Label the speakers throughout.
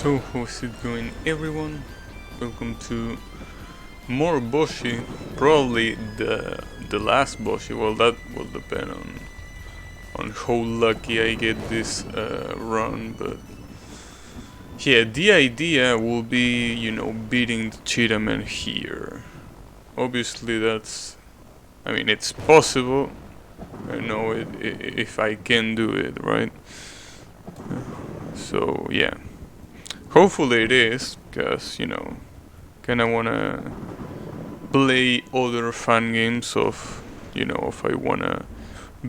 Speaker 1: So how's it going, everyone? Welcome to more Boshy. Probably the last Boshy. Well, that will depend on how lucky I get this run, but yeah, the idea will be, beating the Cheetahman here. Obviously, I mean, it's possible. I know if I can do it, right? So yeah. Hopefully it is, because, kinda wanna play other fun games of, if I wanna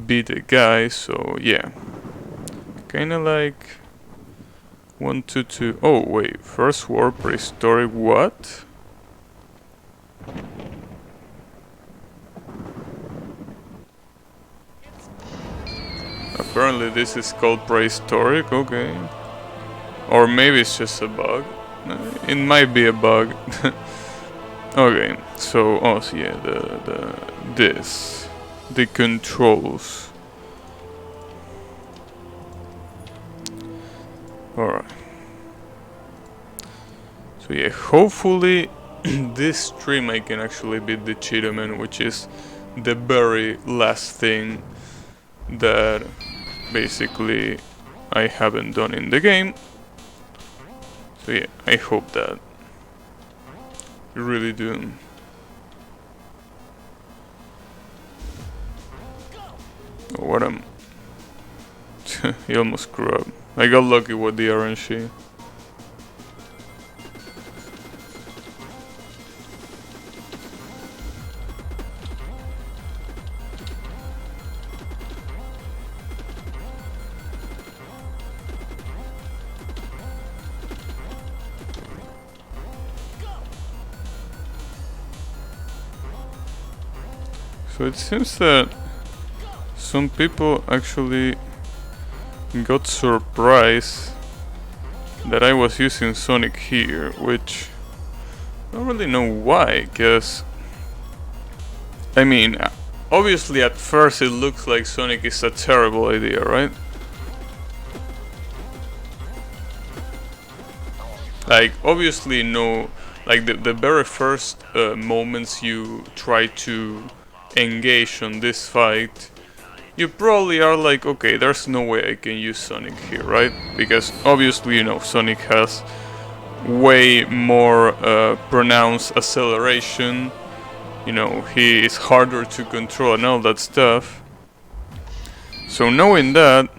Speaker 1: beat a guy, so yeah. Kinda like 1, 2, 2. Oh, wait, first war, prehistoric, what? Apparently this is called prehistoric, okay. Or maybe it's just a bug. It might be a bug. Okay, so yeah, the controls. Alright. So yeah, hopefully this stream I can actually beat the Cheetahman, which is the very last thing that basically I haven't done in the game. So yeah, I hope that. I really do. Oh, what am... He almost screwed up. I got lucky with the RNG. So it seems that some people actually got surprised that I was using Sonic here, which I don't really know why, because I mean, obviously at first it looks like Sonic is a terrible idea, right? Like, obviously no, like the very first moments you try to engage on this fight, you probably are like, okay, there's no way I can use Sonic here, right? Because obviously, Sonic has way more pronounced acceleration. He is harder to control and all that stuff. So knowing that,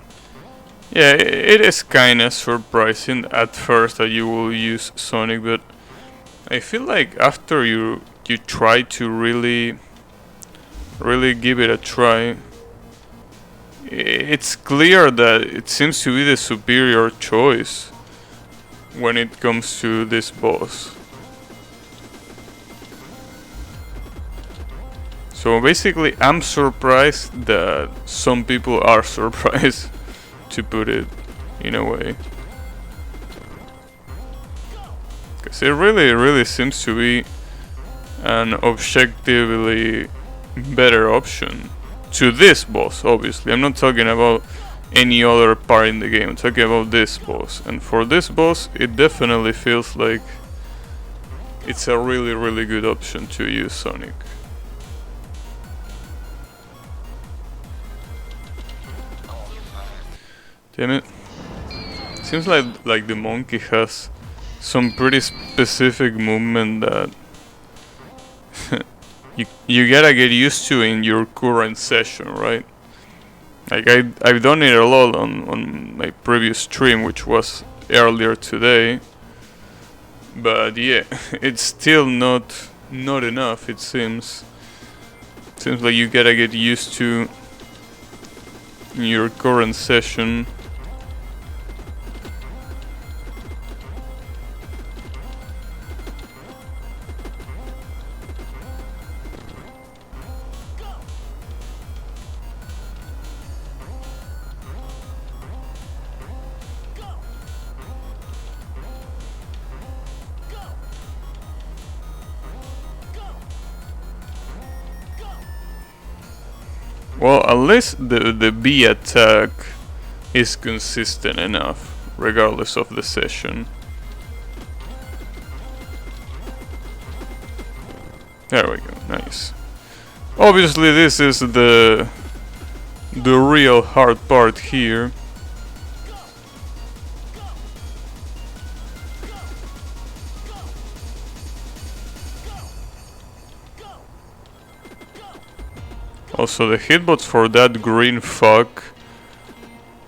Speaker 1: yeah, it is kinda surprising at first that you will use Sonic, but I feel like after you try to really give it a try, it's clear that it seems to be the superior choice when it comes to this boss. So basically, I'm surprised that some people are surprised, to put it in a way. Because it really seems to be an objectively better option to this boss, obviously. I'm not talking about any other part in the game, I'm talking about this boss. And for this boss, it definitely feels like it's a really good option to use Sonic. Damn it. Seems like the monkey has some pretty specific movement that you gotta get used to in your current session, right? Like I've done it a lot on my previous stream, which was earlier today. But yeah, it's still not enough, it seems. Seems like you gotta get used to your current session. Well, at least the B attack is consistent enough, regardless of the session. There we go, nice. Obviously this is the real hard part here. Also, the hitbox for that green fuck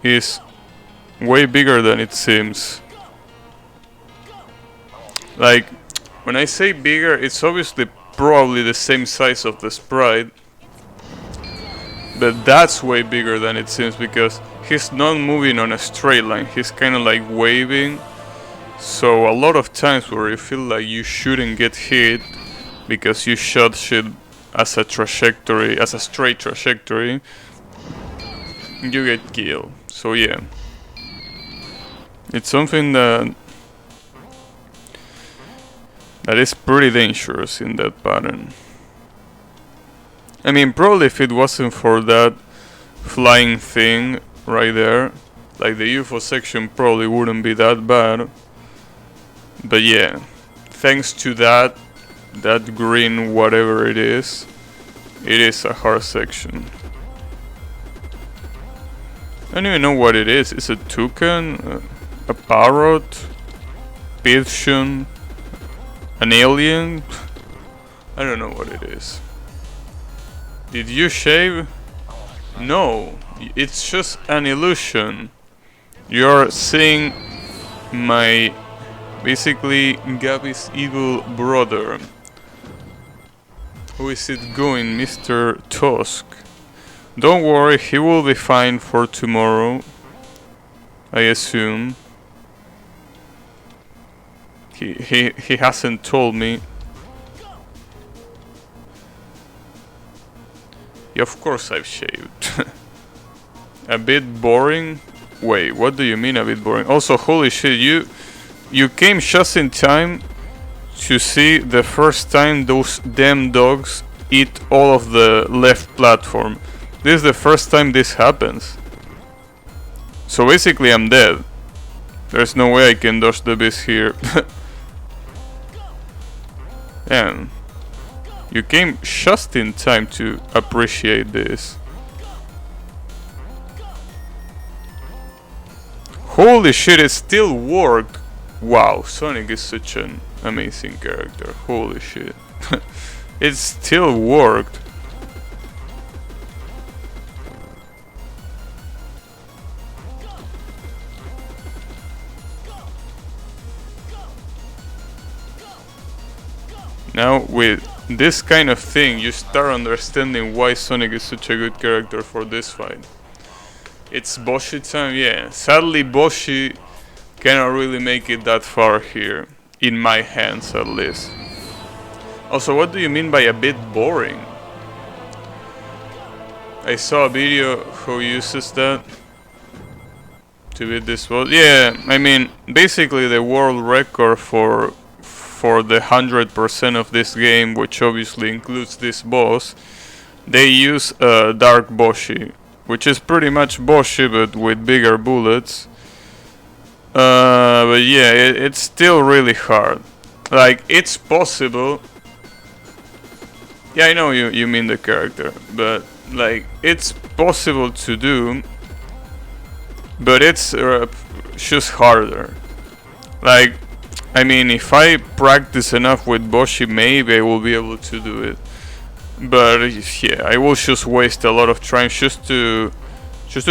Speaker 1: is way bigger than it seems. Like, when I say bigger, it's obviously probably the same size of the sprite, but that's way bigger than it seems because he's not moving on a straight line, he's kind of like waving. So a lot of times where you feel like you shouldn't get hit because you shot shit as a trajectory, as a straight trajectory, you get killed. So yeah, it's something that is pretty dangerous in that pattern. I mean, probably if it wasn't for that flying thing right there, like the UFO section probably wouldn't be that bad. But yeah, thanks to that green whatever it is a hard section. I don't even know what it is. It's a toucan, a parrot, pigeon, an alien. I don't know what it is. Did you shave? No, it's just an illusion. You're seeing my basically Gabby's evil brother. Who is it going, Mr. Tusk? Don't worry, he will be fine for tomorrow, I assume. He hasn't told me. Yeah, of course I've shaved. A bit boring? Wait, what do you mean a bit boring? Also, holy shit, you came just in time to see the first time those damn dogs eat all of the left platform. This is the first time this happens. So basically I'm dead. There's no way I can dodge the beast here. Damn. You came just in time to appreciate this. Holy shit, it still worked. Wow, Sonic is such an amazing character. Holy shit. It still worked. Now with this kind of thing you start understanding why Sonic is such a good character for this fight. It's Boshy time, yeah. Sadly Boshy cannot really make it that far here. In my hands at least. Also, what do you mean by a bit boring? I saw a video who uses that to beat this boss. Yeah, I mean, basically the world record for the 100% of this game, which obviously includes this boss, they use Dark Boshy, which is pretty much Boshy but with bigger bullets. But yeah, it's still really hard. Like, it's possible. Yeah, I know you mean the character, but like, it's possible to do, but it's just harder. Like, I mean, if I practice enough with Boshy, maybe I will be able to do it. But yeah, I will just waste a lot of time just to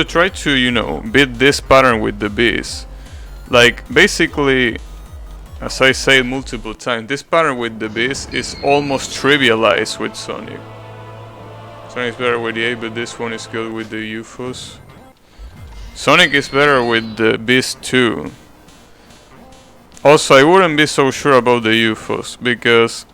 Speaker 1: try to, you know, beat this pattern with the beast. Like, basically, as I said multiple times, this pattern with the beast is almost trivialized with Sonic. Sonic is better with the A, but this one is good with the UFOs. Sonic is better with the beast too. Also, I wouldn't be so sure about the UFOs, because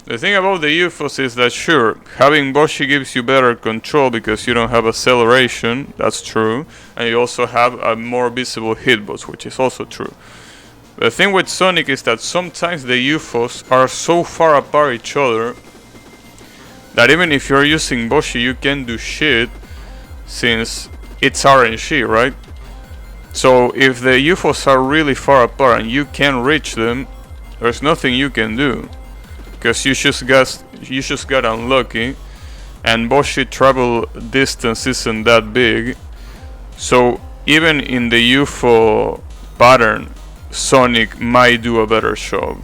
Speaker 1: the thing about the UFOs is that sure, having Boshy gives you better control because you don't have acceleration, that's true, and you also have a more visible hitbox, which is also true. The thing with Sonic is that sometimes the UFOs are so far apart each other that even if you're using Boshy you can't do shit, since it's RNG, right? So if the UFOs are really far apart and you can't reach them, there's nothing you can do. Because you just got unlucky, and Boshy travel distance isn't that big, so even in the UFO pattern, Sonic might do a better job.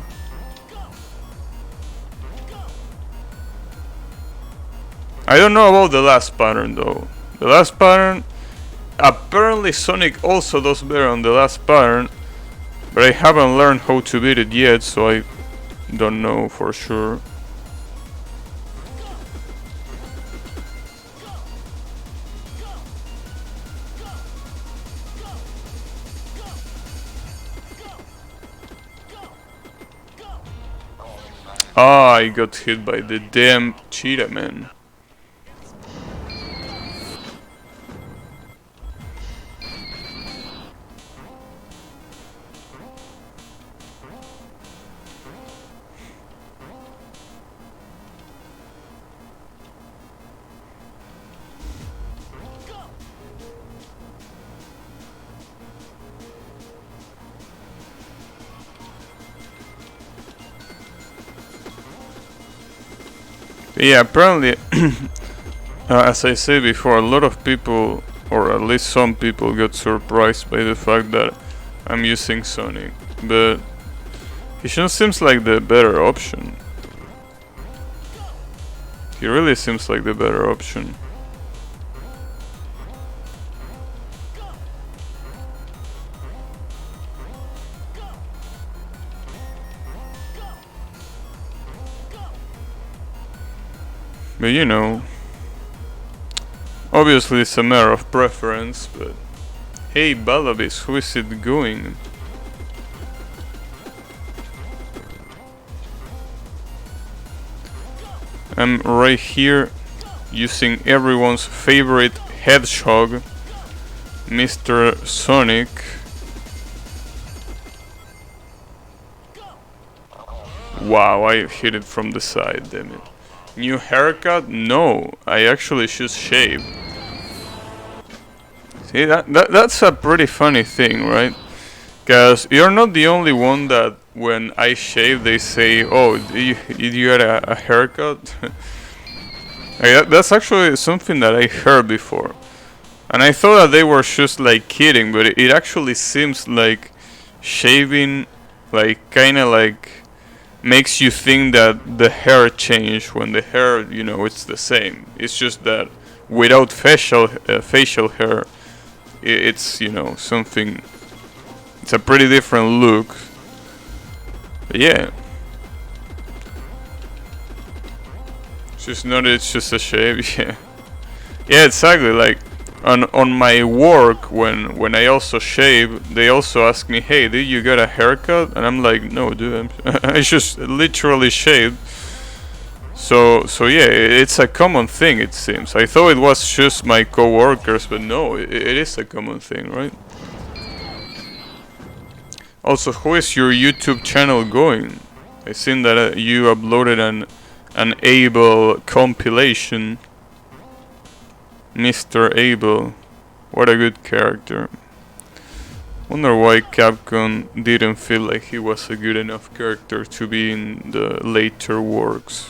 Speaker 1: I don't know about the last pattern though. The last pattern, apparently Sonic also does better on the last pattern, but I haven't learned how to beat it yet, so I don't know for sure. Ah, I got hit by the damn cheetah man. Yeah, apparently, as I said before, a lot of people, or at least some people, got surprised by the fact that I'm using Sonic, but he just seems like the better option. He really seems like the better option. But you know, obviously it's a matter of preference, but hey Balabis, who is it going? I'm right here using everyone's favorite hedgehog, Mr. Sonic. Wow, I hit it from the side, damn it. New haircut? No, I actually just shaved. See, that's a pretty funny thing, right? Because you're not the only one that when I shave they say, oh, did you get a haircut? That's actually something that I heard before. And I thought that they were just like kidding, but it actually seems like shaving like kinda like makes you think that the hair changed when the hair, you know, it's the same. It's just that without facial hair, it's, you know, something. It's a pretty different look. But yeah, it's just a shave. Yeah, yeah, exactly. Like on my work, when I also shave, they also ask me, hey, did you get a haircut? And I'm like, no dude, I just literally shaved. So yeah, it's a common thing, it seems. I thought it was just my co-workers, but no, it is a common thing, right? Also, how is your YouTube channel going? I seen that you uploaded an Abel compilation. Mr. Abel, what a good character. Wonder why Capcom didn't feel like he was a good enough character to be in the later works.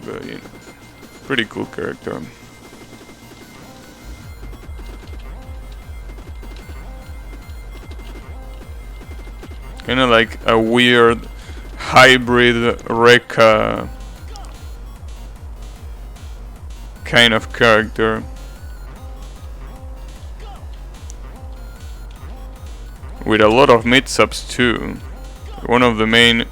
Speaker 1: But you know, pretty cool character. Kinda like a weird hybrid Rekka kind of character. With a lot of mix-ups too. One of the main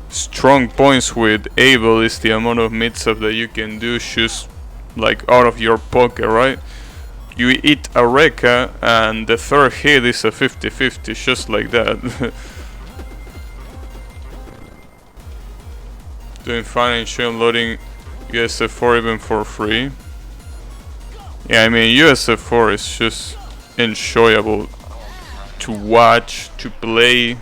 Speaker 1: strong points with Abel is the amount of mix-up that you can do just like out of your pocket, right? You eat a Rekka and the third hit is a 50-50, just like that. Doing fine and showing loading USF4 even for free. Yeah, I mean USF4 is just enjoyable to watch, to play,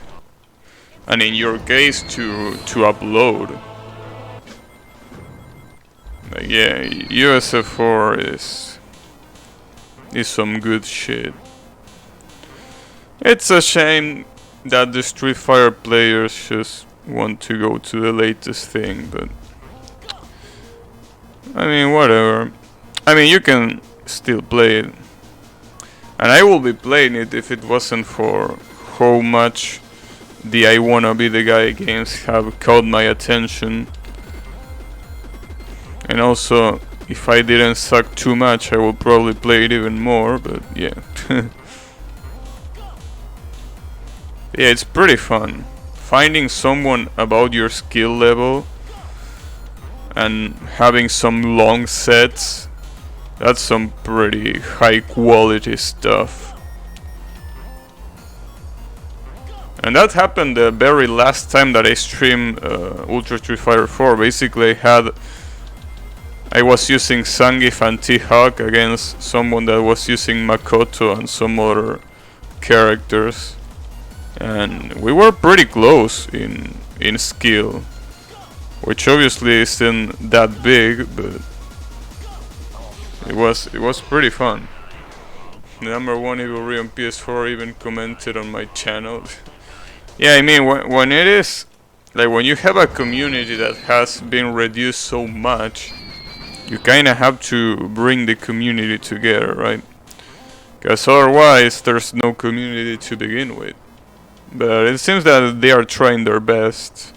Speaker 1: and in your case to upload. Like, yeah, USF4 is some good shit. It's a shame that the Street Fighter players just want to go to the latest thing, but I mean, whatever. I mean, you can still play it. And I will be playing it if it wasn't for how much the I Wanna Be the Guy games have caught my attention. And also, if I didn't suck too much, I will probably play it even more, but yeah. Yeah, it's pretty fun. Finding someone about your skill level and having some long sets, that's some pretty high quality stuff. And that happened the very last time that I streamed Ultra Street Fighter 4. Basically I was using Zangief and T-Hawk against someone that was using Makoto and some other characters. And we were pretty close in skill. Which obviously isn't that big, but it was pretty fun. The #1 Evilry on PS4 even commented on my channel. Yeah, I mean, when it is, like, when you have a community that has been reduced so much, you kinda have to bring the community together, right? Because otherwise, there's no community to begin with. But it seems that they are trying their best.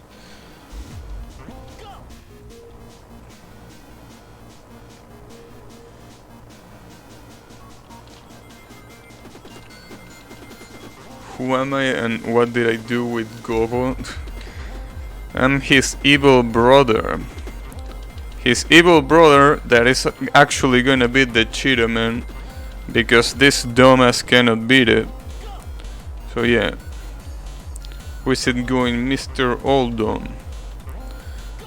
Speaker 1: Who am I and what did I do with Gobo? I'm his evil brother. His evil brother that is actually gonna beat the Cheetah Man because this dumbass cannot beat it. So yeah. Who is it going, Mr. Oldon?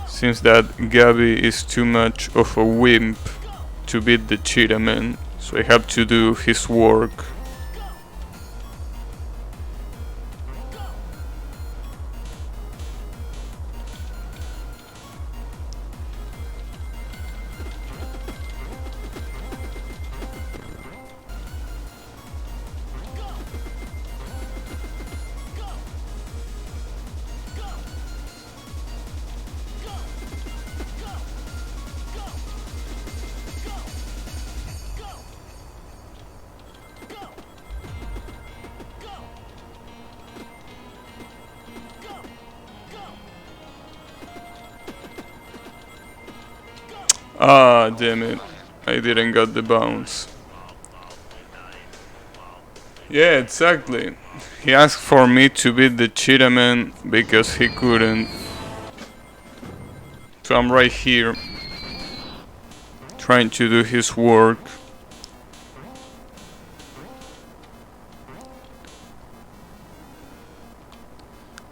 Speaker 1: Seems that Gabby is too much of a wimp to beat the Cheetah Man, so I have to do his work. Ah, damn it. I didn't get the bounce. Yeah, exactly. He asked for me to beat the Cheetah Man because he couldn't. So I'm right here trying to do his work.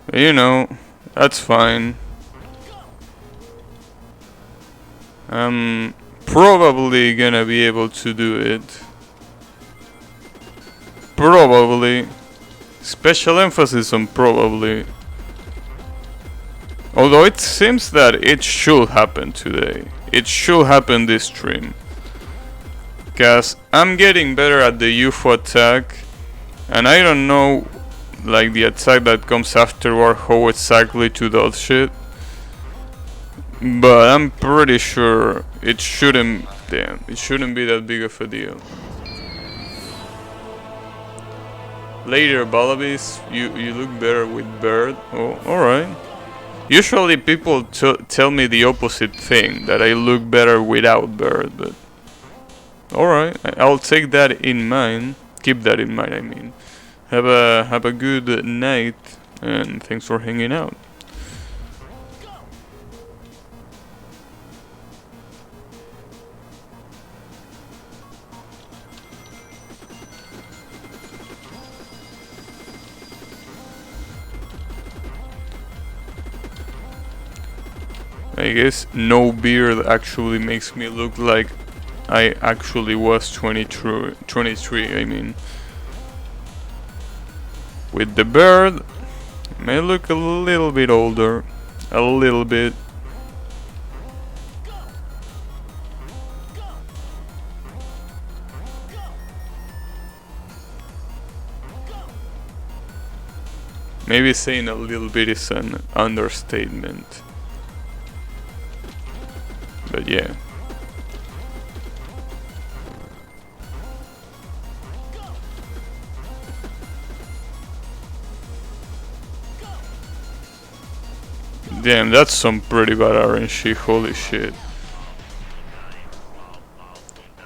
Speaker 1: But you know, that's fine. I'm probably gonna be able to do it. Probably. Special emphasis on probably. Although it seems that it should happen today. It should happen this stream. Cause I'm getting better at the UFO attack. And I don't know, like, the attack that comes afterward, how exactly to dodge shit. But I'm pretty sure it shouldn't be that big of a deal. Later, Balabis, you look better with Bird. Oh, alright. Usually people tell me the opposite thing, that I look better without Bird, but alright, I'll take that in mind. Keep that in mind, I mean. Have a good night, and thanks for hanging out. I guess no beard actually makes me look like I actually was 23, I mean. With the beard, may look a little bit older. A little bit. Maybe saying a little bit is an understatement. But yeah. Damn, that's some pretty bad RNG, holy shit.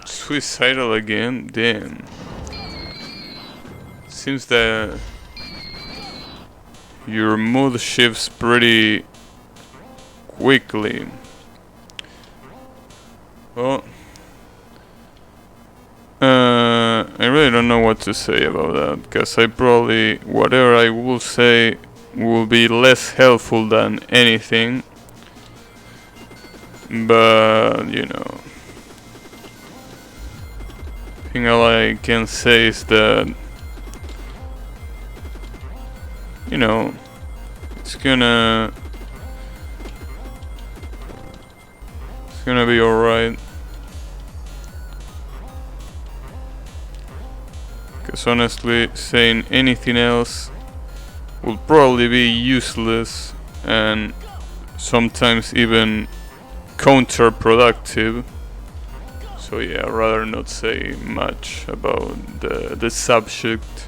Speaker 1: Suicidal again? Damn. Seems that your mood shifts pretty quickly. Well, I really don't know what to say about that, because I probably, whatever I will say will be less helpful than anything, but you know, I think all I can say is that, you know, it's gonna be alright. Because honestly, saying anything else will probably be useless and sometimes even counterproductive. So yeah, I'd rather not say much about the subject.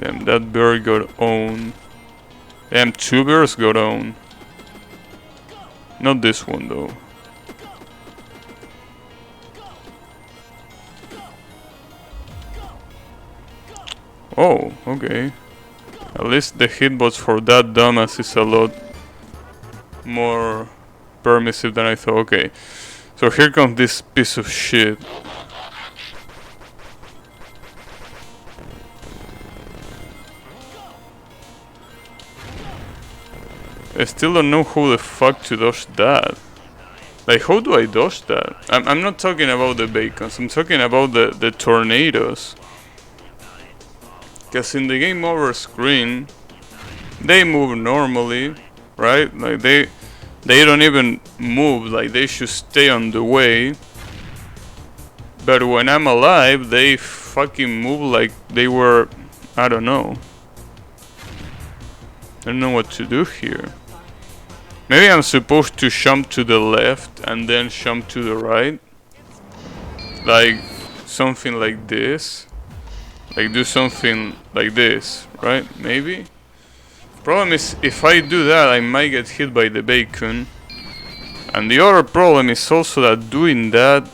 Speaker 1: Damn, that bear got owned. Damn, 2 bears got owned. Not this one though. Oh, okay. At least the hitbox for that dumbass is a lot more permissive than I thought. Okay, so here comes this piece of shit. I still don't know how the fuck to dodge that. Like, how do I dodge that? I'm not talking about the bacons, I'm talking about the tornadoes. Because in the game over screen, they move normally, right? Like, they don't even move, like they should stay on the way. But when I'm alive, they fucking move like they were, I don't know. I don't know what to do here. Maybe I'm supposed to jump to the left and then jump to the right. Like something like this. Like do something like this, right? Maybe? Problem is, if I do that, I might get hit by the bacon. And the other problem is also that doing that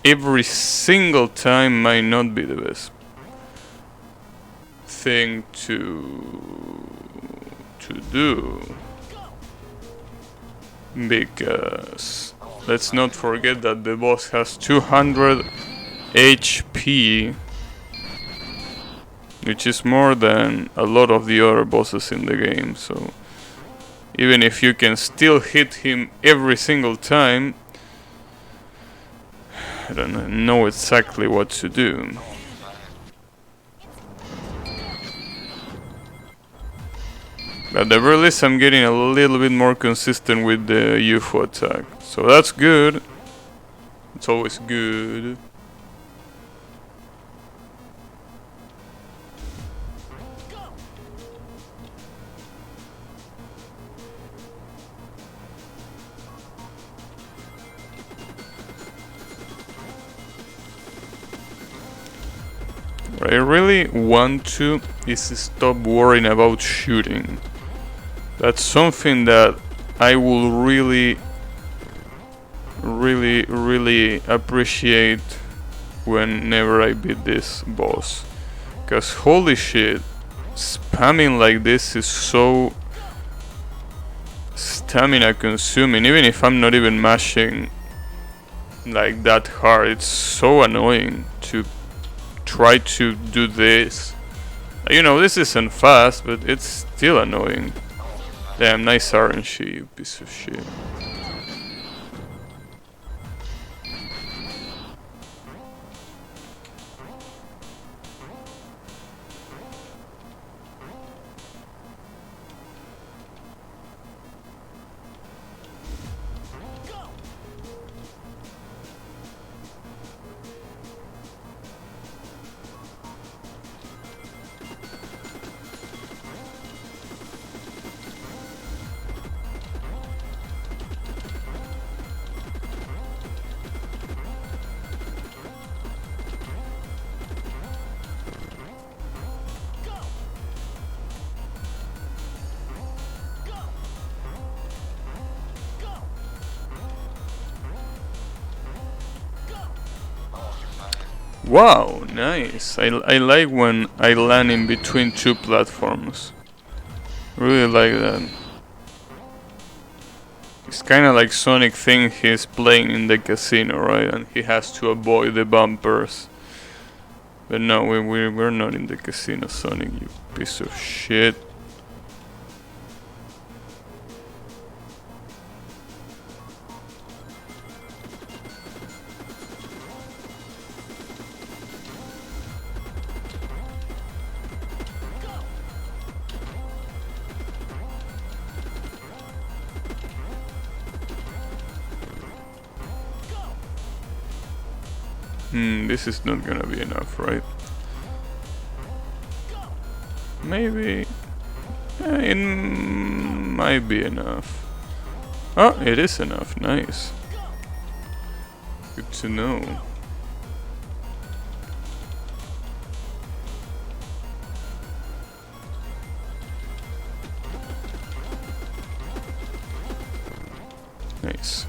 Speaker 1: every single time might not be the best thing to do. Because let's not forget that the boss has 200 HP, which is more than a lot of the other bosses in the game. So even if you can still hit him every single time, I don't know exactly what to do. At the very least, I'm getting a little bit more consistent with the UFO attack. So that's good. It's always good. What I really want to is stop worrying about shooting. That's something that I will really appreciate whenever I beat this boss. Because holy shit, spamming like this is so stamina consuming. Even if I'm not even mashing like that hard, it's so annoying to try to do this. You know, this isn't fast, but it's still annoying. Damn, nice RNG, you piece of shit. Wow, nice. I like when I land in between two platforms. Really like that. It's kind of like Sonic thing he's playing in the casino, right? And he has to avoid the bumpers. But no, we're not in the casino, Sonic, you piece of shit. This is not gonna be enough, right? Maybe. It might be enough. Oh, it is enough. Nice. Good to know. Nice.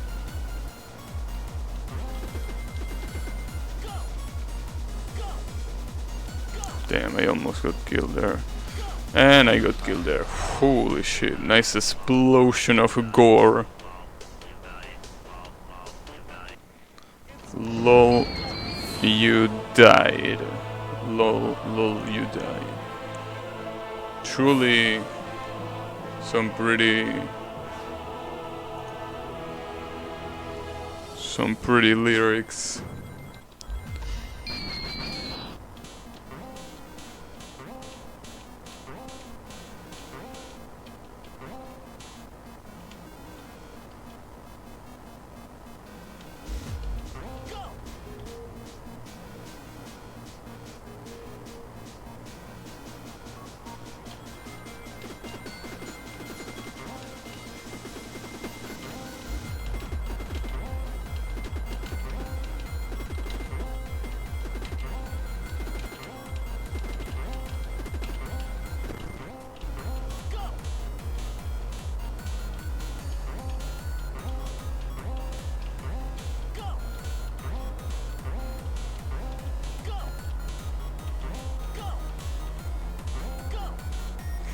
Speaker 1: Damn, I almost got killed there. And I got killed there. Holy shit. Nice explosion of gore. Lol, you died. Lol, you died. Truly some pretty lyrics.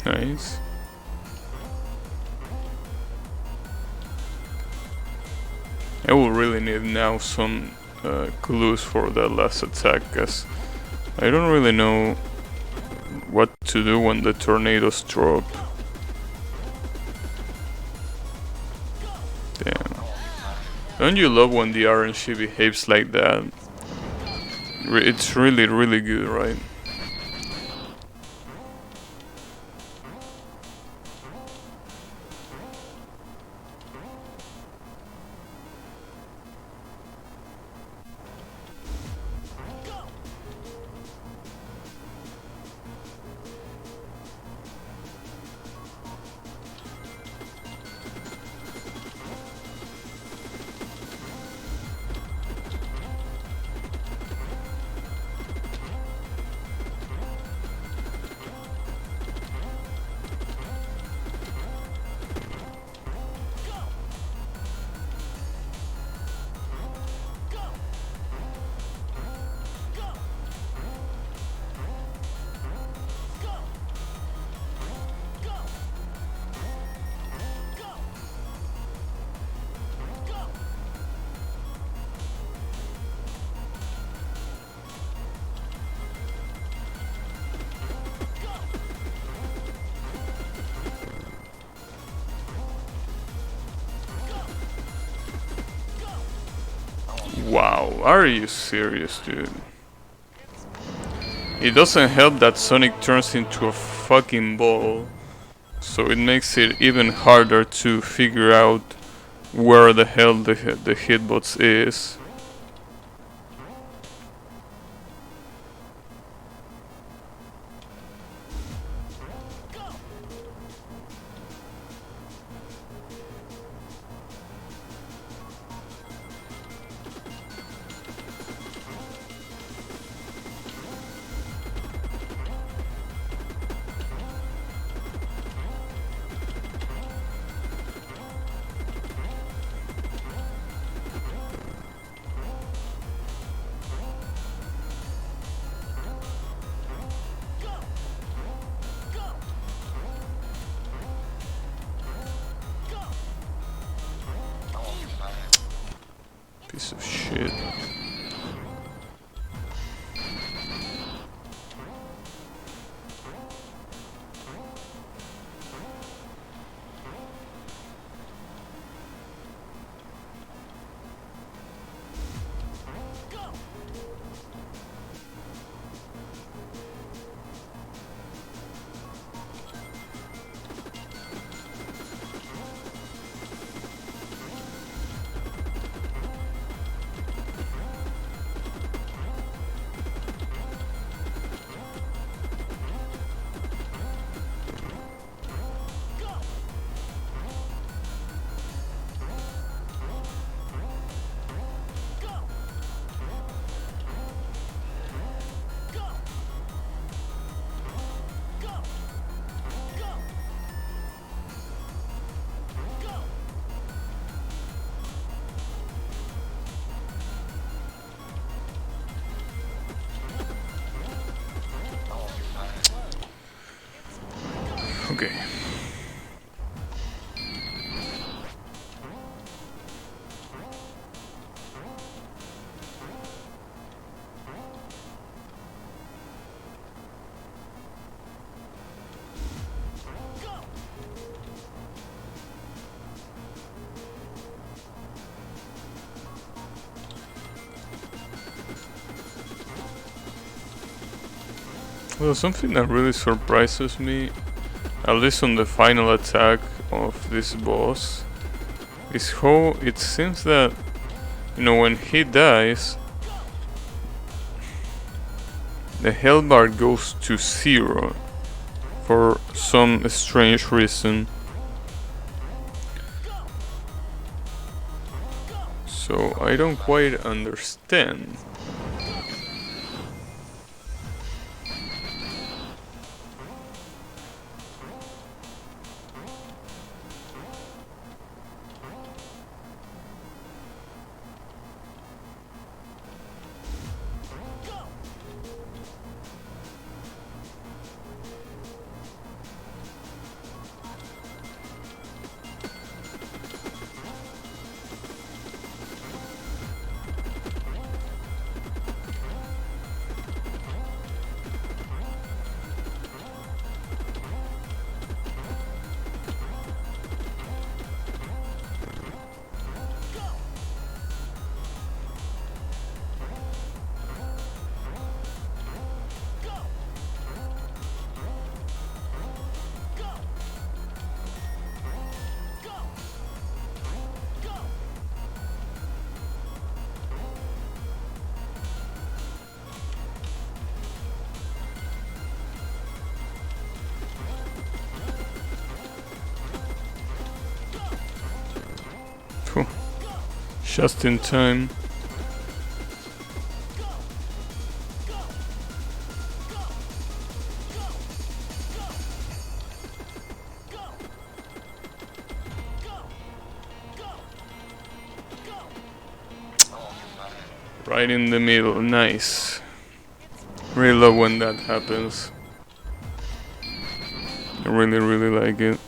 Speaker 1: Nice. I will really need now some clues for that last attack, cause I don't really know what to do when the tornadoes drop. Damn. Don't you love when the RNG behaves like that? It's really good, right? Wow, are you serious, dude? It doesn't help that Sonic turns into a fucking ball, so it makes it even harder to figure out where the hell the hitbox is. Piece of shit. Okay. Well, something that really surprises me, at least on the final attack of this boss, is how it seems that, you know, when he dies, the health bar goes to 0 for some strange reason. So I don't quite understand. Phew. Just in time. Right in the middle, nice. Really love when that happens. I really like it.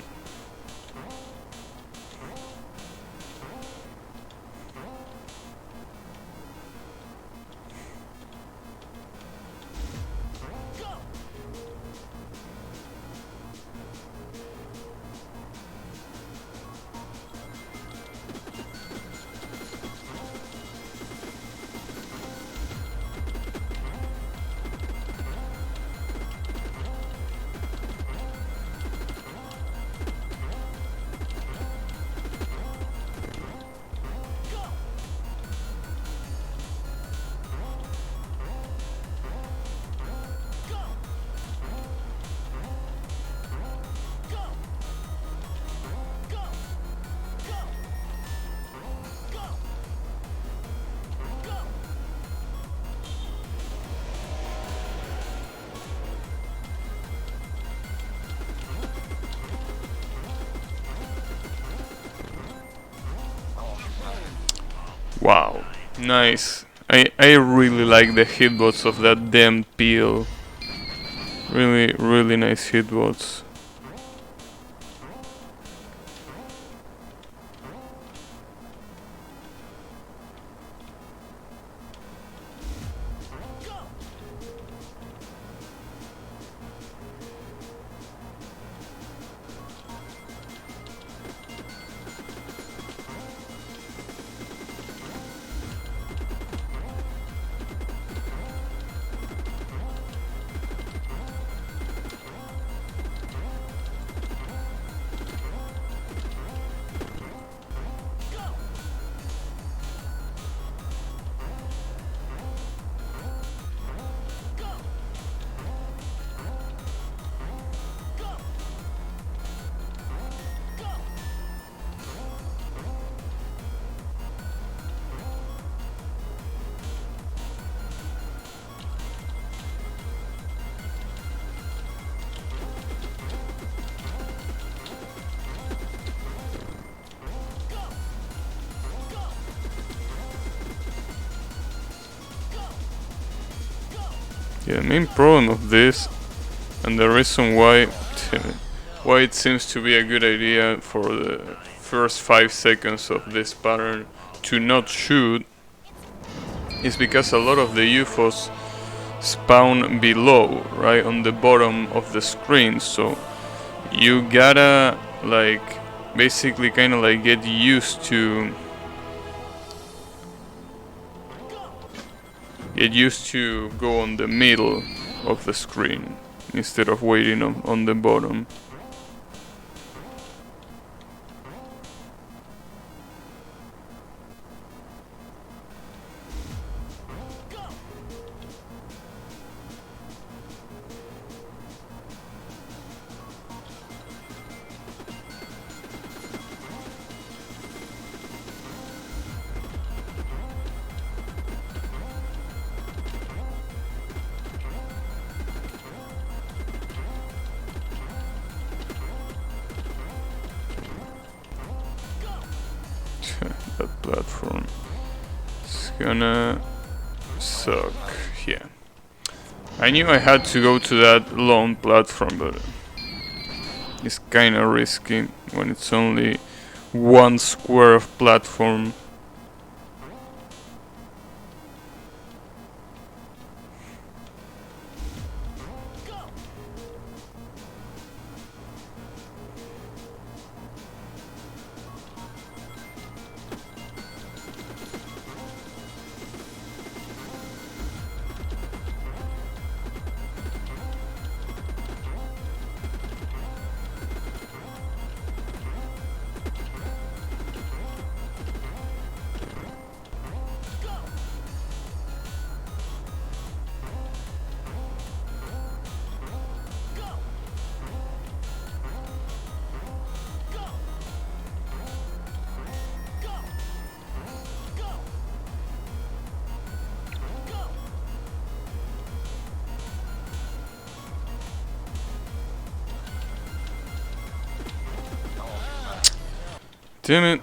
Speaker 1: Wow, nice. I really like the hitbox of that damn peel. Really nice hitbox. Yeah, the main problem of this, and the reason why it seems to be a good idea for the first 5 seconds of this pattern to not shoot, is because a lot of the UFOs spawn below, right on the bottom of the screen. So you gotta like basically kind of like get used to go on the middle of the screen instead of waiting on the bottom. That platform is gonna suck. Yeah, I knew I had to go to that long platform, but it's kinda risky when it's only one square of platform. Damn it.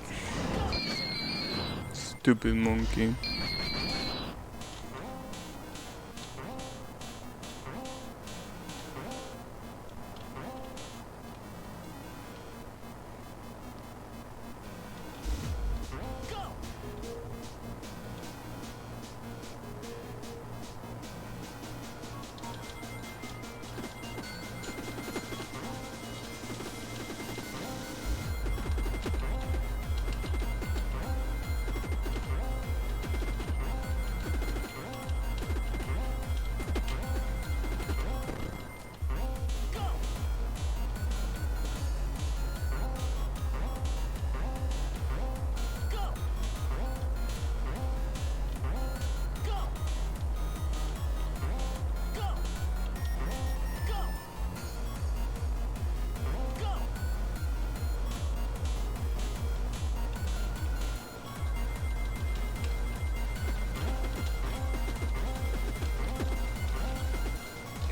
Speaker 1: Stupid monkey.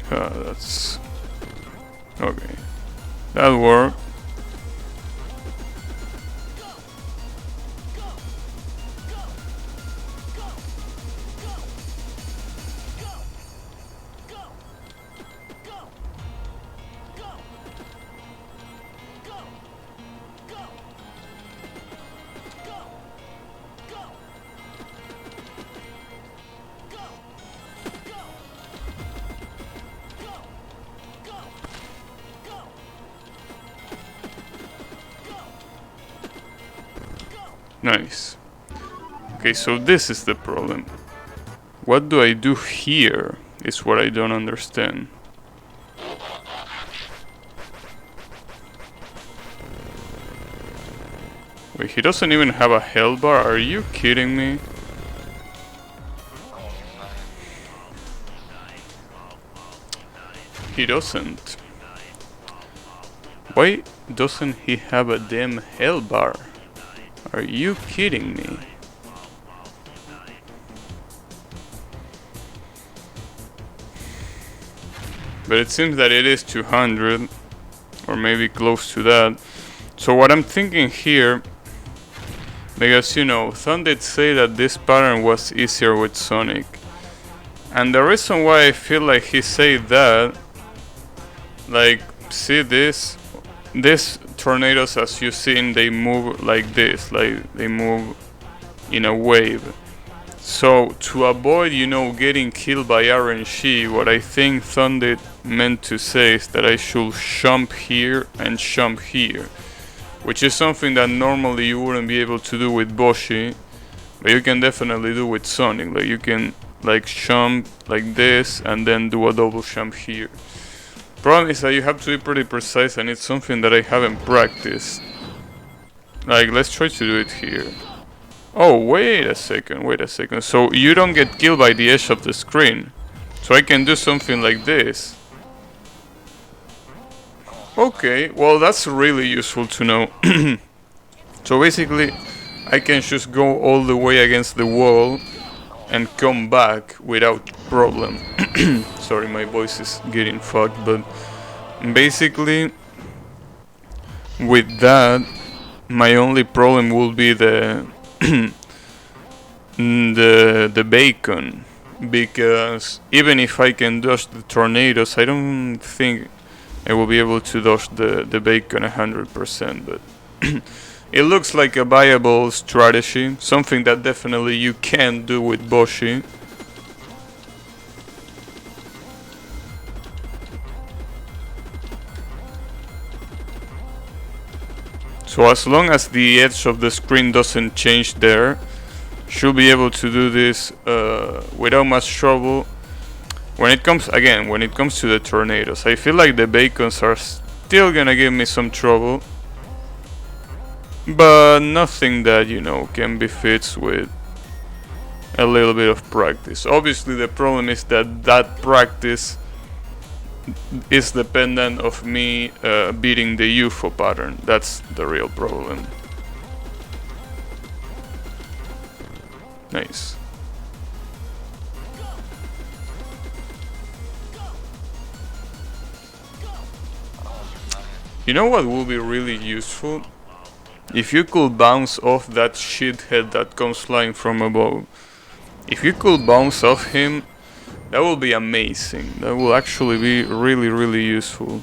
Speaker 1: That's okay. That'll work. Nice. Okay, so this is the problem. What do I do here is what I don't understand. Wait, he doesn't even have a health bar? Are you kidding me? He doesn't. Why doesn't he have a damn health bar? Are you kidding me? But it seems that it is 200, or maybe close to that. So what I'm thinking here, because you know, Thun did say that this pattern was easier with Sonic, And the reason why I feel like he said that, like, see this? These tornadoes, as you seen, they move like this, like they move in a wave. So to avoid, you know, getting killed by RNG, what I think Thunder meant to say is that I should jump here and jump here, which is something that normally you wouldn't be able to do with Boshy, but you can definitely do with Sonic. Like you can like jump like this and then do a double jump here. Problem is that you have to be pretty precise, and it's something that I haven't practiced. Like, let's try to do it here. Oh, wait a second. So you don't get killed by the edge of the screen. So I can do something like this. Okay, well that's really useful to know. So basically, I can just go all the way against the wall and come back without problem. Sorry, my voice is getting fucked, but basically with that, my only problem will be the the bacon, because even if I can dodge the tornadoes, I don't think I will be able to dodge the bacon 100%, but it looks like a viable strategy, something that definitely you can do with Boshy. So as long as the edge of the screen doesn't change there, should be able to do this without much trouble. When it comes to the tornadoes, I feel like the bacons are still gonna give me some trouble, but nothing that, you know, can be fixed with a little bit of practice. Obviously the problem is that practice is dependent of me beating the UFO pattern. That's the real problem. Nice. You know what will be really useful? If you could bounce off that shithead that comes flying from above. If you could bounce off him, that will be amazing. That will actually be really, really useful.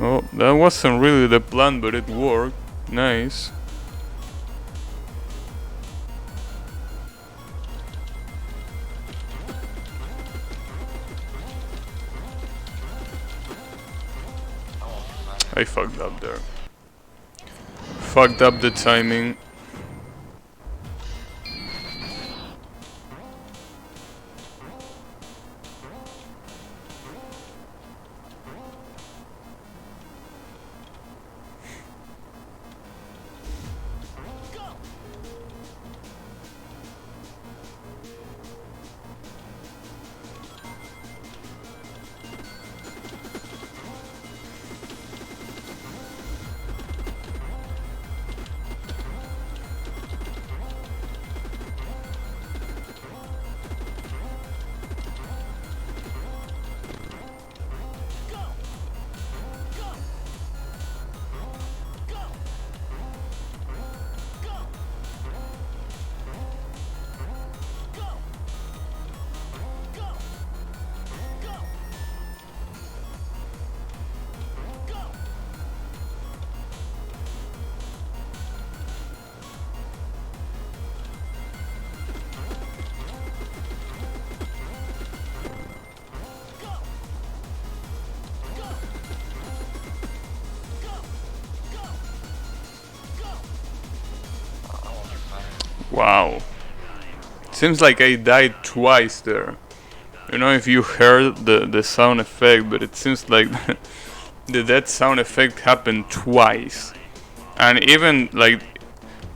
Speaker 1: Oh, that wasn't really the plan, but it worked. Nice. I fucked up there. Fucked up the timing. Wow. Seems like I died twice there. You know if you heard the sound effect, but it seems like that sound effect happened twice. And even like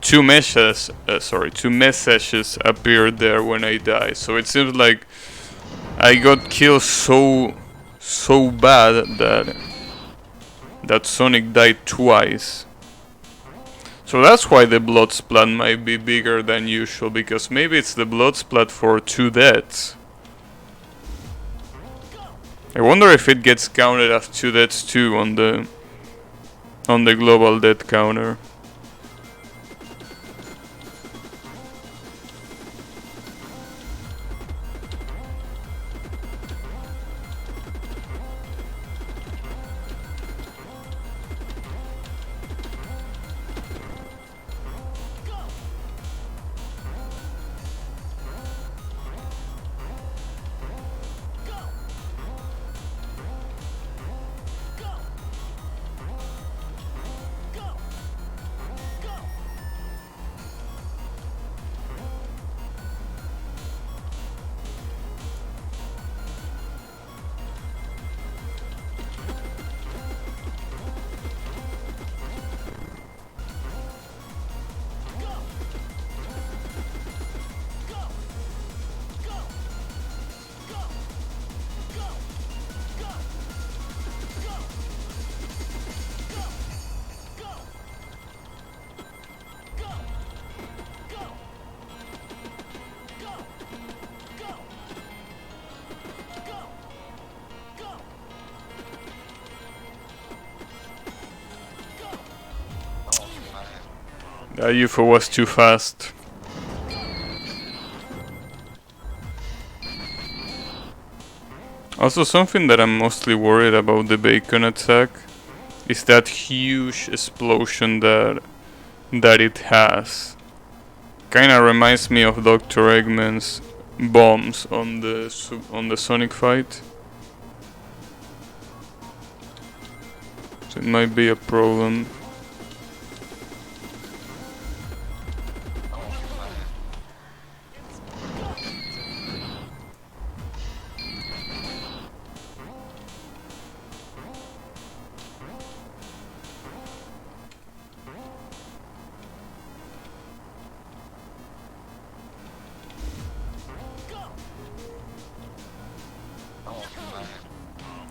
Speaker 1: two messages appeared there when I died. So it seems like I got killed so bad that Sonic died twice. So that's why the blood splat might be bigger than usual, because maybe it's the blood splat for 2 deaths. I wonder if it gets counted as 2 deaths too on the global death counter. That UFO was too fast. Also, something that I'm mostly worried about the bacon attack is that huge explosion that it has. Kinda reminds me of Dr. Eggman's bombs on the Sonic fight. So it might be a problem.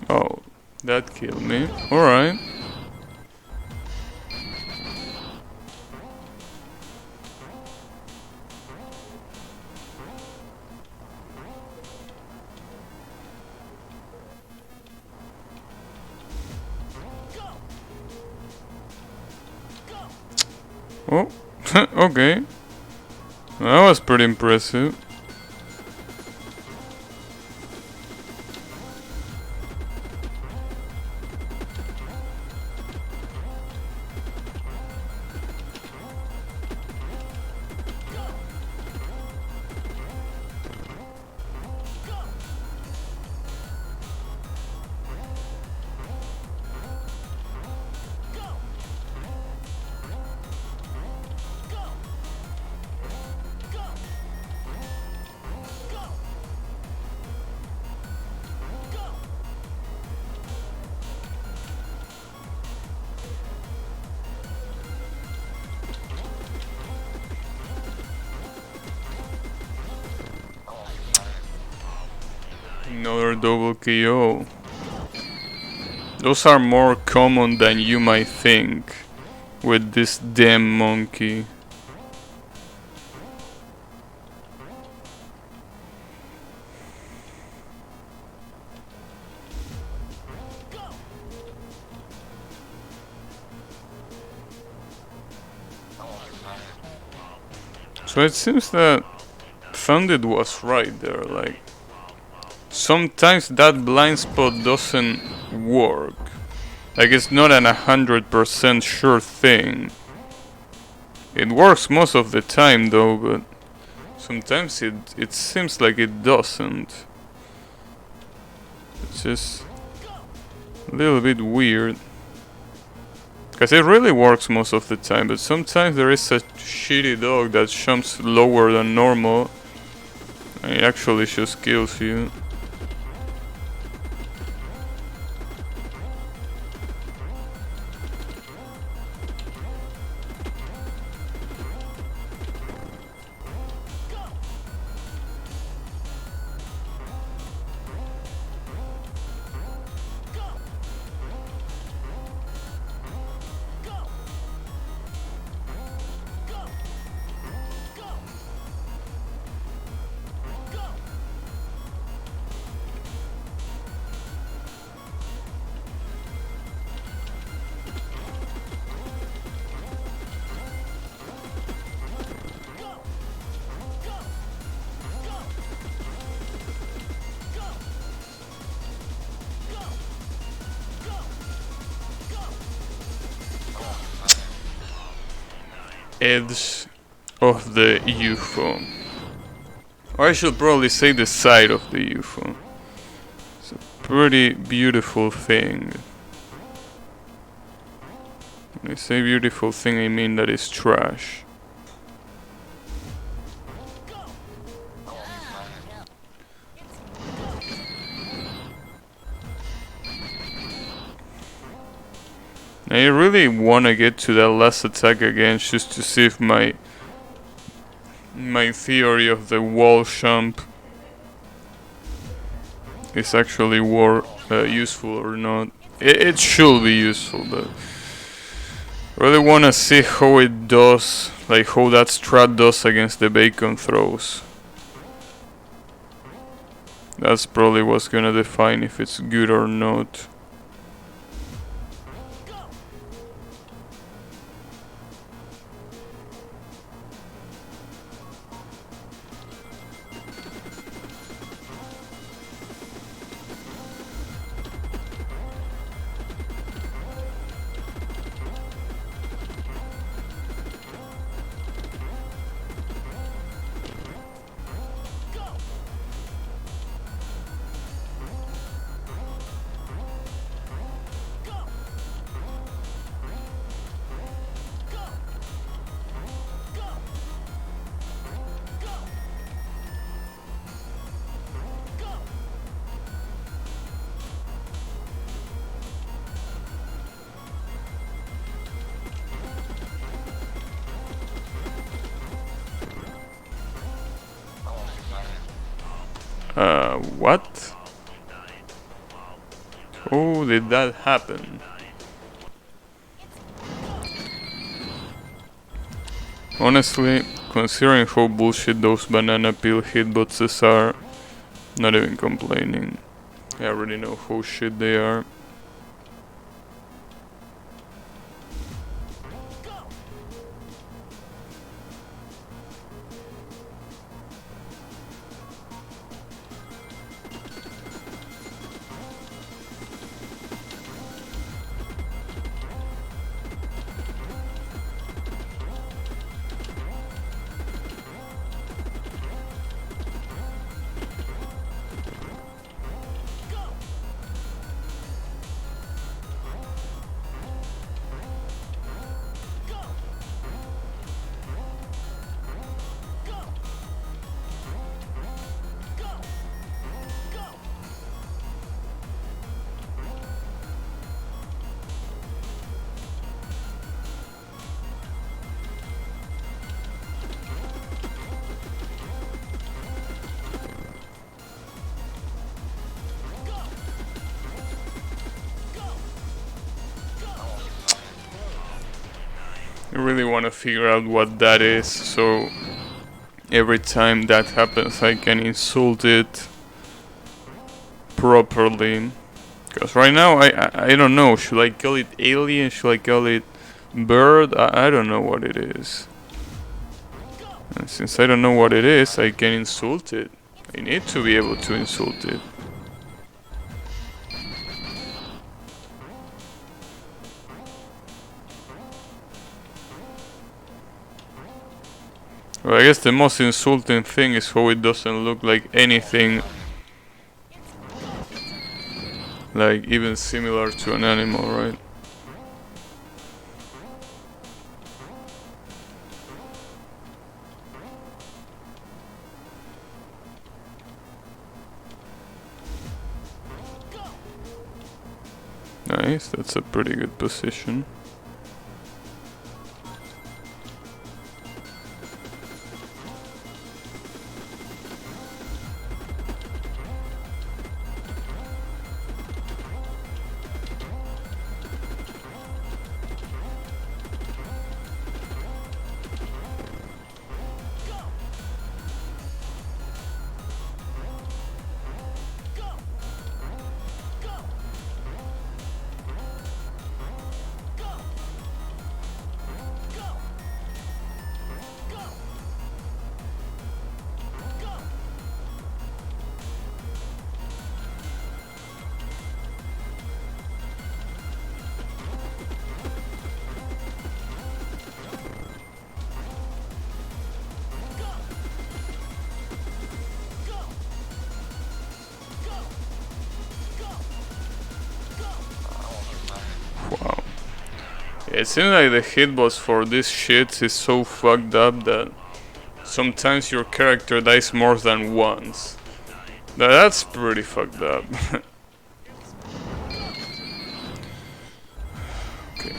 Speaker 1: Oh, that killed me. Alright. Oh, okay. That was pretty impressive. Another double KO. Those are more common than you might think with this damn monkey. So it seems that Funded was right there, like sometimes that blind spot doesn't work. Like it's not an 100% sure thing. It works most of the time though, but sometimes it seems like it doesn't. It's just a little bit weird. Because it really works most of the time, but sometimes there is a shitty dog that jumps lower than normal And it actually just kills you. Edge of the UFO. Or I should probably say the side of the UFO. It's a pretty beautiful thing. When I say beautiful thing, I mean that it's trash. I really wanna get to that last attack again just to see if my theory of the wall jump is actually useful or not. It should be useful, but I really wanna see how it does, like how that strat does against the bacon throws. That's probably what's gonna define if it's good or not. What? How did that happen? Honestly, considering how bullshit those banana peel hitboxes are, not even complaining. I already know how shit they are. I really want to figure out what that is, so every time that happens I can insult it properly. Because right now I don't know, should I call it alien, should I call it bird? I don't know what it is. And since I don't know what it is, I can insult it. I need to be able to insult it. Well, I guess the most insulting thing is how it doesn't look like anything like even similar to an animal, right? Nice, that's a pretty good position. Wow. It seems like the hitbox for this shit is so fucked up that sometimes your character dies more than once. That's pretty fucked up. Okay.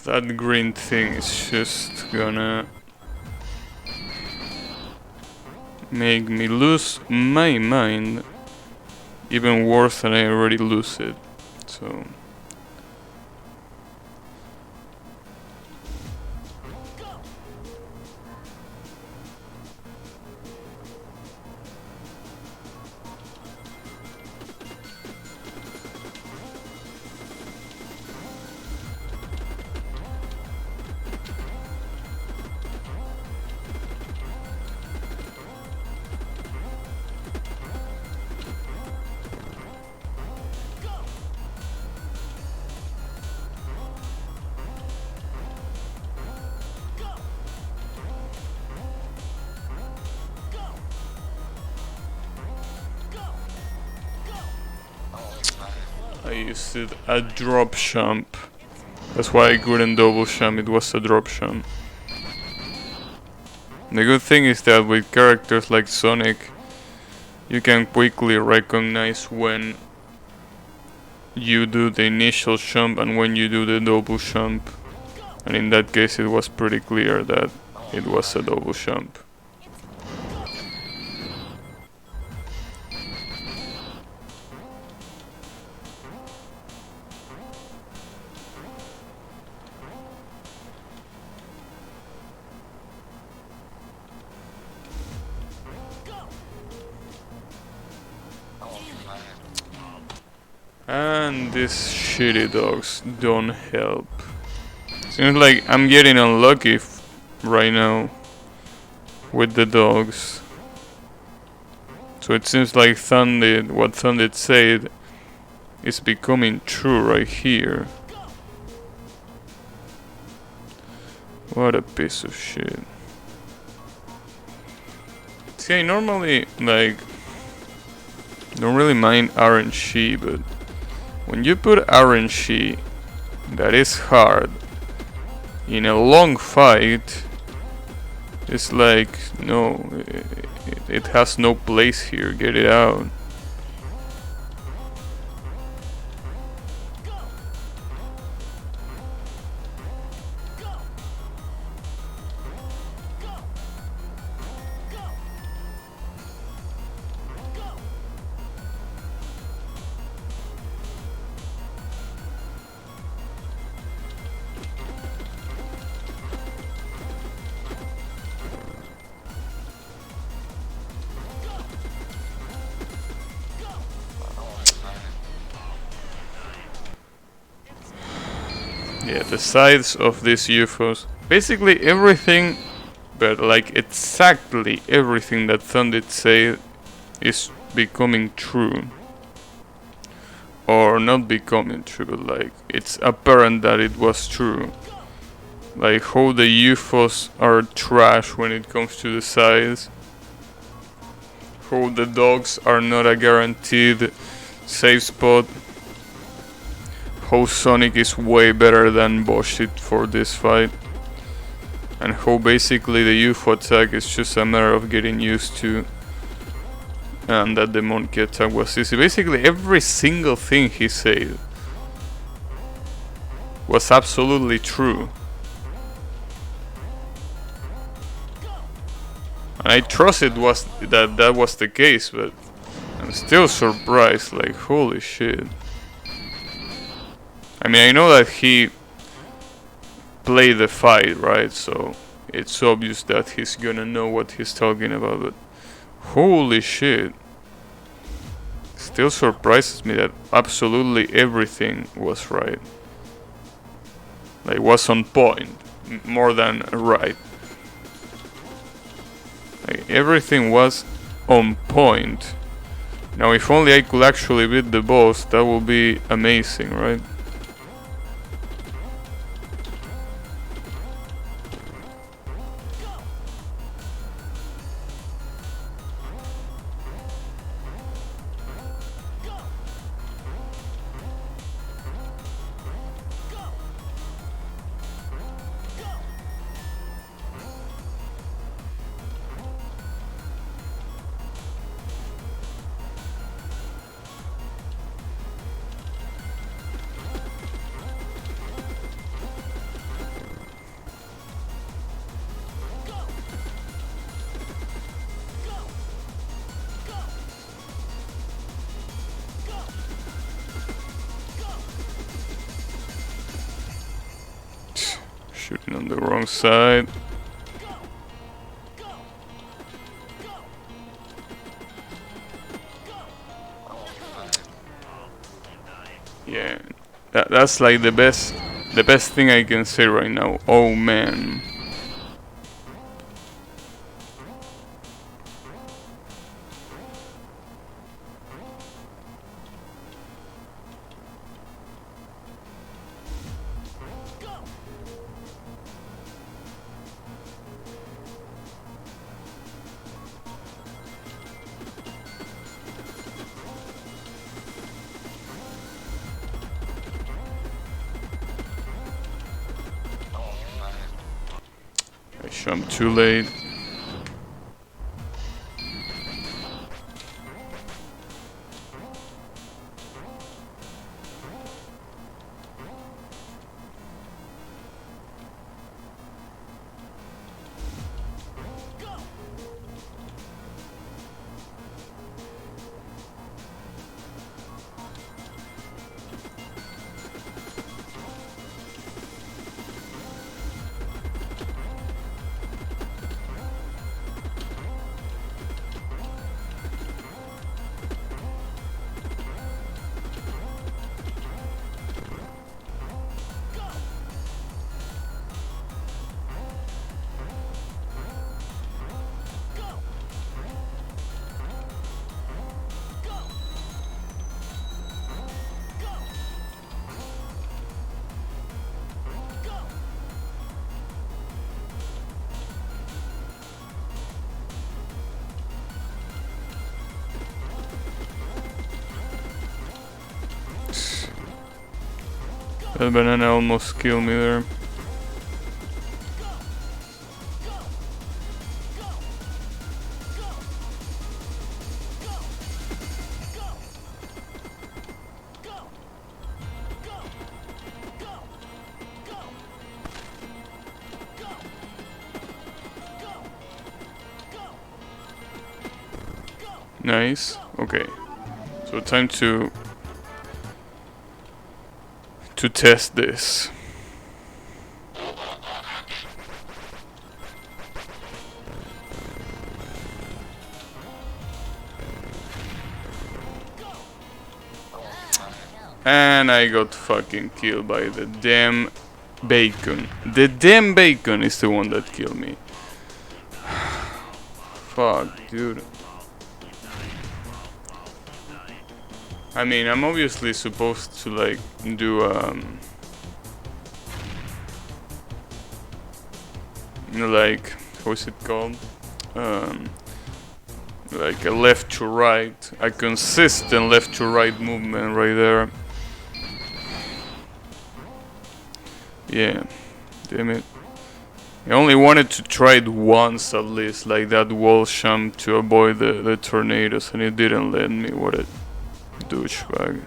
Speaker 1: That green thing is just gonna make me lose my mind even worse than I already lose it. So I used it a drop jump. That's why I couldn't double jump, it was a drop jump. The good thing is that with characters like Sonic, you can quickly recognize when you do the initial jump and when you do the double jump. And in that case it was pretty clear that it was a double jump. And these shitty dogs don't help. Seems like I'm getting unlucky right now with the dogs. So it seems like what Thundit said is becoming true right here. What a piece of shit. See, I normally don't really mind RNG, but when you put RNG that is hard in a long fight, it's like, no, it has no place here, get it out. Yeah, the sides of these UFOs. Basically everything, but like exactly everything that Thundit said is becoming true. Or not becoming true, but like it's apparent that it was true. Like how the UFOs are trash when it comes to the size. How the dogs are not a guaranteed safe spot. How Sonic is way better than Boshy for this fight. And how basically the UFO attack is just a matter of getting used to. And that the monkey attack was easy. Basically every single thing he said was absolutely true. And I trust it was that was the case, but I'm still surprised, like holy shit. I mean, I know that he played the fight, right? So it's obvious that he's gonna know what he's talking about, but holy shit. Still surprises me that absolutely everything was right. Like was on point, more than right. Like, everything was on point. Now if only I could actually beat the boss, that would be amazing, right? Shooting on the wrong side. Yeah, that's like the best thing I can say right now. Oh man. I jumped too late. That banana almost killed me there. Nice. Okay. So time to test this. And I got fucking killed by the damn bacon. The damn bacon is the one that killed me. Fuck, dude. I mean, I'm obviously supposed to like do like, what's it called? Like a left to right, a consistent left to right movement right there. Yeah, damn it. I only wanted to try it once at least, like that wall jump to avoid the tornadoes, and it didn't let me. What a douchebag.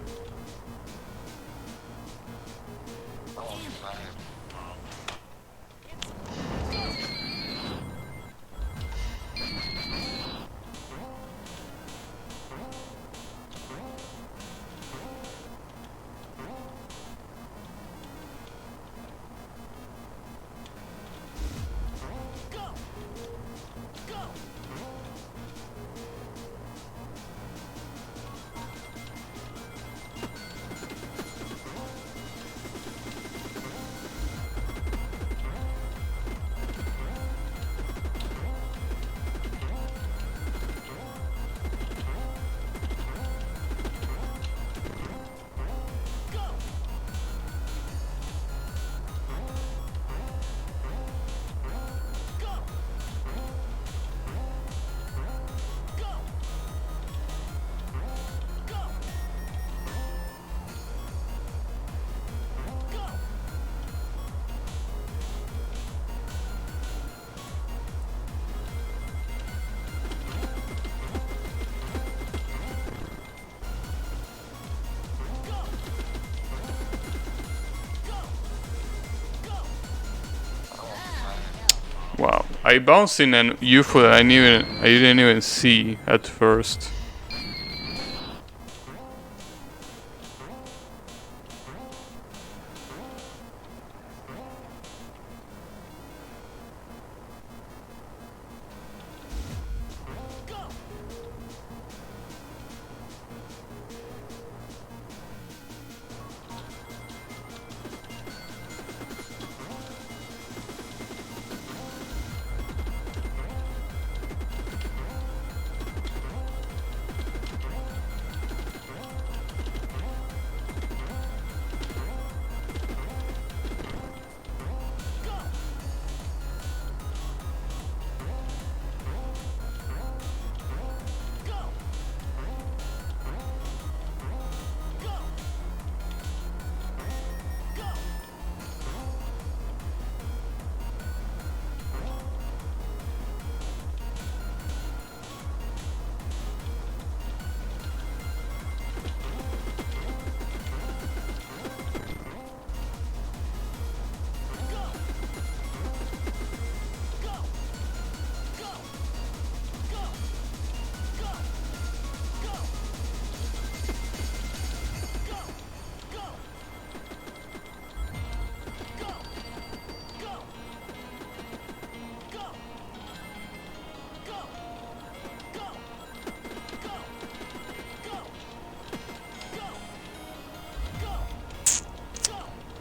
Speaker 1: Wow, I bounced in an UFO that I didn't even see at first.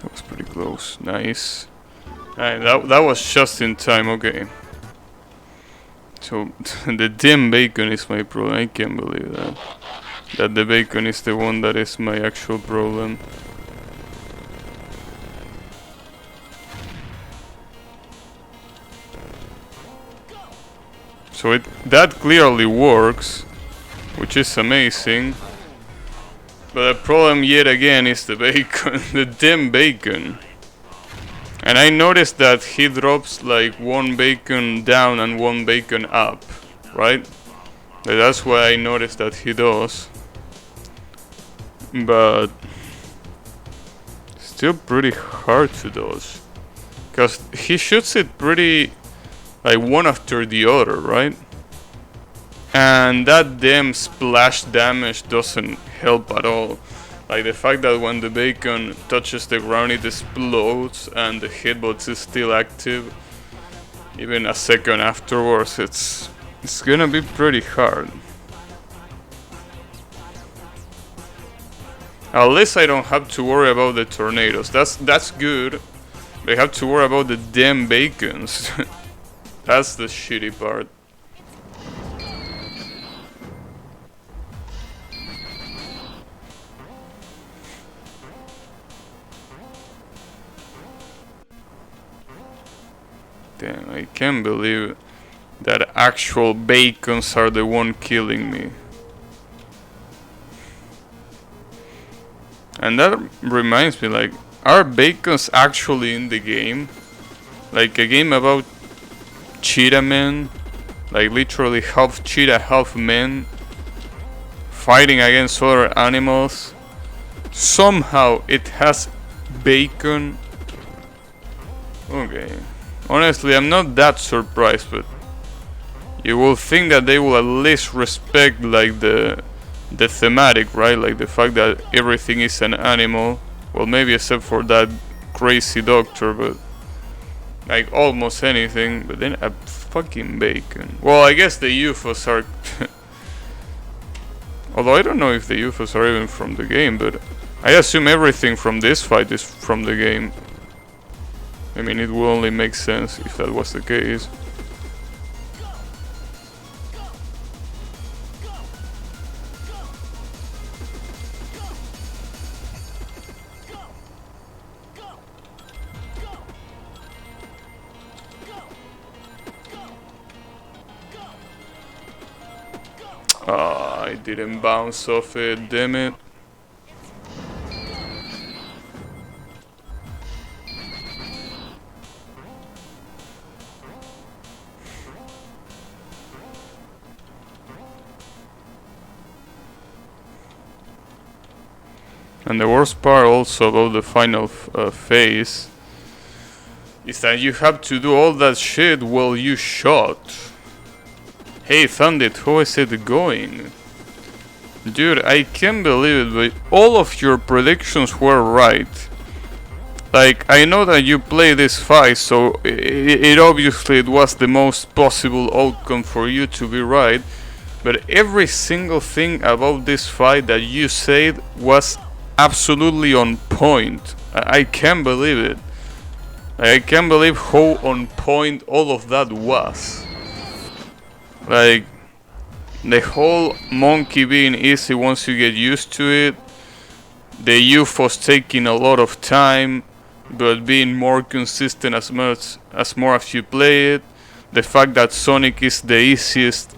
Speaker 1: That was pretty close. Nice. Alright, that was just in time. Okay. So the damn bacon is my problem. I can't believe that. That the bacon is the one that is my actual problem. So that clearly works, which is amazing. But the problem yet again is the bacon, the damn bacon. And I noticed that he drops like one bacon down and one bacon up, right? That's why I noticed that he does. But still pretty hard to dodge. Because he shoots it pretty like one after the other, right? And that damn splash damage doesn't help at all. Like the fact that when the bacon touches the ground it explodes and the hitbox is still active even a second afterwards, it's gonna be pretty hard. At least I don't have to worry about the tornadoes. That's good. They have to worry about the damn bacons. That's the shitty part. Damn, I can't believe that actual bacons are the one killing me. And that reminds me, like, are bacons actually in the game? Like a game about cheetah men? Like literally half cheetah, half men fighting against other animals? Somehow it has bacon? Okay. Honestly, I'm not that surprised, but you will think that they will at least respect like the thematic, right? Like the fact that everything is an animal. Well, maybe except for that crazy doctor, but like almost anything. But then a fucking bacon. Well, I guess the UFOs are. Although I don't know if the UFOs are even from the game, but I assume everything from this fight is from the game. I mean, it will only make sense if that was the case. Ah, I didn't bounce off it, damn it. And the worst part also about the final phase is that you have to do all that shit while you shot. Hey Thundit, how is it going? Dude, I can't believe it, but all of your predictions were right. Like, I know that you play this fight, so it obviously it was the most possible outcome for you to be right. But every single thing about this fight that you said was absolutely on point. I can't believe it. I can't believe how on point all of that was. Like, the whole monkey being easy once you get used to it, the UFOs taking a lot of time but being more consistent as more as you play it, the fact that Sonic is the easiest,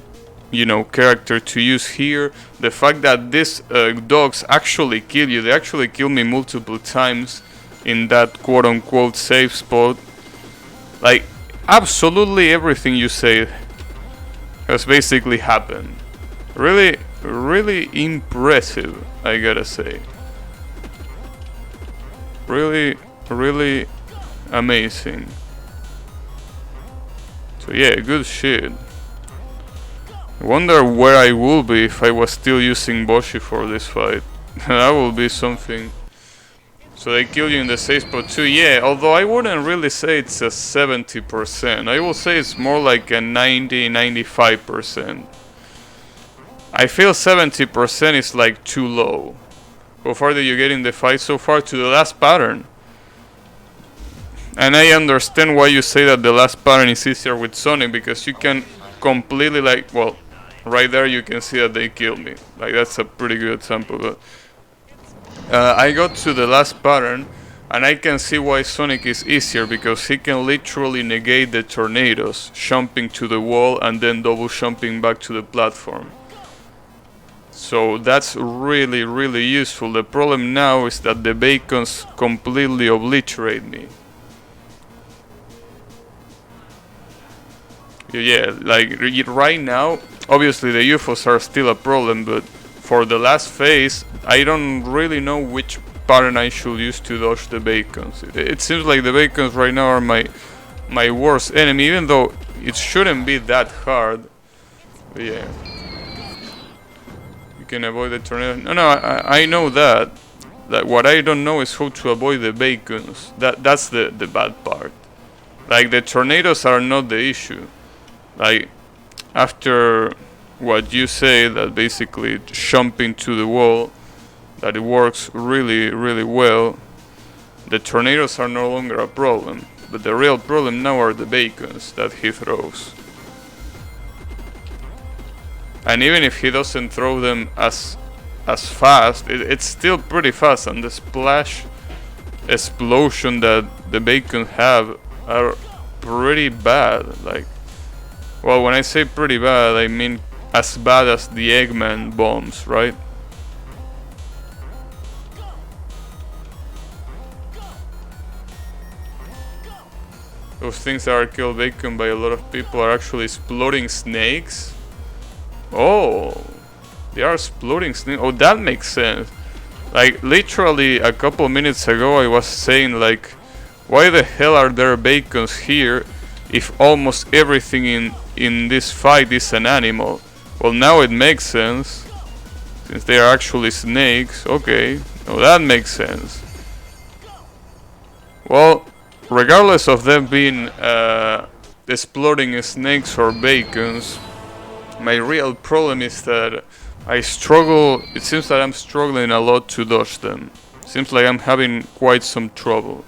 Speaker 1: you know, character to use here, the fact that these dogs actually kill you. They actually kill me multiple times in that quote-unquote safe spot. Like, absolutely everything you say has basically happened. Really, really impressive, I gotta say. Really, really amazing. So yeah, good shit. I wonder where I will be if I was still using Boshy for this fight. That will be something. So they kill you in the safe spot too. Yeah, although I wouldn't really say it's a 70%. I will say it's more like a 90-95%. I feel 70% is like too low. How far did you get in the fight so far? To the last pattern. And I understand why you say that the last pattern is easier with Sonic, because you can completely, like, well, right there you can see that they killed me. Like, that's a pretty good example. But I got to the last pattern and I can see why Sonic is easier, because he can literally negate the tornadoes, jumping to the wall and then double jumping back to the platform. So that's really, really useful. The problem now is that the bacons completely obliterate me. Yeah, like right now, obviously the UFOs are still a problem, but for the last phase, I don't really know which pattern I should use to dodge the bacons. It seems like the bacons right now are my worst enemy, even though it shouldn't be that hard. But yeah. You can avoid the tornado. No, I know that. Like, what I don't know is how to avoid the bacons. That's the bad part. Like, the tornadoes are not the issue. Like, after what you say, that basically jumping to the wall, that it works really, really well. The tornadoes are no longer a problem, but the real problem now are the bacons that he throws. And even if he doesn't throw them as fast, it's still pretty fast, and the splash explosion that the bacon have are pretty bad. Like, well, when I say pretty bad, I mean as bad as the Eggman bombs, right? Those things that are killed bacon by a lot of people are actually exploding snakes. Oh, they are exploding snakes. Oh, that makes sense. Like, literally a couple minutes ago I was saying, like, why the hell are there bacons here if almost everything in this fight is an animal? Well, now it makes sense, since they are actually snakes. Okay, no, that makes sense. Well, regardless of them being exploding snakes or bacons, my real problem is that I struggle. It seems that I'm struggling a lot to dodge them. Seems like I'm having quite some trouble.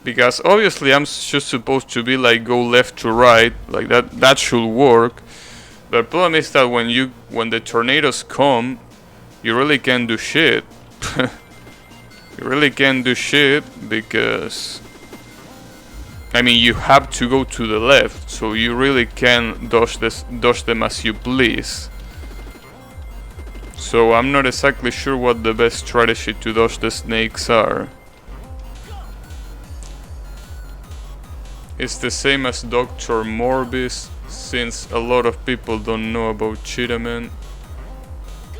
Speaker 1: Because obviously I'm just supposed to be like go left to right, like that should work. The problem is that when the tornadoes come, you really can't do shit. You really can't do shit because, I mean, you have to go to the left, so you really can dodge them as you please. So I'm not exactly sure what the best strategy to dodge the snakes are. It's the same as Dr. Morbis, since a lot of people don't know about Cheetah.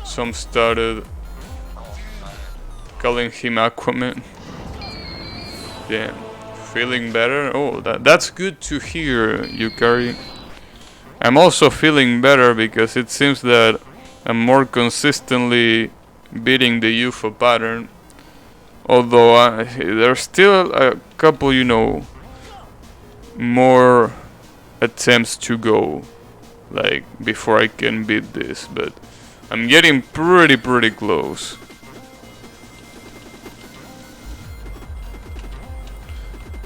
Speaker 1: Some started calling him Aquaman. Damn. Feeling better? Oh, that's good to hear, Yukari. I'm also feeling better because it seems that I'm more consistently beating the UFO pattern. Although there's still a couple, you know, more attempts to go, like, before I can beat this, but I'm getting pretty close.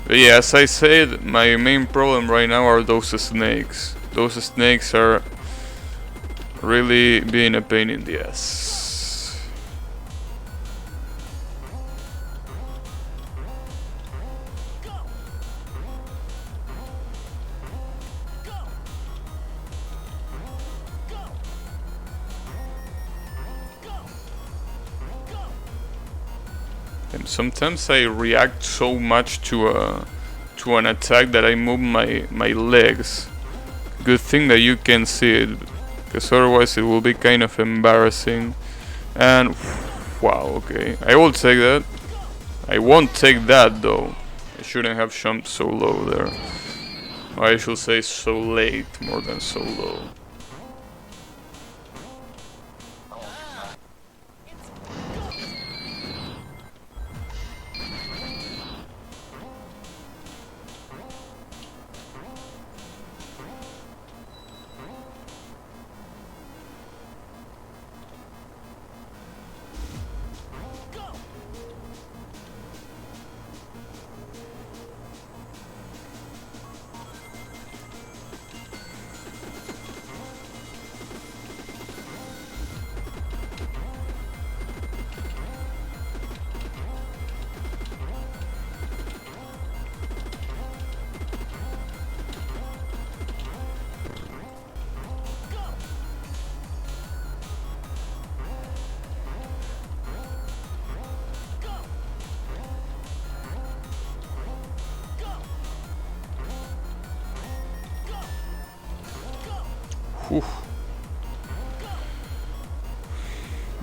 Speaker 1: But yeah, as I said, my main problem right now are those snakes. Those snakes are really being a pain in the ass. And sometimes I react so much to an attack that I move my legs. Good thing that you can see it, because otherwise it will be kind of embarrassing. And wow, okay, I will take that. I won't take that though. I shouldn't have jumped so low there. Or I should say so late more than so low. Whew.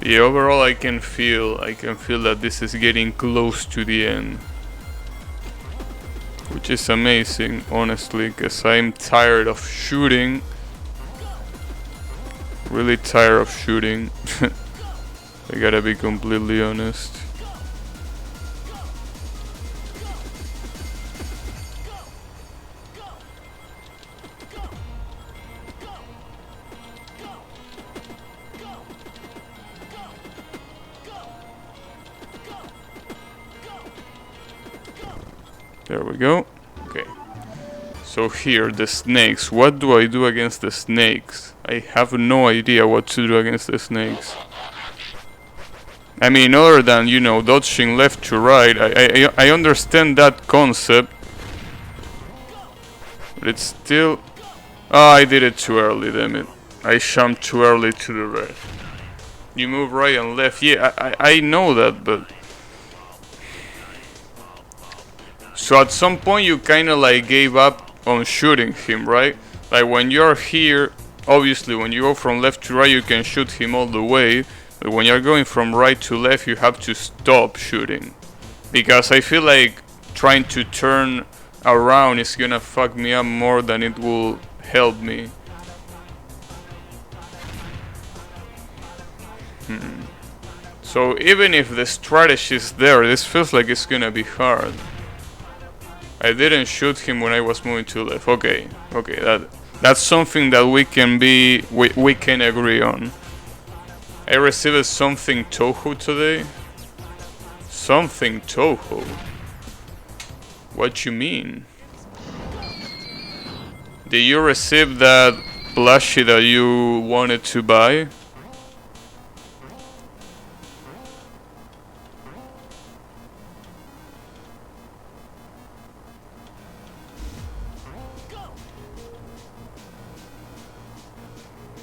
Speaker 1: Yeah, overall I can feel that this is getting close to the end, which is amazing, honestly, because I'm tired of shooting. Really tired of shooting. I gotta be completely honest. There we go. Okay. So here, the snakes. What do I do against the snakes? I have no idea what to do against the snakes. I mean, other than, you know, dodging left to right, I understand that concept. But it's still... Oh, I did it too early, damn it. I jumped too early to the right. You move right and left. Yeah, I know that, but... So at some point you kinda like gave up on shooting him, right? Like when you're here, obviously when you go from left to right you can shoot him all the way. But when you're going from right to left you have to stop shooting. Because I feel like trying to turn around is gonna fuck me up more than it will help me. So even if the strategy is there, this feels like it's gonna be hard. I didn't shoot him when I was moving to left. Okay, that's something that we can agree on. I received something Toho today. Something Toho. What you mean? Did you receive that plushie that you wanted to buy?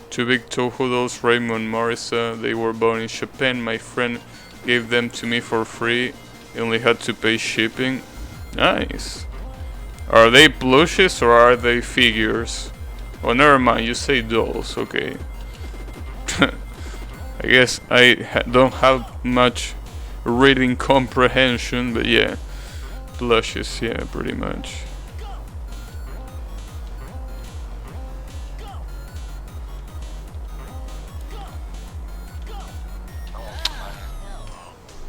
Speaker 1: Two big Toho dolls, Raymond Marissa. They were born in Japan. My friend gave them to me for free. I only had to pay shipping. Nice. Are they plushes or are they figures? Oh, never mind. You say dolls. Okay. I guess I don't have much reading comprehension, but yeah, plushes. Yeah, pretty much.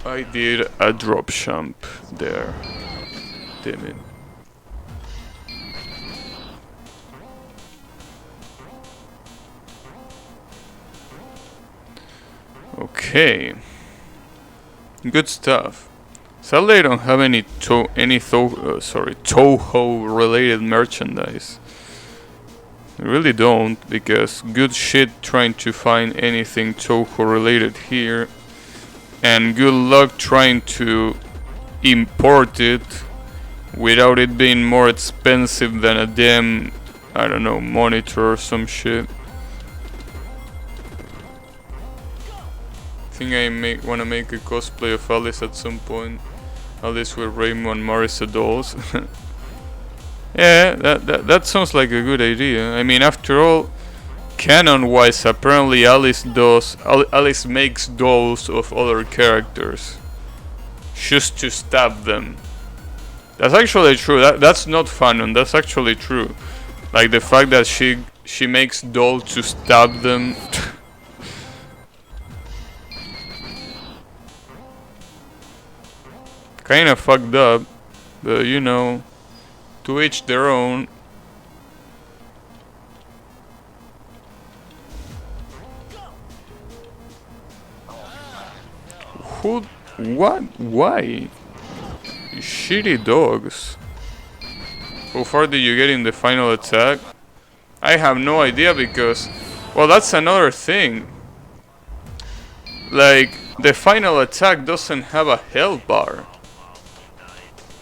Speaker 1: I did a drop jump there. Damn it. Okay. Good stuff. Sadly, I don't have any Toho related merchandise. I really don't, because good shit trying to find anything Toho related here. And good luck trying to import it without it being more expensive than a damn, I don't know, monitor or some shit. I think I wanna make a cosplay of Alice at some point. Alice with Raymond Marissa dolls. Yeah, that sounds like a good idea. I mean, after all, canon-wise, apparently Alice makes dolls of other characters just to stab them. That's actually true. That's not fanon. That's actually true. Like the fact that she makes dolls to stab them. Kinda fucked up, but you know, to each their own. Who? What? Why? Shitty dogs. How far did you get in the final attack? I have no idea because, well, that's another thing. Like, the final attack doesn't have a health bar.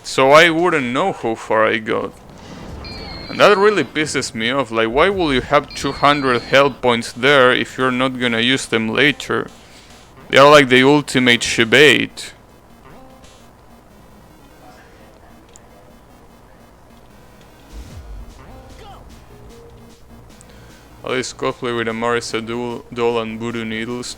Speaker 1: So I wouldn't know how far I got. And that really pisses me off. Like, why will you have 200 health points there if you're not gonna use them later? They are like the ultimate shibate. Alice cosplay with a Marissa doll and voodoo needles.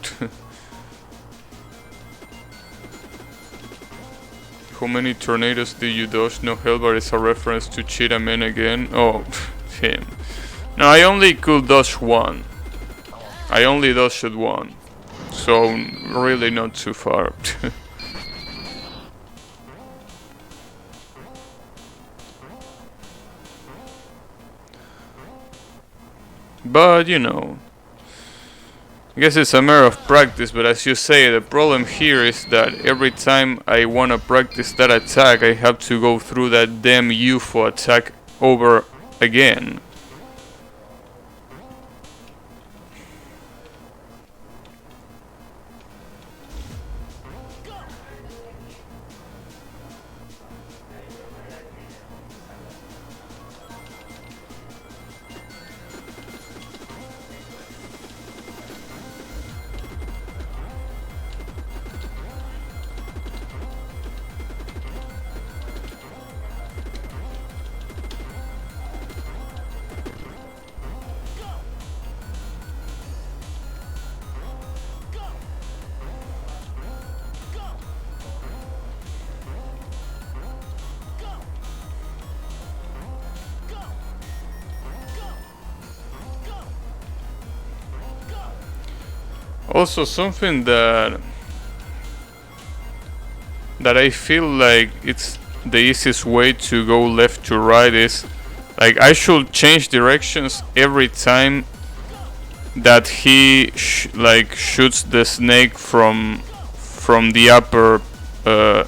Speaker 1: How many tornadoes did you dodge? No hell, but it's a reference to Cheetah Man again. Oh, him. No, I only could dodge one. I only dodged one. So, really not too far. But, you know, I guess it's a matter of practice, but as you say, the problem here is that every time I want to practice that attack, I have to go through that damn UFO attack over again. Also, something that I feel like it's the easiest way to go left to right is like I should change directions every time that he shoots the snake from the upper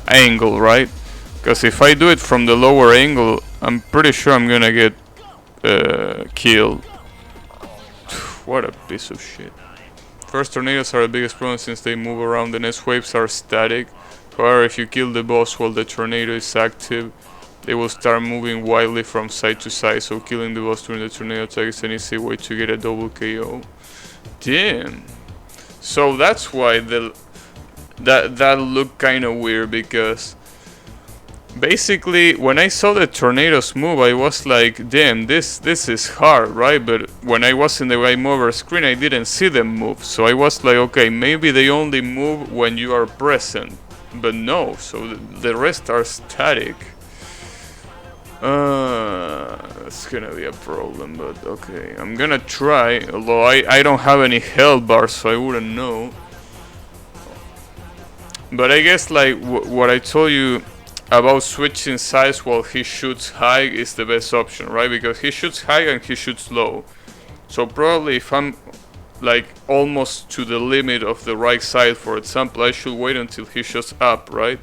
Speaker 1: angle, right? Because if I do it from the lower angle, I'm pretty sure I'm gonna get killed. What a piece of shit. First tornadoes are the biggest problem since they move around. The next waves are static. However, if you kill the boss while the tornado is active, they will start moving wildly from side to side, so killing the boss during the tornado attack is an easy way to get a double KO. Damn. So that's why that looked kinda weird, because basically when I saw the tornadoes move, I was like, damn, this is hard, right? But when I was in the game over screen, I didn't see them move, so I was like, okay, maybe they only move when you are present. But no, so the rest are static. It's gonna be a problem, but okay. I'm gonna try, although I don't have any health bars, so I wouldn't know. But I guess like what I told you about switching sides while he shoots high is the best option, right? Because he shoots high and he shoots low. So probably if I'm like almost to the limit of the right side, for example, I should wait until he shoots up, right?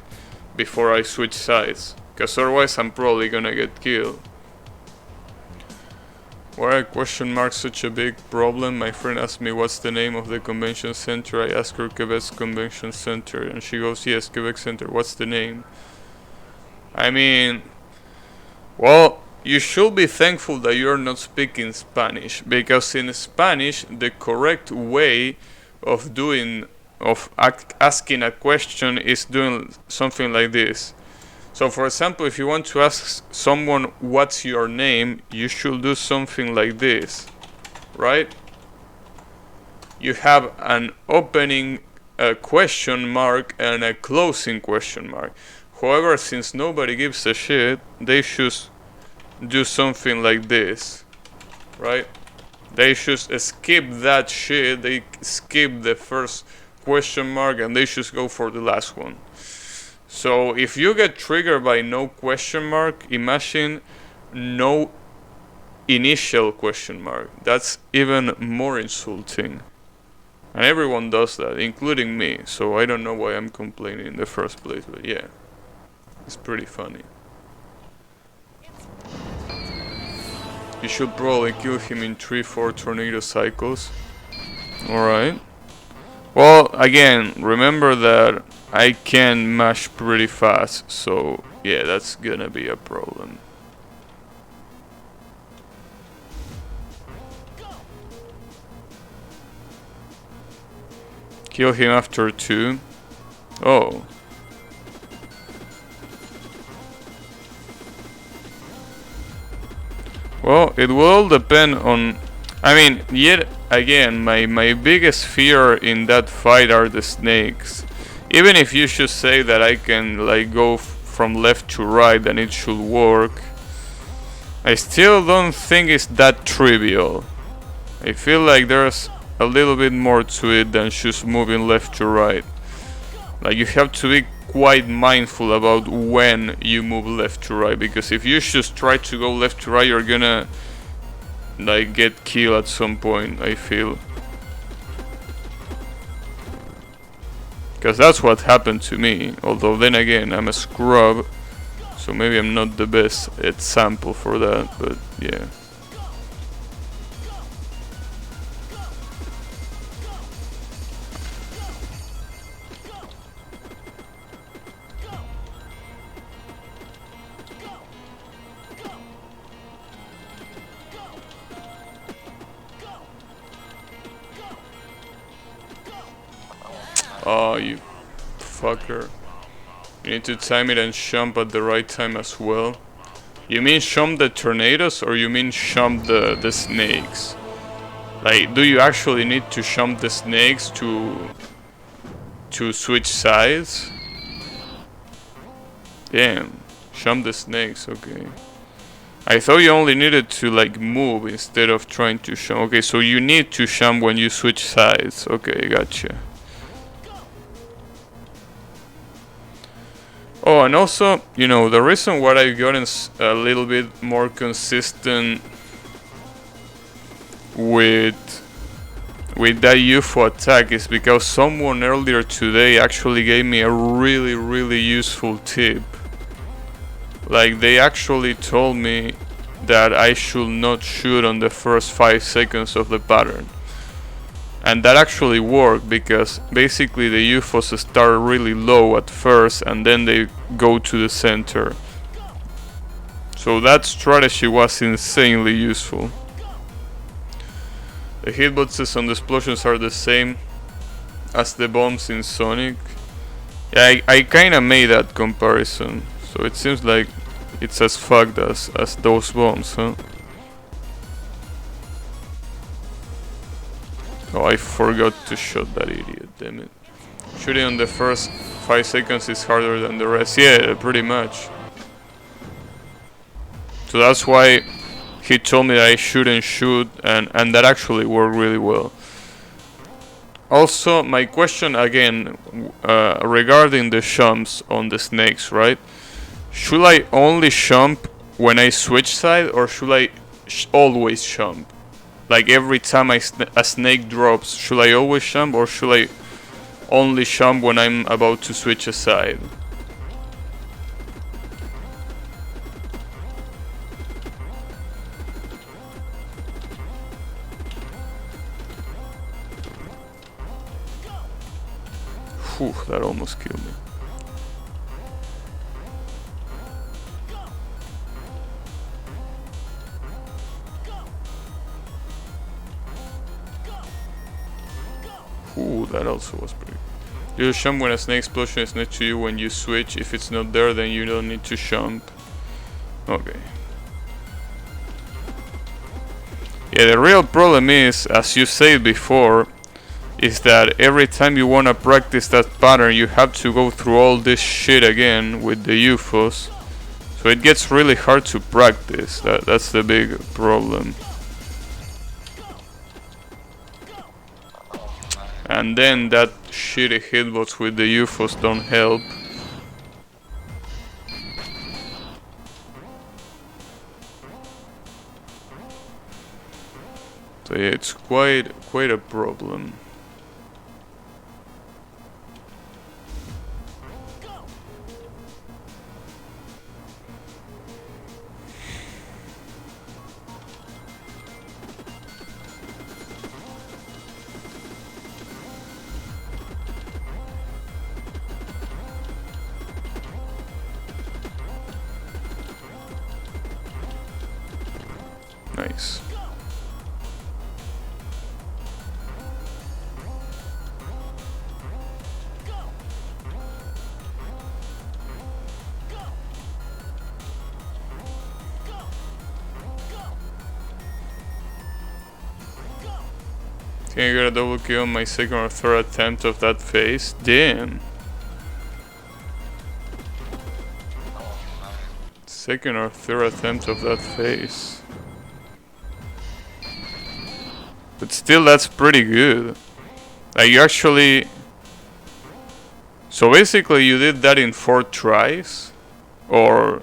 Speaker 1: Before I switch sides. Because otherwise I'm probably gonna get killed. Why are question marks such a big problem? My friend asked me what's the name of the convention center. I asked her Quebec Convention Center and she goes, yes, Quebec Center. What's the name? I mean, well, you should be thankful that you're not speaking Spanish, because in Spanish the correct way of asking a question is doing something like this. So for example, if you want to ask someone what's your name, you should do something like this, right? You have an opening question mark and a closing question mark. However, since nobody gives a shit, they should do something like this, right? They should skip that shit, they skip the first question mark and they should go for the last one. So if you get triggered by no question mark, imagine no initial question mark. That's even more insulting. And everyone does that, including me, so I don't know why I'm complaining in the first place, but yeah. It's pretty funny. You should probably kill him in 3-4 tornado cycles. Alright. Well, again, remember that I can mash pretty fast, so yeah, that's gonna be a problem. Kill him after 2. Oh. Well, it will all depend on... I mean, yet again, my biggest fear in that fight are the snakes. Even if you should say that I can like go from left to right and it should work, I still don't think it's that trivial. I feel like there's a little bit more to it than just moving left to right. Like you have to be quite mindful about when you move left to right, because if you just try to go left to right, you're gonna like get killed at some point, I feel. Because that's what happened to me. Although then again, I'm a scrub, so maybe I'm not the best example for that, but yeah. Oh, you fucker. You need to time it and jump at the right time as well. You mean jump the tornadoes or you mean jump the snakes? Like, do you actually need to jump the snakes to switch sides? Damn, jump the snakes, okay. I thought you only needed to like move instead of trying to jump. Okay, so you need to jump when you switch sides. Okay, gotcha. Oh, and also, you know, the reason why I've gotten a little bit more consistent with that UFO attack is because someone earlier today actually gave me a really useful tip. Like, they actually told me that I should not shoot on the first 5 seconds of the pattern. And that actually worked because basically the UFOs start really low at first and then they go to the center. So that strategy was insanely useful. The hitboxes on the explosions are the same as the bombs in Sonic. Yeah, I kinda made that comparison. So it seems like it's as fucked as those bombs, huh? Oh, I forgot to shoot that idiot, damn it. Shooting on the first 5 seconds is harder than the rest. Yeah, pretty much. So that's why he told me that I shouldn't shoot, and that actually worked really well. Also, my question again, regarding the jumps on the snakes, right? Should I only jump when I switch side, or should I always jump? Like every time a snake drops, should I always jump or should I only jump when I'm about to switch a side? Whew, that almost killed me. Ooh, that also was pretty good. You jump when a snake explosion is next to you when you switch. If it's not there, then you don't need to jump. Okay. Yeah, the real problem is, as you said before, is that every time you want to practice that pattern, you have to go through all this shit again with the UFOs. So it gets really hard to practice. That's the big problem. And then that shitty hitbox with the UFOs don't help. So yeah, it's quite a problem. Nice. Can I get a double kill on my second or third attempt of that phase? Damn. Second or third attempt of that phase. But still, that's pretty good. Like, you actually... So basically you did that in 4 tries? Or...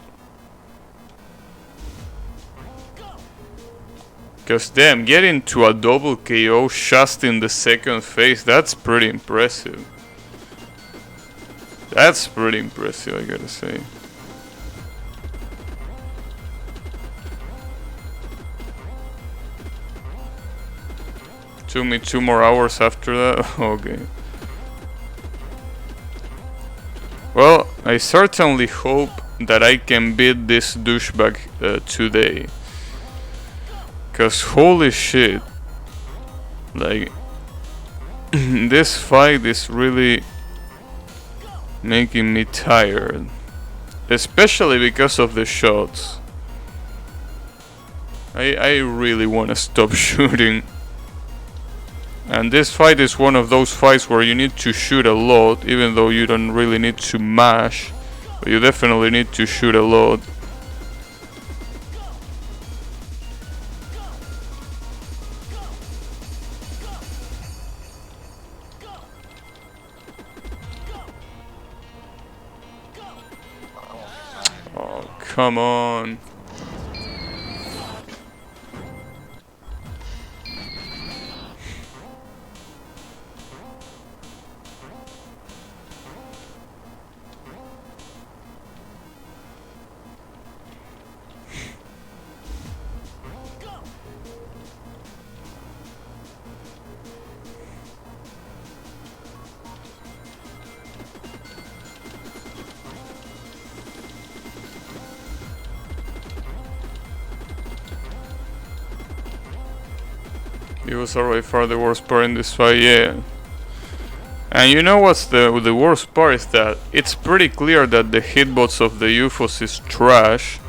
Speaker 1: Because damn, getting to a double KO just in the second phase, that's pretty impressive. That's pretty impressive, I gotta say. Took me 2 more hours after that. Okay. Well, I certainly hope that I can beat this douchebag today. Cause holy shit. Like, this fight is really making me tired. Especially because of the shots. I really wanna stop shooting. And this fight is one of those fights where you need to shoot a lot, even though you don't really need to mash. But you definitely need to shoot a lot. Oh, come on. It was already far the worst part in this fight, yeah. And you know what's the worst part is that it's pretty clear that the hitbox of the UFOs is trash.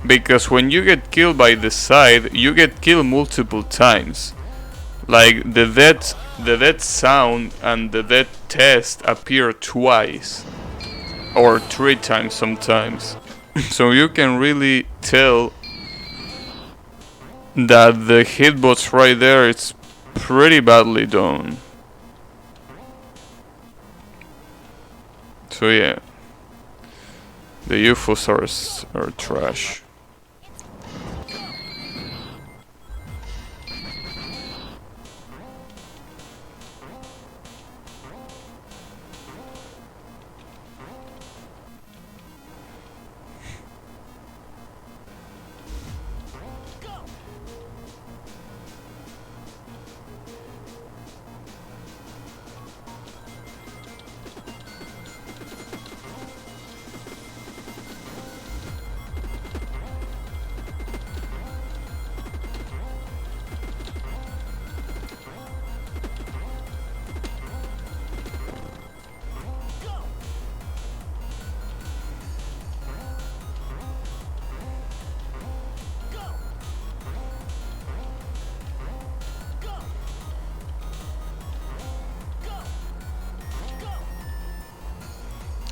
Speaker 1: Because when you get killed by the side, you get killed multiple times. Like the dead sound and the dead test appear twice. Or 3 times sometimes. So you can really tell that the hitbox right there is pretty badly done. So yeah, the UFOs are trash.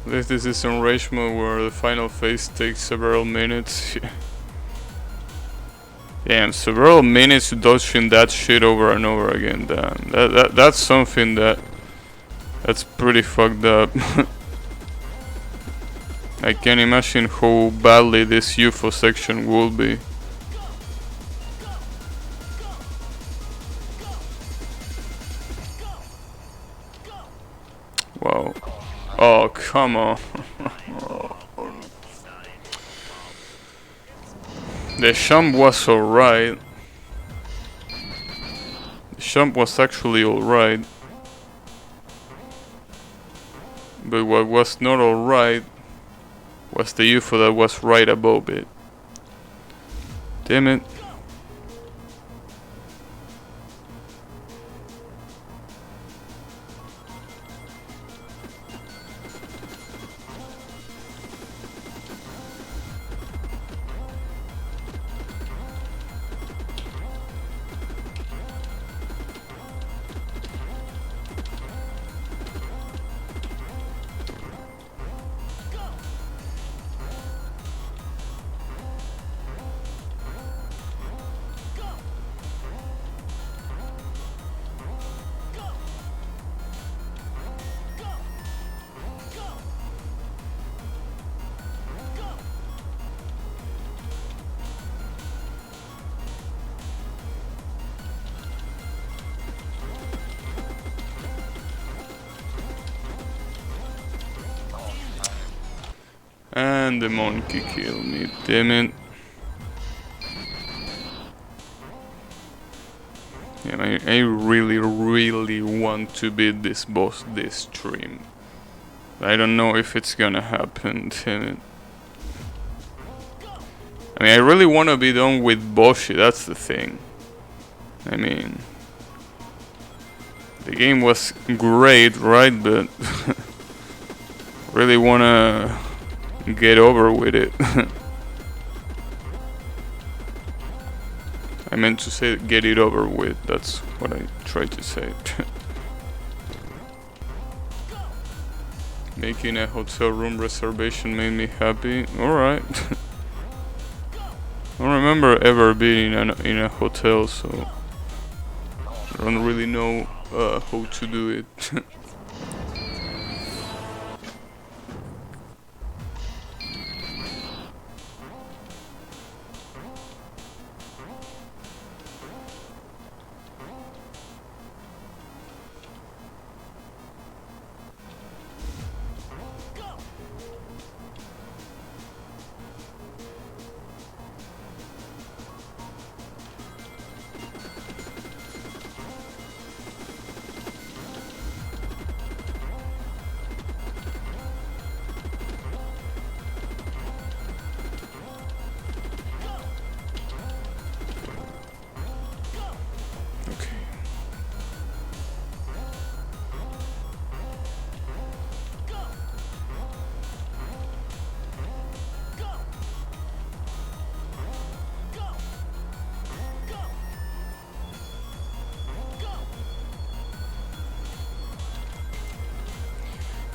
Speaker 1: This is on rage mode where the final phase takes several minutes. Damn, several minutes dodging that shit over and over again. Damn, that's something that's pretty fucked up. I can't imagine how badly this UFO section will be. Wow. Oh, come on. The jump was alright. The jump was actually alright. But what was not alright was the UFO that was right above it. Damn it. and the monkey kill me, damn it. Yeah, I really, really want to beat this boss this stream. I don't know if it's gonna happen, damn it. I mean, I really want to be done with Boshy, that's the thing. I mean, the game was great, right? But really want to get over with it. I meant to say get it over with, that's what I tried to say. Making a hotel room reservation made me happy. Alright. I don't remember ever being in a hotel, so I don't really know how to do it.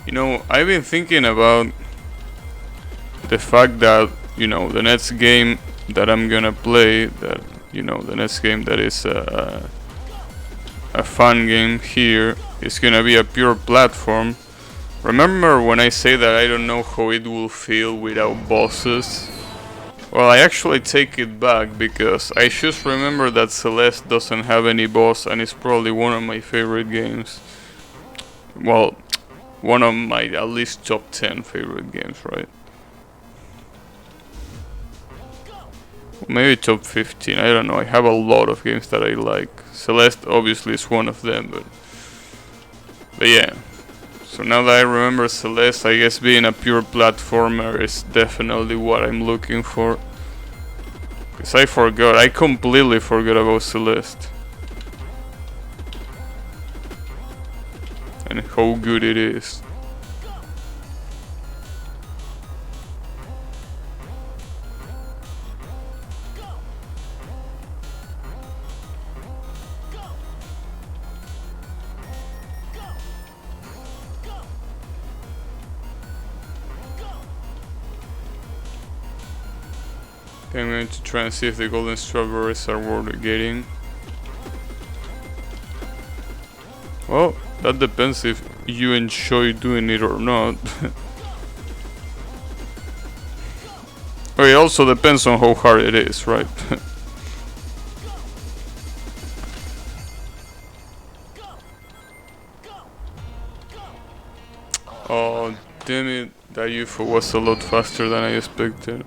Speaker 1: You know, I've been thinking about the fact that, you know, the next game that I'm gonna play, that, you know, the next game that is a fun game here, is gonna be a pure platform. Remember when I say that I don't know how it will feel without bosses? Well, I actually take it back, because I just remember that Celeste doesn't have any boss, and it's probably one of my favorite games. Well, one of my at least top 10 favorite games, right? Maybe top 15, I don't know. I have a lot of games that I like. Celeste obviously is one of them, but yeah. So now that I remember Celeste, I guess being a pure platformer is definitely what I'm looking for. Because I completely forgot about Celeste. And how good it is. Okay, I'm going to try and see if the golden strawberries are worth getting. Well, that depends if you enjoy doing it or not. Oh, it also depends on how hard it is, right? Oh, damn it. That UFO was a lot faster than I expected.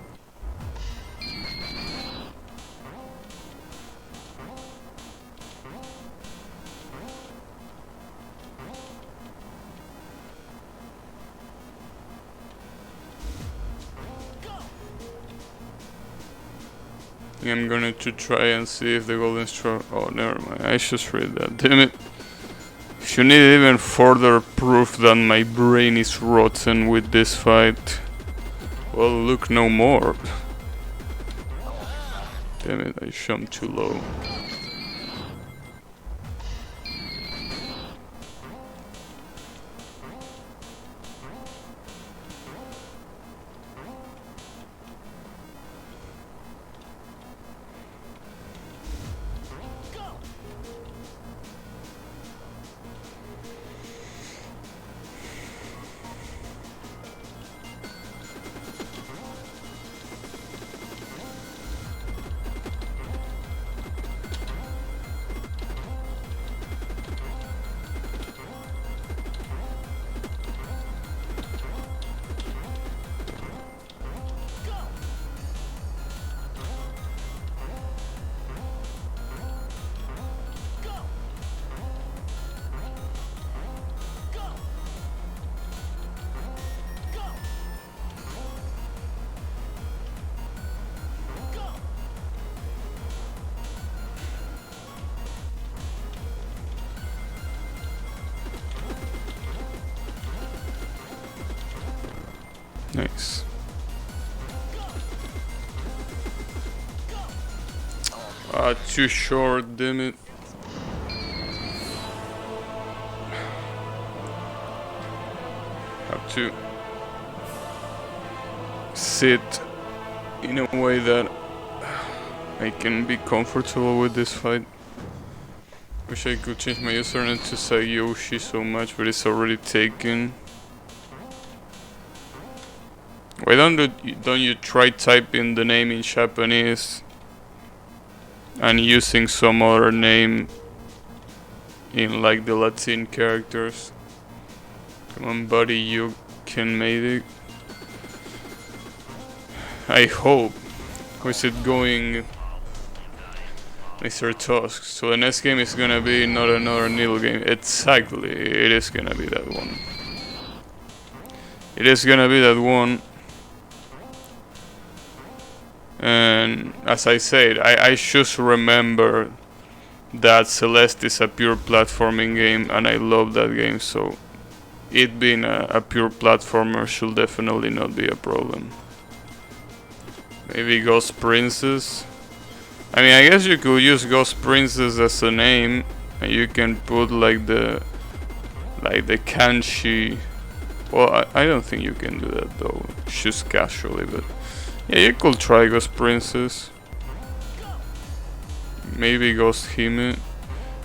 Speaker 1: I'm going to try and see if the golden straw... Oh, never mind. I just read that. Damn it. If you need even further proof that my brain is rotten with this fight, well, look no more. Damn it, I jumped too low. Too short, damn it. Have to sit in a way that I can be comfortable with this fight. Wish I could change my username to Sayoshi so much, but it's already taken. Why don't you try typing the name in Japanese and using some other name in like the Latin characters? Come on, buddy, you can make it. I hope. How is it going, Mr. Tusk? So the next game is gonna be not another needle game. Exactly, it is gonna be that one. It is gonna be that one. And as I said, I just remember that Celeste is a pure platforming game, and I love that game, so it being a pure platformer should definitely not be a problem. Maybe Ghost Princess. I mean, I guess you could use Ghost Princess as a name, and you can put like the kanji. Well, I don't think you can do that though, just casually, but yeah, you could try Ghost Princess. Maybe Ghost Hime.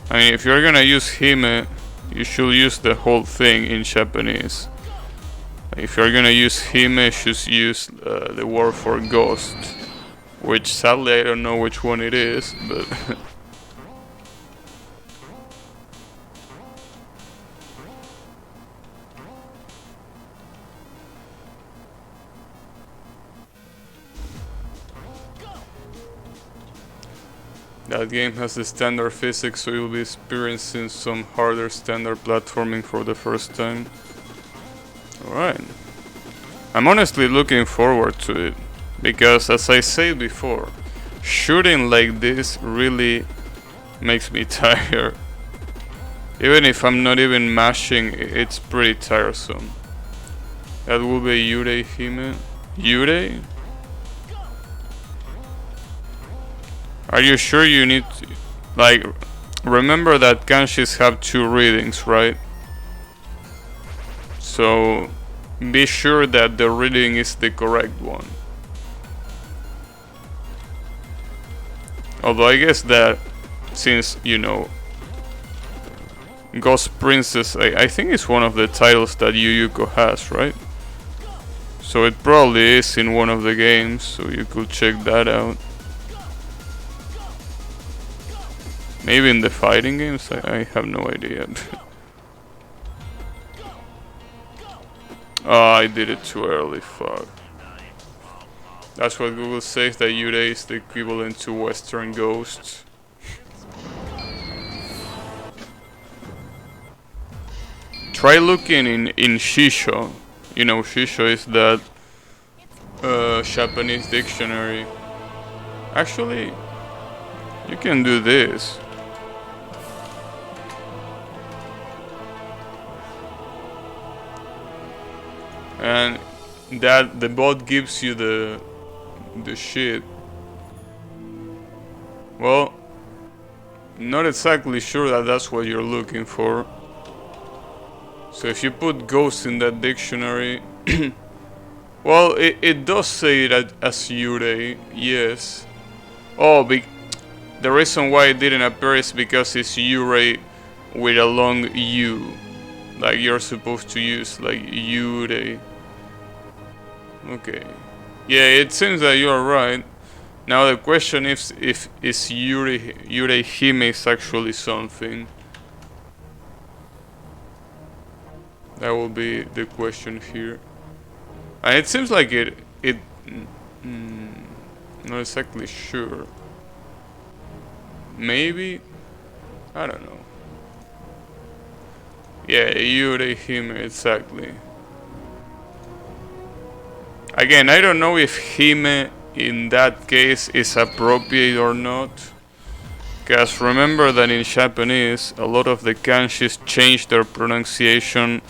Speaker 1: I mean, if you're gonna use Hime, you should use the whole thing in Japanese. If you're gonna use Hime, just use the word for ghost, which sadly I don't know which one it is, but that game has the standard physics, so you'll be experiencing some harder standard platforming for the first time. Alright. I'm honestly looking forward to it, because as I said before, shooting like this really makes me tired. Even if I'm not even mashing, it's pretty tiresome. That will be Yurei Hime. Yurei? Are you sure you need to, like, remember that kanjis have 2 readings, right? So be sure that the reading is the correct one. Although I guess that since, you know, Ghost Princess, I think it's one of the titles that Yu Yuko has, right? So it probably is in one of the games, so you could check that out. Maybe in the fighting games? I have no idea. Oh, I did it too early, fuck. That's what Google says, that Yurei is the equivalent to Western Ghosts. Try looking in Shisho. You know, Shisho is that Japanese dictionary. Actually, you can do this. And that the bot gives you the shit. Well, not exactly sure that that's what you're looking for. So if you put ghost in that dictionary, well, it does say it as Yurei, yes. Oh, the reason why it didn't appear is because it's Yurei with a long U, like you're supposed to use, like Yurei. Okay. Yeah, it seems that you're right. Now the question is if Yurei Hime is actually something. That will be the question here. And it seems like not exactly sure. Maybe? I don't know. Yeah, Yurei Hime, exactly. Again, I don't know if Hime in that case is appropriate or not. Because remember that in Japanese, a lot of the kanjis change their pronunciation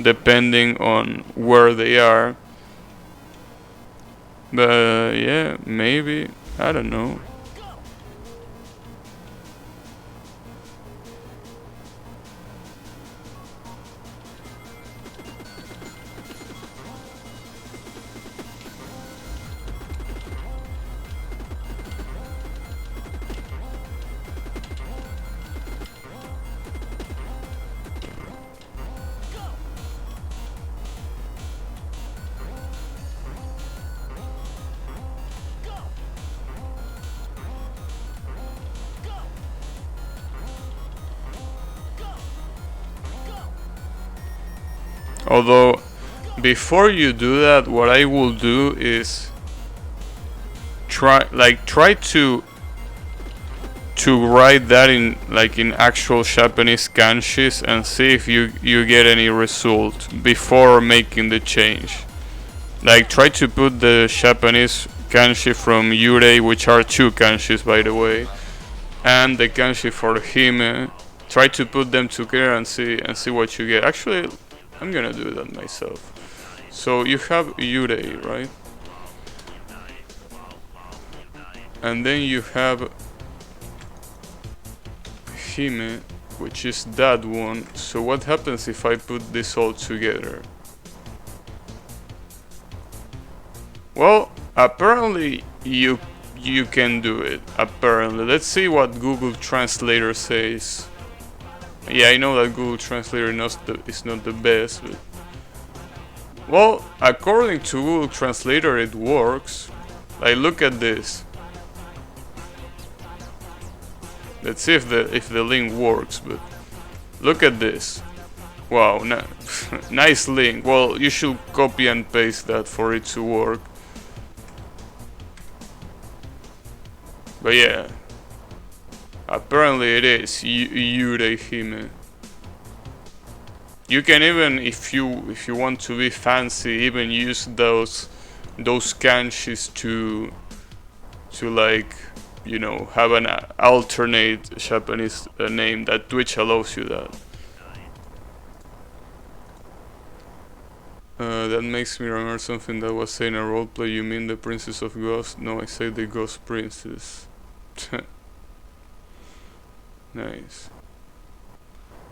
Speaker 1: depending on where they are. But yeah, maybe, I don't know. Although, before you do that, what I will do is try to write that in in actual Japanese kanjis and see if you get any result before making the change. Like, try to put the Japanese kanji from Yurei, which are two kanjis by the way, and the kanji for Hime. Try to put them together and see what you get. Actually, I'm gonna do that myself. So you have Yurei, right? And then you have Hime, which is that one. So what happens if I put this all together? Well, apparently you can do it. Apparently, let's see what Google Translator says. Yeah, I know that Google Translator is not the best, but well, according to Google Translator, it works. Like, look at this. Let's see if the link works, but look at this. Wow, nice link. Well, you should copy and paste that for it to work. But yeah, apparently it is Yurei Hime. You can even, if you want to be fancy, even use those kanjis to like, you know, have an alternate Japanese name. That Twitch allows you that. That makes me remember something that was said in a roleplay. You mean the Princess of Ghost? No, I say the Ghost Princess. Nice.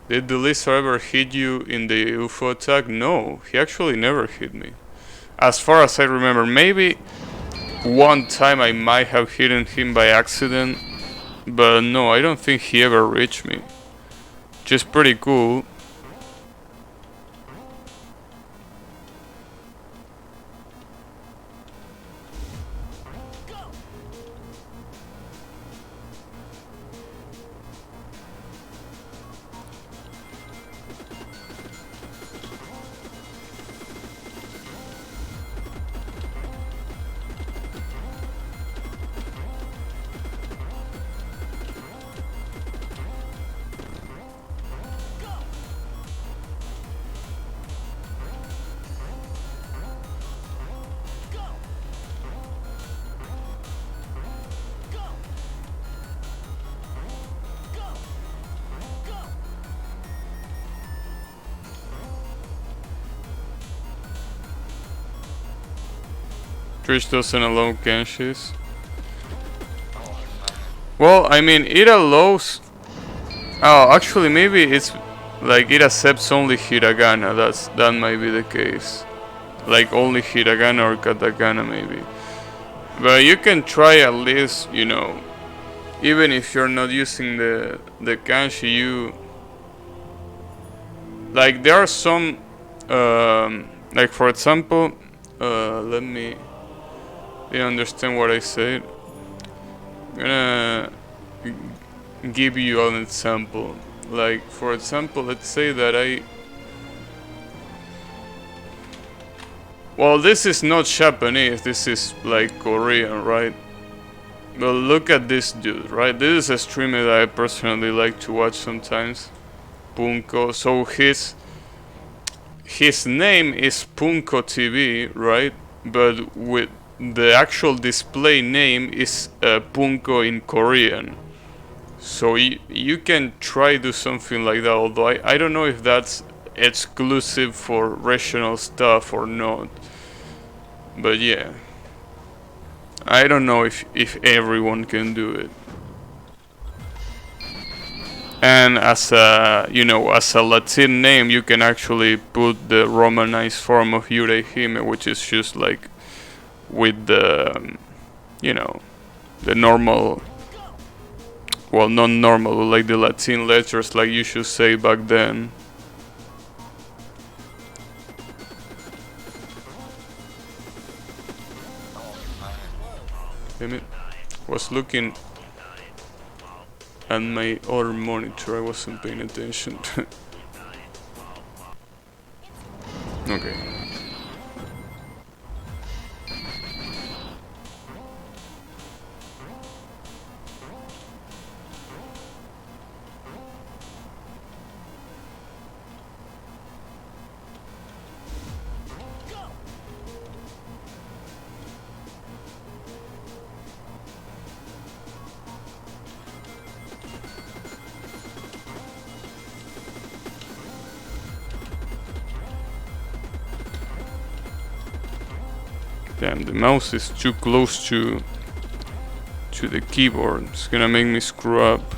Speaker 1: Did the lizard ever hit you in the UFO attack? No, he actually never hit me. As far as I remember, maybe one time I might have hit him by accident, but no, I don't think he ever reached me. Just pretty cool. Twitch doesn't allow kanjis. Well, I mean, it allows... Oh, actually, maybe it's like it accepts only hiragana. That might be the case. Like only hiragana or katakana, maybe. But you can try at least, you know, even if you're not using the kanji, you... Like, there are some... like, for example... let me... You understand what I said? I'm gonna give you an example. Like, for example, let's say that well, this is not Japanese, this is like Korean, right? But look at this dude, right? This is a streamer that I personally like to watch sometimes. Punko. So his name is Punko TV, right? But with the actual display name is Punko in Korean. So you can try do something like that, although I don't know if that's exclusive for regional stuff or not. But yeah, I don't know if everyone can do it. And as a, you know, as a Latin name, you can actually put the Romanized form of Yurei Hime, which is just like with the, you know, the normal, well, not normal, but like the Latin letters like you should say back then. Damn it, was looking at my other monitor, I wasn't paying attention. Okay. Damn, the mouse is too close to the keyboard. It's gonna make me screw up.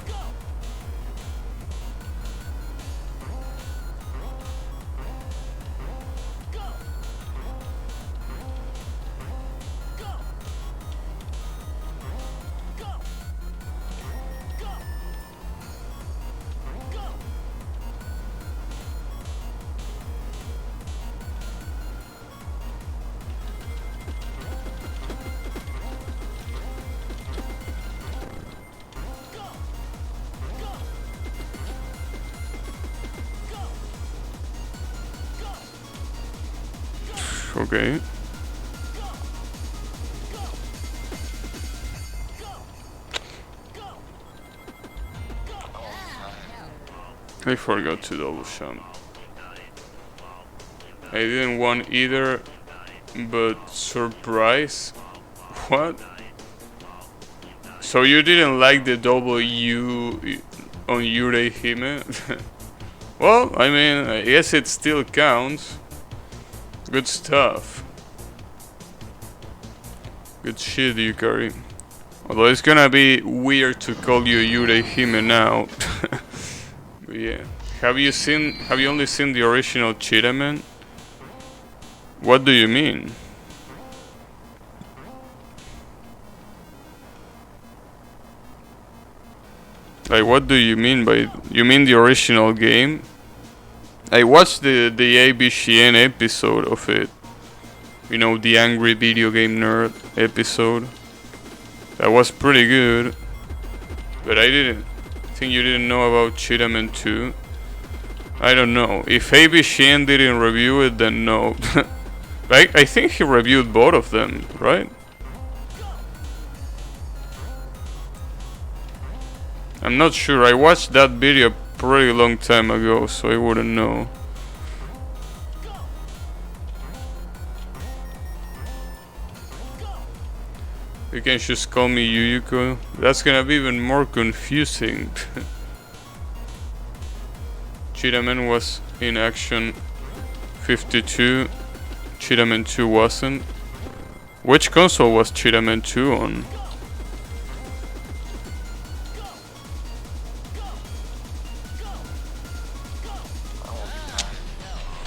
Speaker 1: Okay. I forgot to double jump. I didn't want either, but surprise? What? So you didn't like the double U on Yurei Hime? Well, I mean, I guess it still counts. Good stuff. Good shit, Yukari. Although it's gonna be weird to call you Yurei Hime now. But yeah. Have you only seen the original Cheetah? What do you mean? Like, what do you mean by... You mean the original game? I watched the ABCN episode of it. You know, the Angry Video Game Nerd episode. That was pretty good. But I think you didn't know about Cheetah 2. I don't know. If ABCN didn't review it, then no. I think he reviewed both of them, right? I'm not sure. I watched that video pretty long time ago, so I wouldn't know. You can just call me Yuyuko. That's gonna be even more confusing. Cheetah was in Action 52. Cheetah 2 wasn't. Which console was Cheetah 2 on?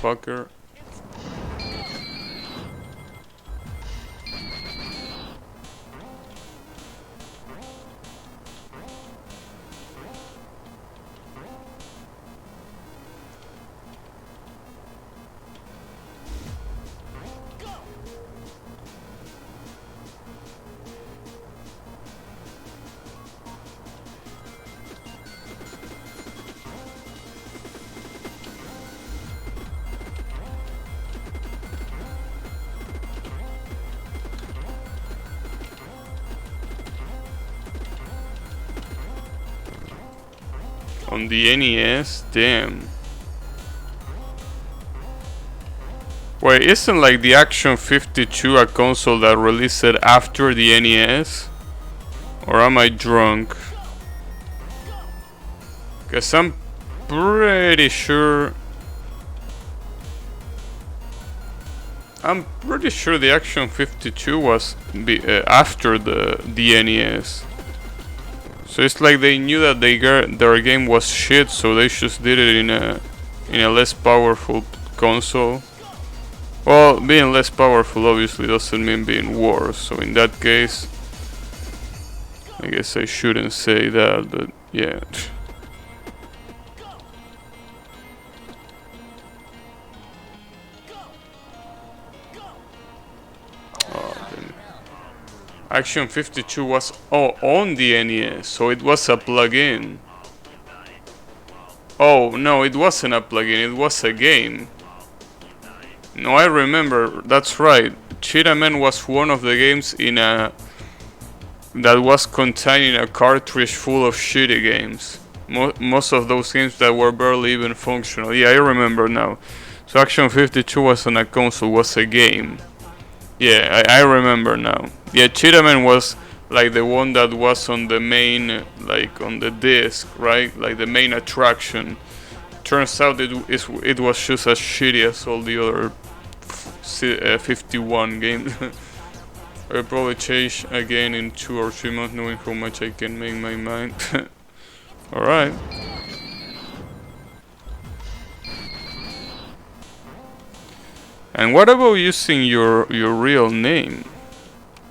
Speaker 1: Fucker. On the NES? Damn. Wait, isn't like the Action 52 a console that released it after the NES? Or am I drunk? Cause I'm pretty sure... the Action 52 was after the NES. So it's like they knew that their game was shit, so they just did it in a less powerful console. Well, being less powerful obviously doesn't mean being worse, so in that case, I guess I shouldn't say that, but yeah. Action 52 was on the NES, so it was a plug-in. Oh no, it wasn't a plug-in, it was a game. No, I remember. That's right. Cheetah Man was one of the games in a that was containing a cartridge full of shitty games. Most of those games that were barely even functional. Yeah, I remember now. So Action 52 was on a console, was a game. Yeah, I remember now. Yeah, Cheetah Man was like the one that was on the main, like on the disc, right? Like the main attraction. Turns out it was just as shitty as all the other 51 games. I'll probably change again in 2 or 3 months, knowing how much I can make my mind. Alright. And what about using your real name?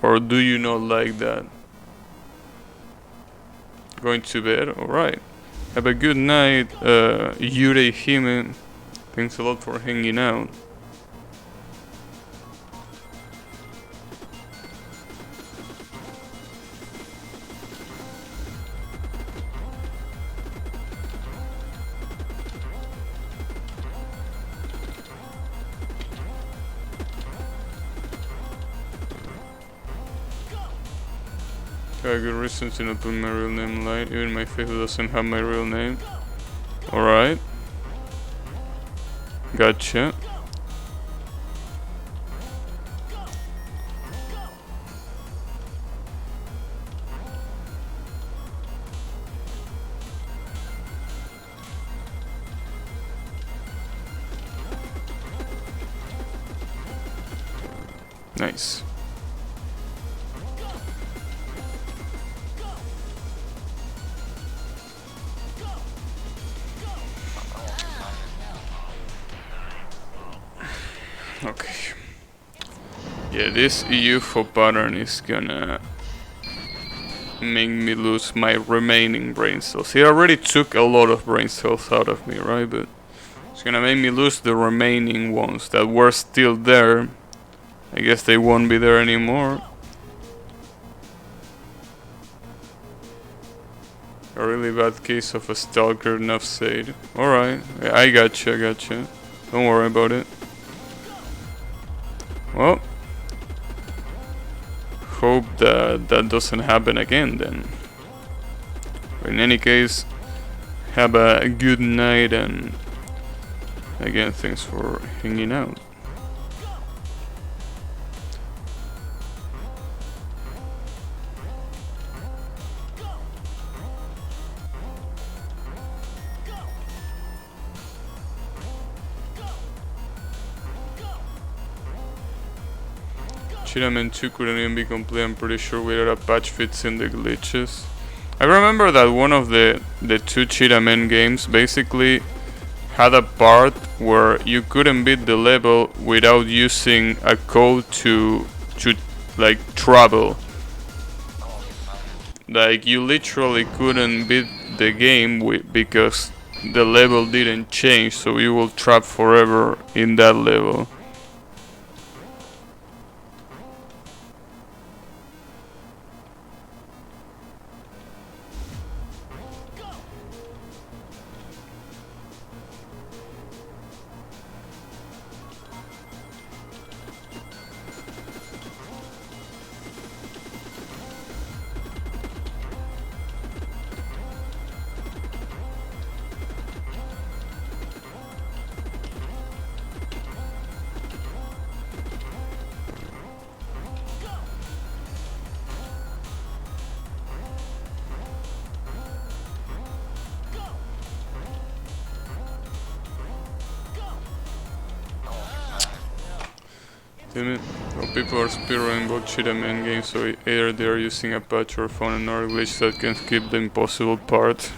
Speaker 1: Or do you not like that? Going to bed? Alright. Have a good night, Yurei Hime. Thanks a lot for hanging out. I have good reason to not put my real name light. Even my Facebook doesn't have my real name. Alright. Gotcha. Nice. Okay. Yeah, this UFO pattern is gonna make me lose my remaining brain cells. It already took a lot of brain cells out of me, right? But it's gonna make me lose the remaining ones that were still there. I guess they won't be there anymore. A really bad case of a stalker, enough said. Alright, I gotcha. Don't worry about it. Well, hope that doesn't happen again then. In any case, have a good night, and again, thanks for hanging out. Cheetah Man 2 couldn't even be complete, I'm pretty sure, without a patch fixing the glitches. I remember that one of the two Cheetah Man games basically had a part where you couldn't beat the level without using a code to like travel. Like you literally couldn't beat the game because the level didn't change, so you will trap forever in that level. Damn it. Well, people are speedrunning both Cheetah Man games, so either they are using a patch or found another glitch that can skip the impossible part.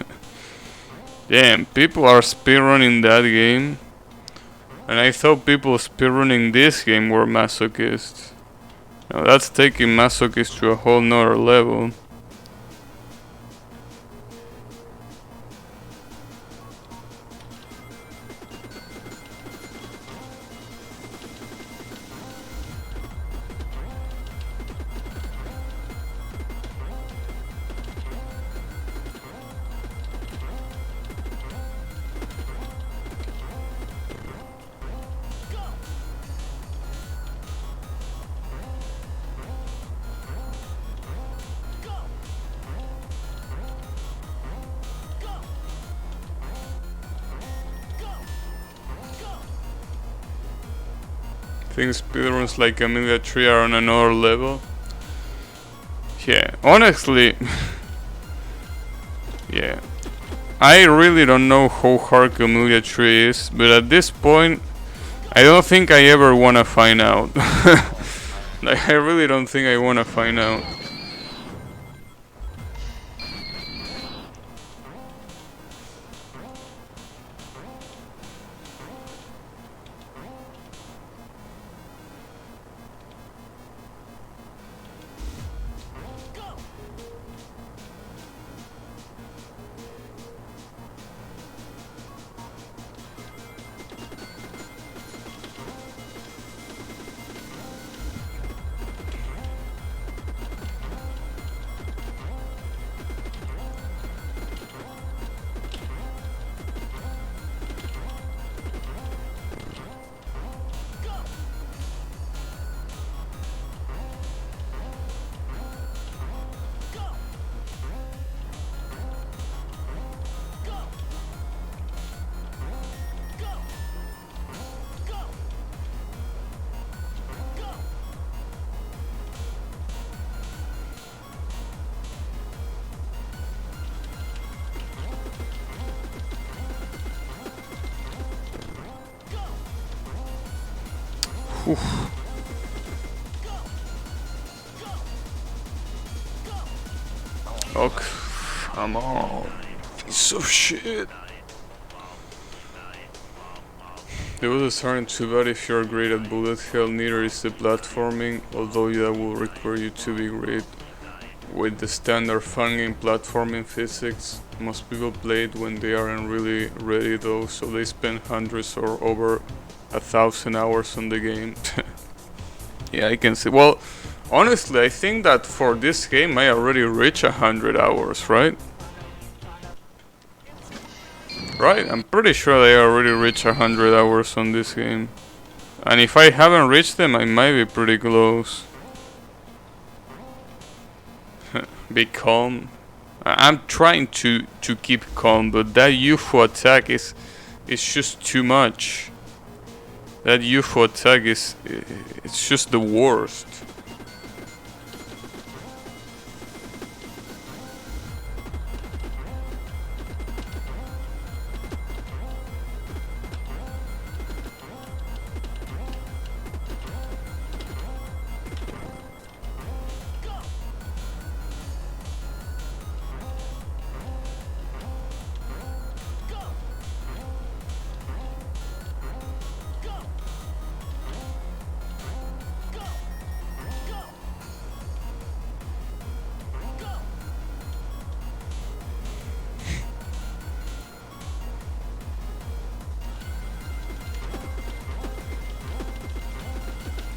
Speaker 1: Damn, people are speedrunning that game. And I thought people speedrunning this game were masochists. Now that's taking masochists to a whole nother level. think speedruns like Amelia Tree are on another level. Yeah, honestly, yeah. I really don't know how hard Camellia Tree is, but at this point, I don't think I ever wanna find out. Like, I really don't think I wanna find out. Oof. Okay, come on. Piece of shit. The bosses aren't too bad if you're great at bullet hell, neither is the platforming, although that will require you to be great with the standard fun game platforming physics. Most people play it when they aren't really ready though, so they spend hundreds or over 1,000 hours on the game. Yeah, I can see. Well, honestly, I think that for this game I already reached 100 hours, right? Right, I'm pretty sure I already reached 100 hours on this game. And if I haven't reached them, I might be pretty close. Be calm. I'm trying to keep calm, but that UFO attack is just too much. That UFO attack it's just the worst.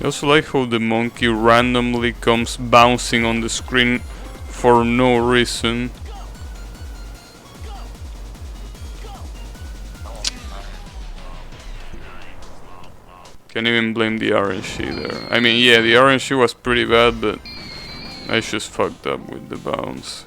Speaker 1: I also like how the monkey randomly comes bouncing on the screen for no reason. Can't even blame the RNG there. I mean, yeah, the RNG was pretty bad, but I just fucked up with the bounce.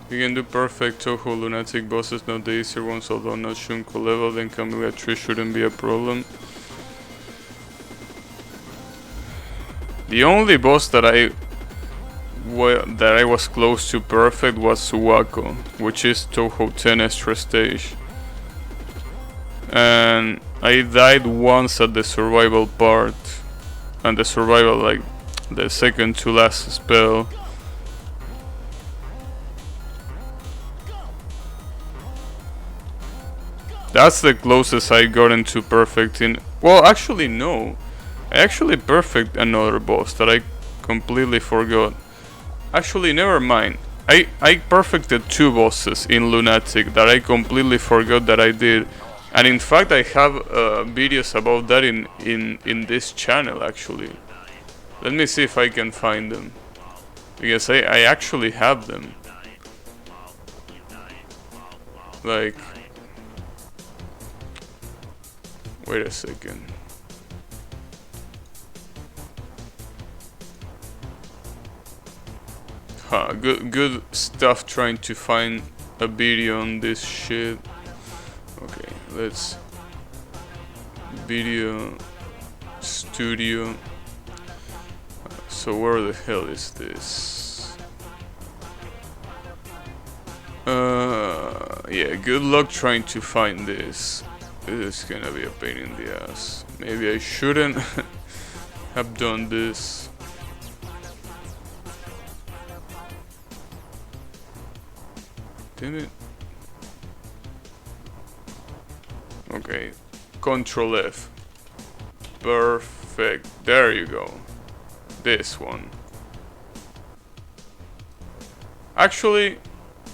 Speaker 1: You can do perfect Toho Lunatic bosses, not the easier ones, although not Shunko level, then Camellia Tree shouldn't be a problem. The only boss that I was close to perfect was Suwako, which is Toho 10 extra stage. And I died once at the survival part, and the survival, like the second to last spell. That's the closest I got into perfecting. Well, actually no. I actually perfect another boss that I completely forgot. Actually, never mind. I perfected two bosses in Lunatic that I completely forgot that I did. And in fact, I have videos about that in this channel, actually. Let me see if I can find them. Because I actually have them. Like... Wait a second. Good stuff trying to find a video on this shit. Okay, let's video studio. So where the hell is this? Yeah, good luck trying to find this. This is gonna be a pain in the ass. Maybe I shouldn't have done this. Damn it. Okay, Control F. Perfect. There you go. This one. Actually,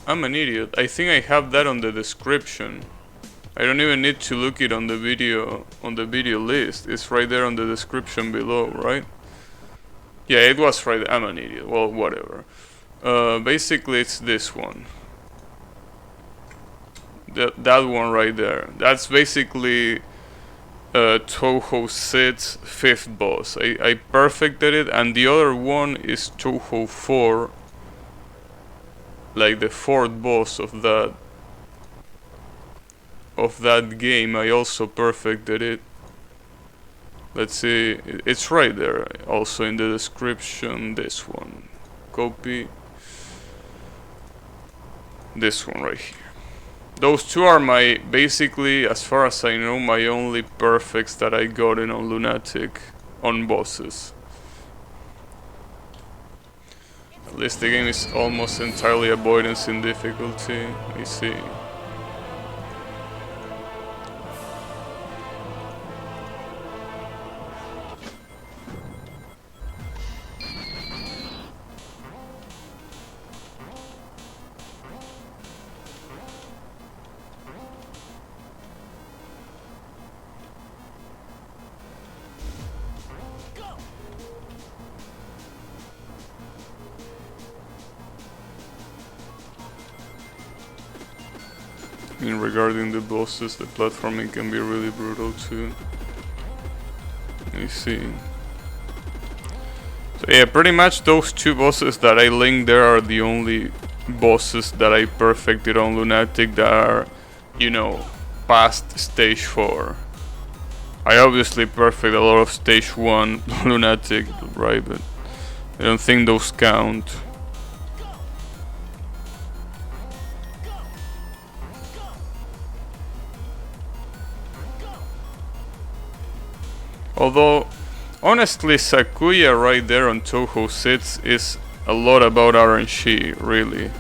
Speaker 1: I'm an idiot. I think I have that on the description. I don't even need to look it on the video list. It's right there on the description below, right? Yeah, it was right there. I'm an idiot. Well, whatever. Basically, it's this one. That one right there. That's basically Touhou 6's 5th boss. I perfected it, and the other one is Touhou 4, like the 4th boss of that game. I also perfected it. Let's see, it's right there also in the description. This one, copy this one right here. Those two are my, basically, as far as I know, my only perfects that I got in on Lunatic on bosses. At least the game is almost entirely avoidance in difficulty. Let me see. I mean, regarding the bosses, the platforming can be really brutal too. Let me see. So yeah, pretty much those two bosses that I linked there are the only bosses that I perfected on Lunatic that are, you know, past stage 4. I obviously perfect a lot of stage 1 Lunatic, right, but I don't think those count. Although, honestly, Sakuya right there on Touhou 6 is a lot about RNG, really.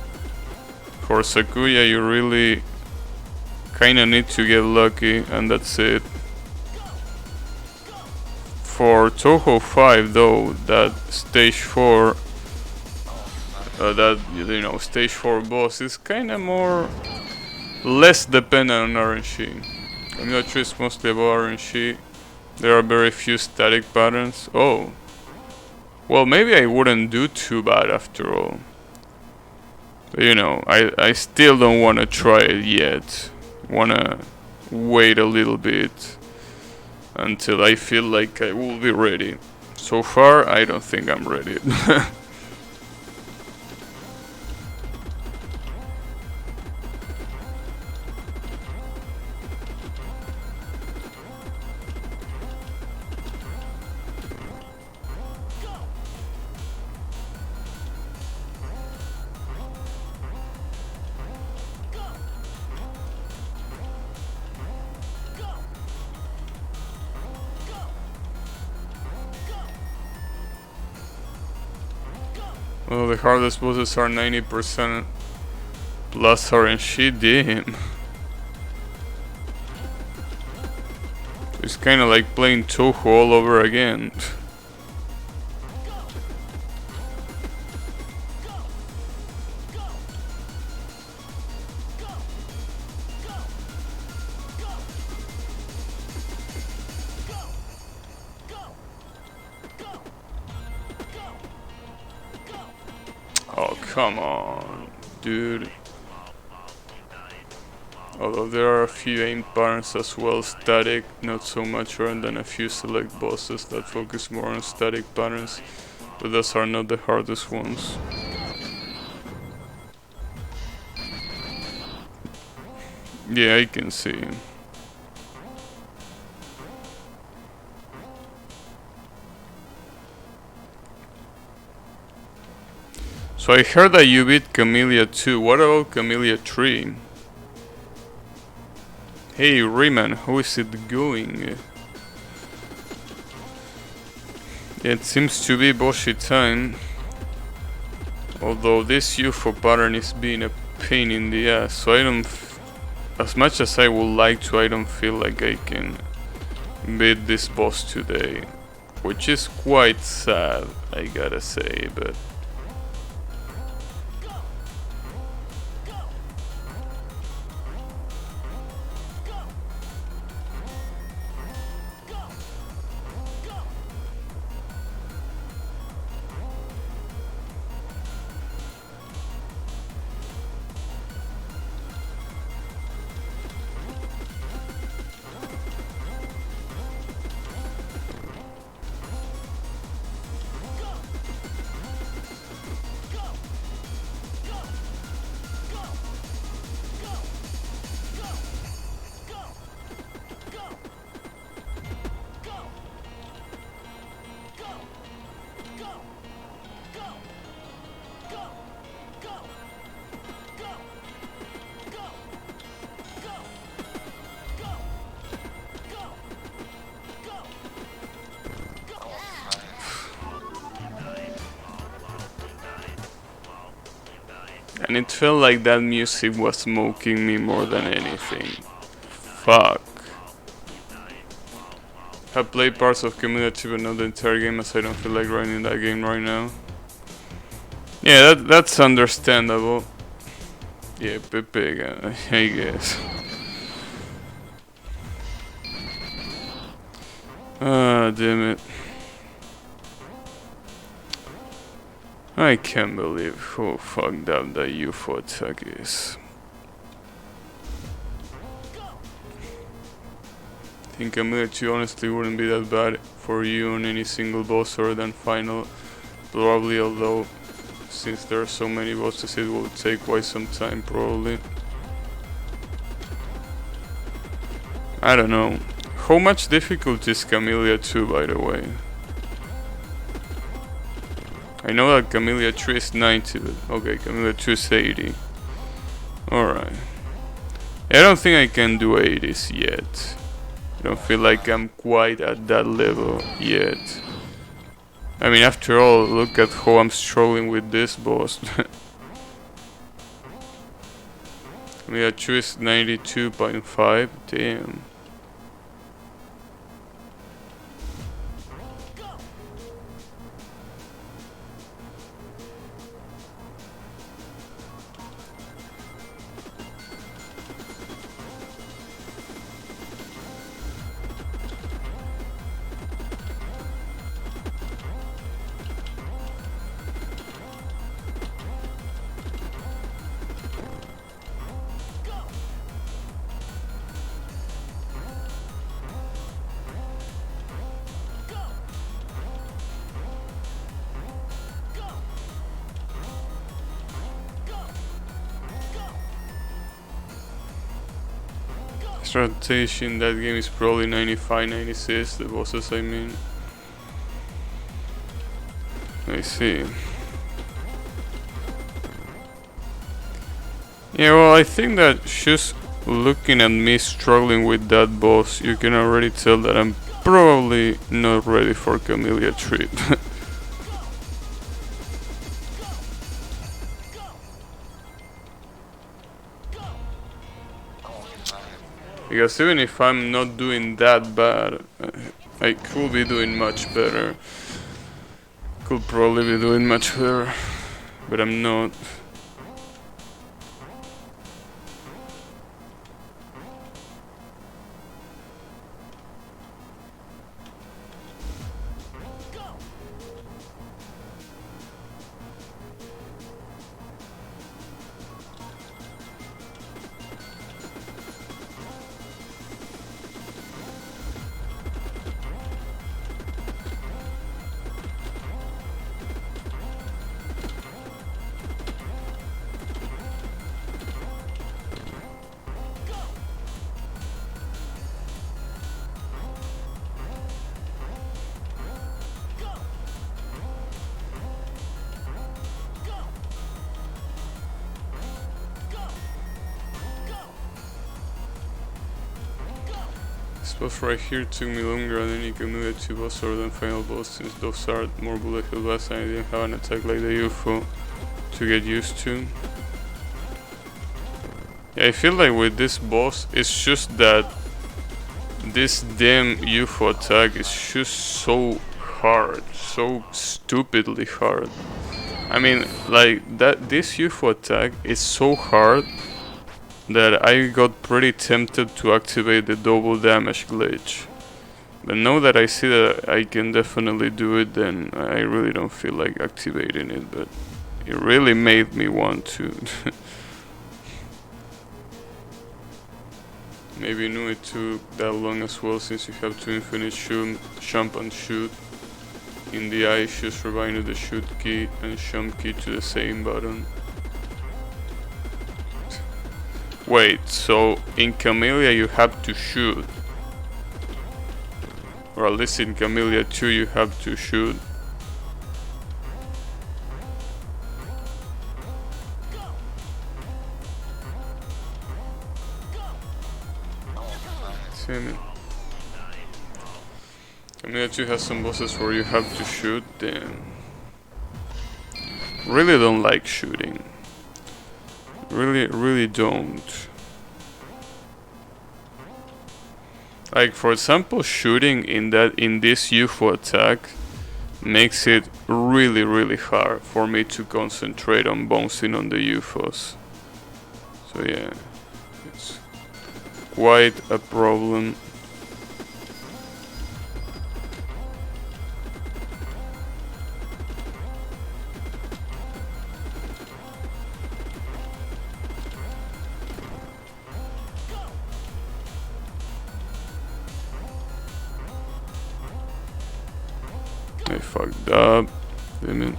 Speaker 1: For Sakuya, you really kinda need to get lucky, and that's it. For Touhou 5, though, that stage 4, stage 4 boss is kinda less dependent on RNG. I'm not sure it's mostly about RNG. There are very few static patterns. Oh. Well, maybe I wouldn't do too bad after all. But, you know, I still don't want to try it yet. Wanna wait a little bit until I feel like I will be ready. So far, I don't think I'm ready. Well, the hardest bosses are 90% plus RNG, damn. It's kinda like playing Touhou all over again. Oh, come on, dude. Although there are a few aim patterns as well, static, not so much, and then a few select bosses that focus more on static patterns, but those are not the hardest ones. Yeah, I can see. So I heard that you beat Camellia 2. What about Camellia 3? Hey Rayman, how is it going? It seems to be Boshy time. Although this UFO pattern is being a pain in the ass, so I don't... as much as I would like to, I don't feel like I can beat this boss today. Which is quite sad, I gotta say, but... And it felt like that music was smoking me more than anything. Fuck. I played parts of Camellia 2 but not the entire game, as I don't feel like running that game right now. Yeah, that's understandable. Yeah, Pepe, I guess. Ah, damn it. I can't believe how fucked up that UFO attack is. I think Camellia 2 honestly wouldn't be that bad for you on any single boss other than final. Probably, although since there are so many bosses it will take quite some time probably. I don't know. How much difficulty is Camellia 2 by the way? I know that Camellia 3 is 90, but okay, Camellia 2 is 80. Alright. I don't think I can do 80s yet. I don't feel like I'm quite at that level yet. I mean, after all, look at how I'm struggling with this boss. Camellia 2 is 92.5, damn. Strategy in that game is probably 95, 96, the bosses I mean. I see. Yeah, well, I think that just looking at me struggling with that boss, you can already tell that I'm probably not ready for Camellia 3. Because even if I'm not doing that bad, I could be doing much better. Could probably be doing much better, but I'm not. boss right here took me longer than any Camellia 2 boss or than final boss, since those are more bullet hell blasts and I didn't have an attack like the UFO to get used to. Yeah, I feel like with this boss, it's just that this damn UFO attack is just so hard, so stupidly hard. I mean, like, this UFO attack is so hard that I got pretty tempted to activate the double damage glitch. But now that I see that I can definitely do it, then I really don't feel like activating it, but it really made me want to. Maybe you knew it took that long as well, since you have to infinite jump and shoot. In the eye, just rebind the shoot key and jump key to the same button. Wait, so in Camellia you have to shoot? Or at least in Camellia 2 you have to shoot? Damn it. Camellia 2 has some bosses where you have to shoot, damn. Really don't like shooting. Really don't. Like, for example, shooting in this UFO attack makes it really hard for me to concentrate on bouncing on the UFOs. So yeah, it's quite a problem. I fucked up. Damn it.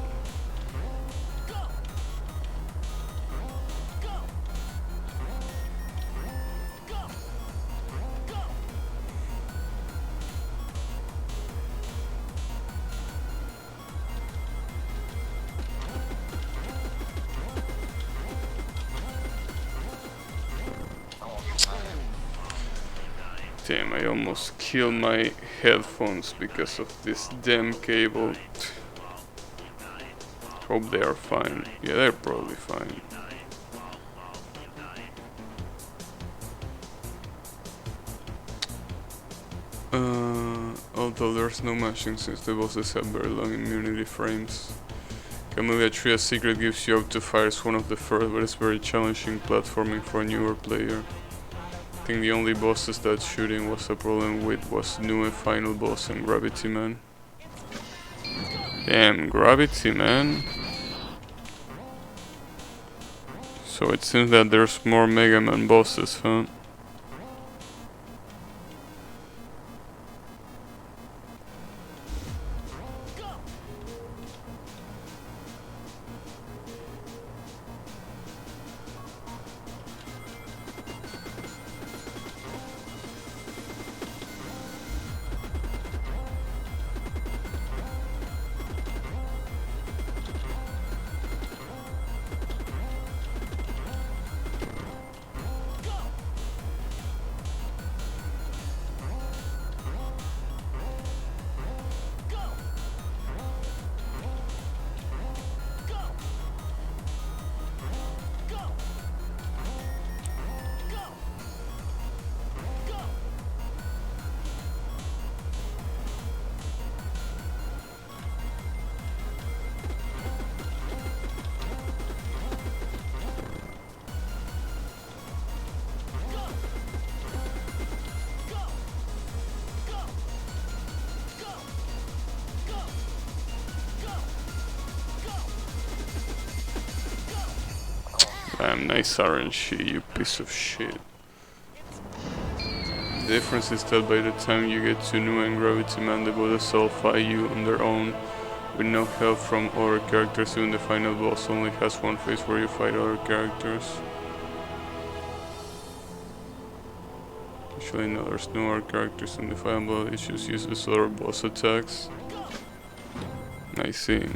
Speaker 1: Damn, I almost killed my headphones because of this damn cable. Hope they are fine. Yeah, they're probably fine. Although there's no matching since the bosses have very long immunity frames. Camellia 3 as secret gives you up to fire as one of the first, but it's very challenging platforming for a newer player. I think the only bosses that shooting was a problem with was new final boss and Gravity Man. Damn, Gravity Man. So it seems that there's more Mega Man bosses, huh? Damn, nice RNG, you piece of shit. The difference is that by the time you get to Nu and Gravity Man, the bosses all fight you on their own, with no help from other characters. Even the final boss only has one phase where you fight other characters. Actually no, there's no other characters in the final boss, it just uses other boss attacks. I see.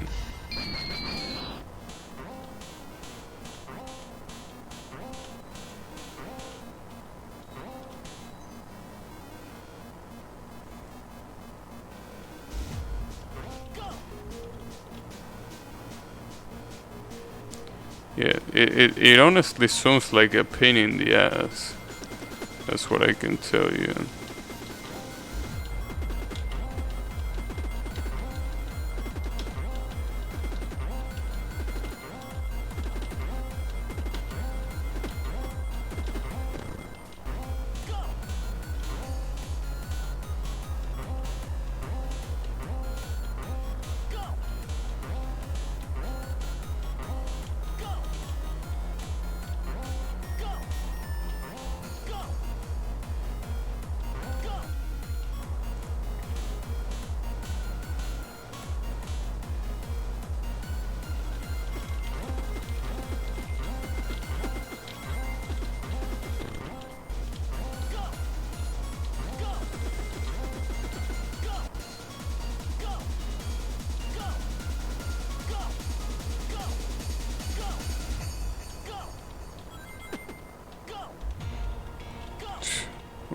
Speaker 1: Yeah, it honestly sounds like a pain in the ass. That's what I can tell you.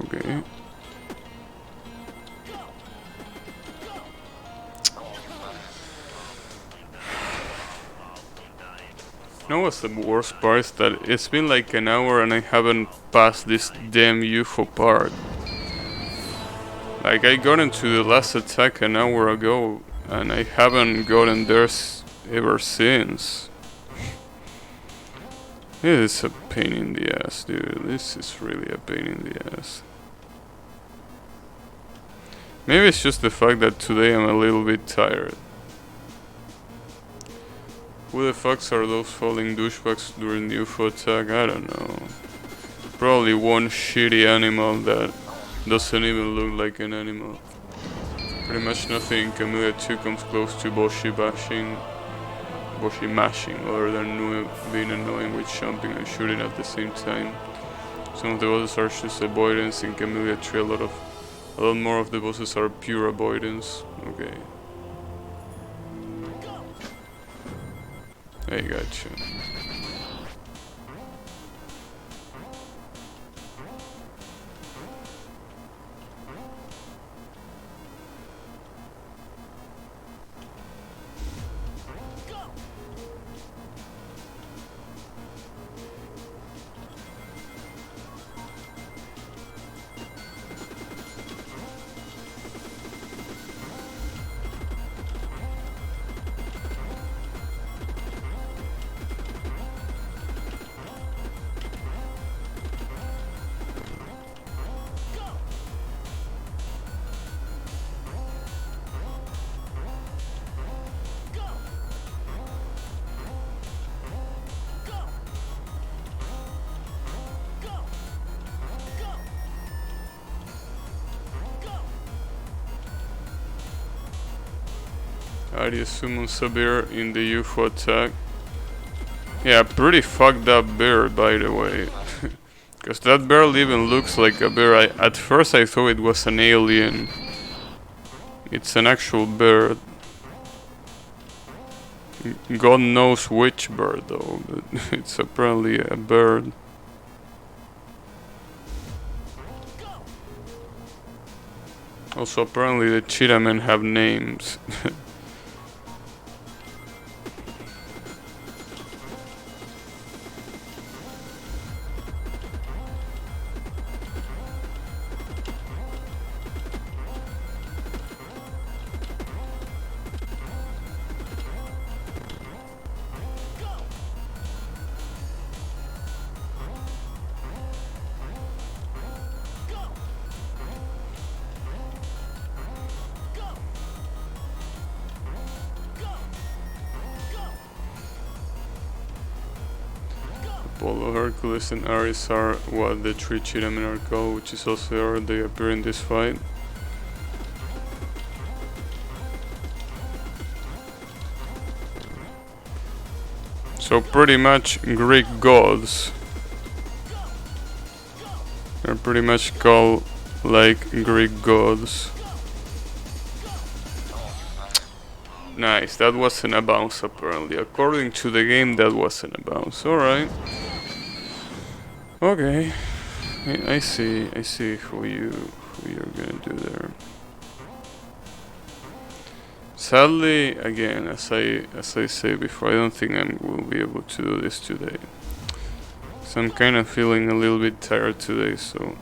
Speaker 1: Okay. You know what's the worst part is that it's been like an hour and I haven't passed this damn UFO part. Like I got into the last attack an hour ago and I haven't gotten there ever since. It is a pain in the ass, dude. This is really a pain in the ass. Maybe it's just the fact that today I'm a little bit tired. Who the fucks are those falling douchebags during the UFO attack? I don't know. Probably one shitty animal that doesn't even look like an animal. Pretty much nothing in Camellia 2 comes close to Boshy mashing, other than being annoying with jumping and shooting at the same time. Some of the bosses are just avoidance. In Camellia 3 a lot more of the bosses are pure avoidance. Okay. I gotcha. Arius summons a bear in the UFO attack. Yeah, pretty fucked up bear, by the way. Because that barely even looks like a bear. At first I thought it was an alien. It's an actual bird. God knows which bird though, but it's apparently a bird. Also apparently the cheetah men have names. Apollo, Hercules and Ares are what the three cheetah men are called, which is also the order they appear in this fight. So pretty much Greek gods. They're pretty much called like Greek gods. Nice, that wasn't a bounce apparently. According to the game, that wasn't a bounce. Alright. Okay. I see who you're gonna do there. Sadly, again, as I say before, I don't think I will be able to do this today. So I'm kind of feeling a little bit tired today, so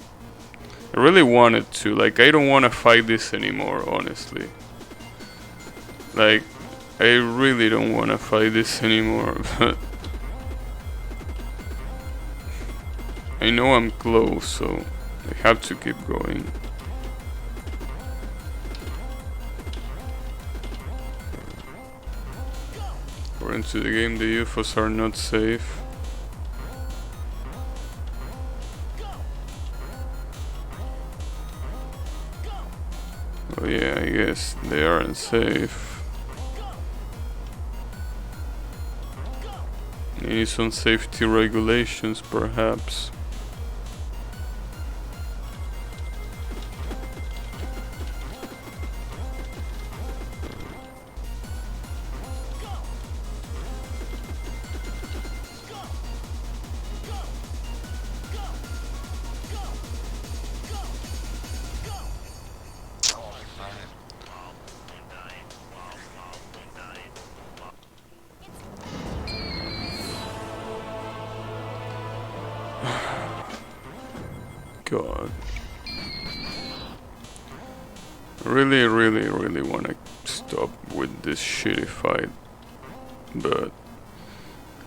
Speaker 1: I really wanted to. Like, I don't want to fight this anymore, honestly. Like, I really don't want to fight this anymore, but I know I'm close, so I have to keep going. According to the game, the UFOs are not safe. Oh yeah, I guess they aren't safe. Need some safety regulations, perhaps. God. Really wanna stop with this shitty fight. But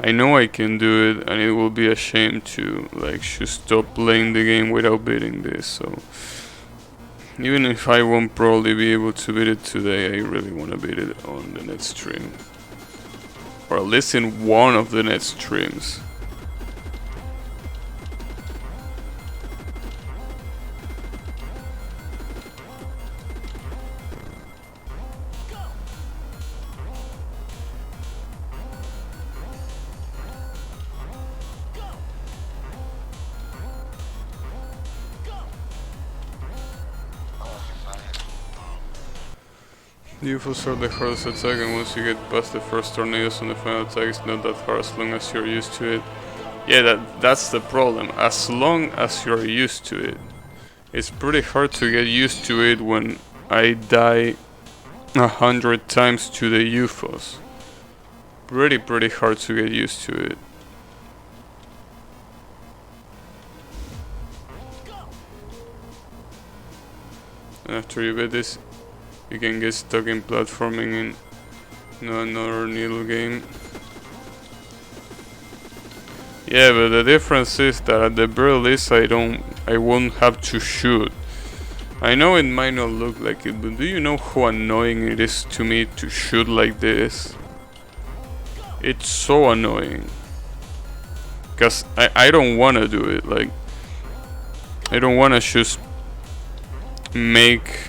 Speaker 1: I know I can do it, and it will be a shame to like just stop playing the game without beating this, so even if I won't probably be able to beat it today, I really wanna beat it on the next stream. Or at least in one of the next streams. The UFOs are the hardest attack, and once you get past the first tornadoes on the final attack, it's not that hard as long as you're used to it. Yeah, that's the problem. As long as you're used to it. It's pretty hard to get used to it when I die 100 times to the UFOs. Pretty hard to get used to it. And after you beat this, you can get stuck in platforming in another needle game. Yeah, but the difference is that at the very least I won't have to shoot. I know it might not look like it, but do you know how annoying it is to me to shoot like this? It's so annoying. Cause I don't wanna do it, like I don't wanna just make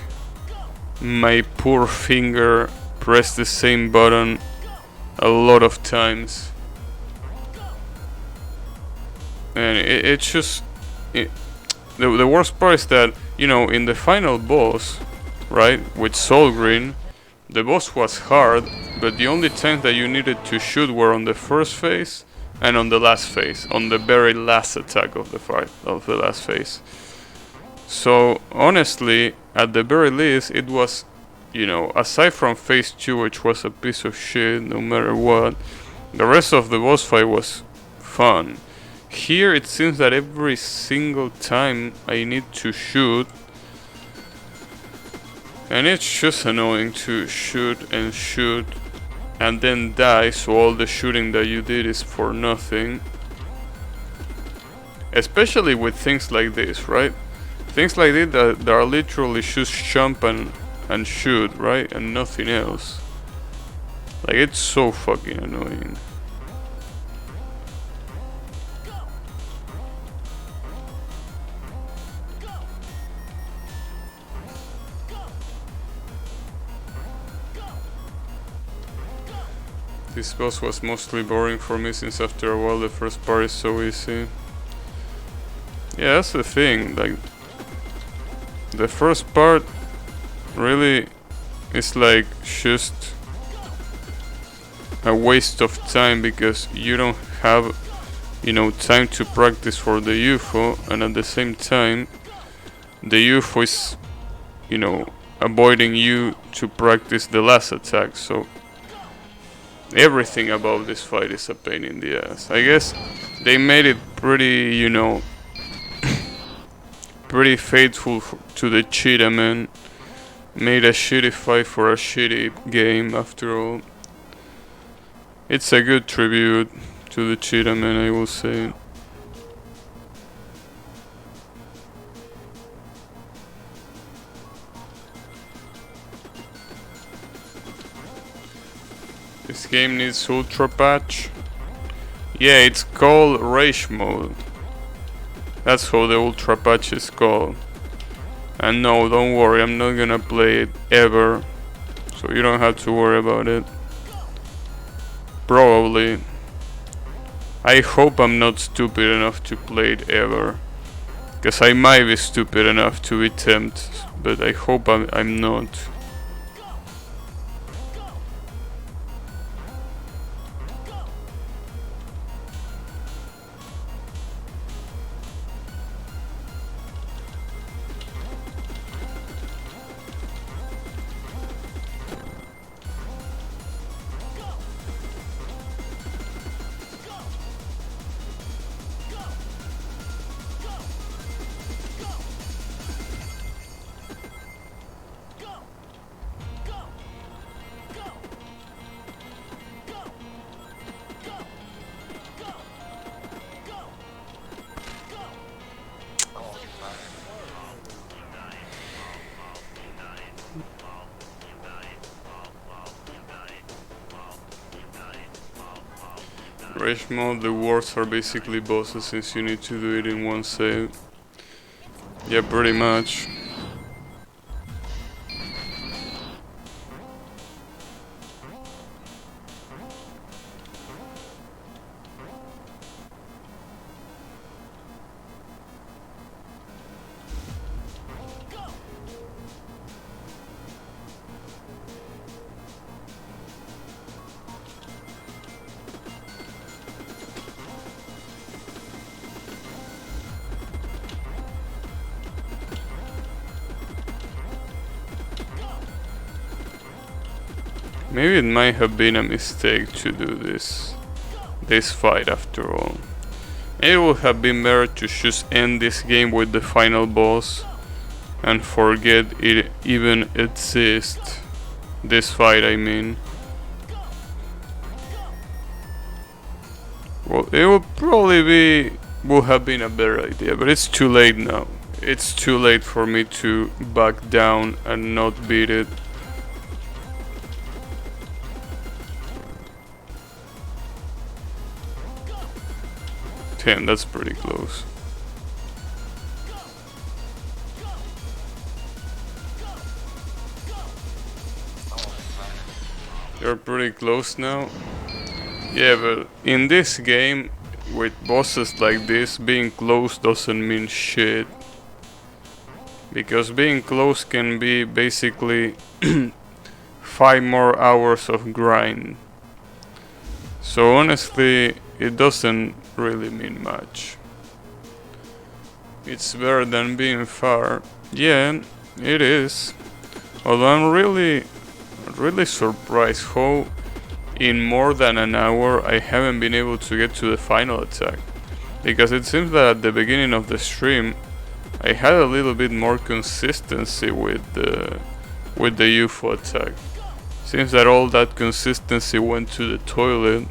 Speaker 1: my poor finger press the same button a lot of times. And it's just the worst part is that, you know, in the final boss, right, with Soul Green, the boss was hard, but the only times that you needed to shoot were on the first phase and on the last phase, on the very last attack of the fight, of the last phase. So honestly, at the very least, it was, you know, aside from phase 2, which was a piece of shit no matter what, the rest of the boss fight was fun. Here it seems that every single time I need to shoot, and it's just annoying to shoot and then die, so all the shooting that you did is for nothing. Especially with things like this, right? Things like this that are literally just jump and shoot, right? And nothing else. Like, it's so fucking annoying. This boss was mostly boring for me, since after a while the first part is so easy. Yeah, that's the thing, like the first part really is like just a waste of time, because you don't have, you know, time to practice for the UFO, and at the same time the UFO is, you know, avoiding you to practice the last attack, so everything about this fight is a pain in the ass. I guess they made it pretty, you know, pretty faithful to the cheetah man. Made a shitty fight for a shitty game after all. It's a good tribute to the cheetah man, I will say. This game needs ultra patch. Yeah, it's called Rage Mode. That's how the ultra patch is called. And no, don't worry, I'm not gonna play it ever. So you don't have to worry about it. Probably. I hope I'm not stupid enough to play it ever. Because I might be stupid enough to be tempted. But I hope I'm not. Rage mode, the wards are basically bosses since you need to do it in one save. Yeah, pretty much. Maybe it might have been a mistake to do this fight after all. It would have been better to just end this game with the final boss and forget it even exists. This fight, I mean. Well, it would have been a better idea, but it's too late now. It's too late for me to back down and not beat it. Damn, that's pretty close. You're pretty close now. Yeah, but in this game, with bosses like this, being close doesn't mean shit. Because being close can be basically 5 more hours of grind. So honestly, it doesn't really mean much. It's better than being far. Yeah, it is. Although I'm really surprised how in more than an hour I haven't been able to get to the final attack. Because it seems that at the beginning of the stream I had a little bit more consistency with the UFO attack. Seems that all that consistency went to the toilet.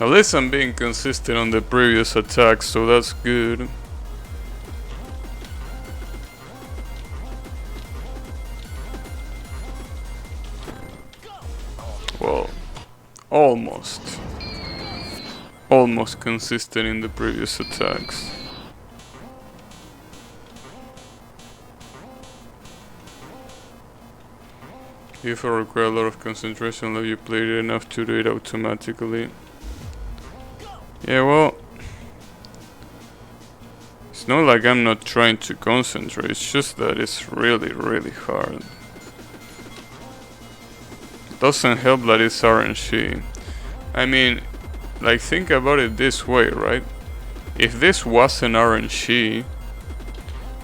Speaker 1: At least I'm being consistent on the previous attacks, so that's good. Well, almost. Almost consistent in the previous attacks. If I require a lot of concentration, let you play it enough to do it automatically. Yeah, well, it's not like I'm not trying to concentrate, it's just that it's really hard. doesn't help that it's RNG. I mean, like, think about it this way, right? If this wasn't RNG,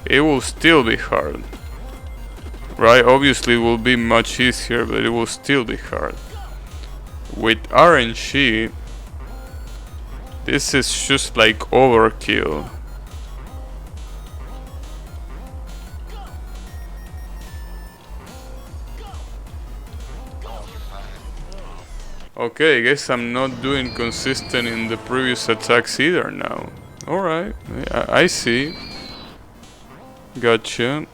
Speaker 1: it will still be hard, right? Obviously it will be much easier, but it will still be hard. With RNG, this is just like overkill. Okay, I guess I'm not doing consistent in the previous attacks either now. Alright, I see. Gotcha.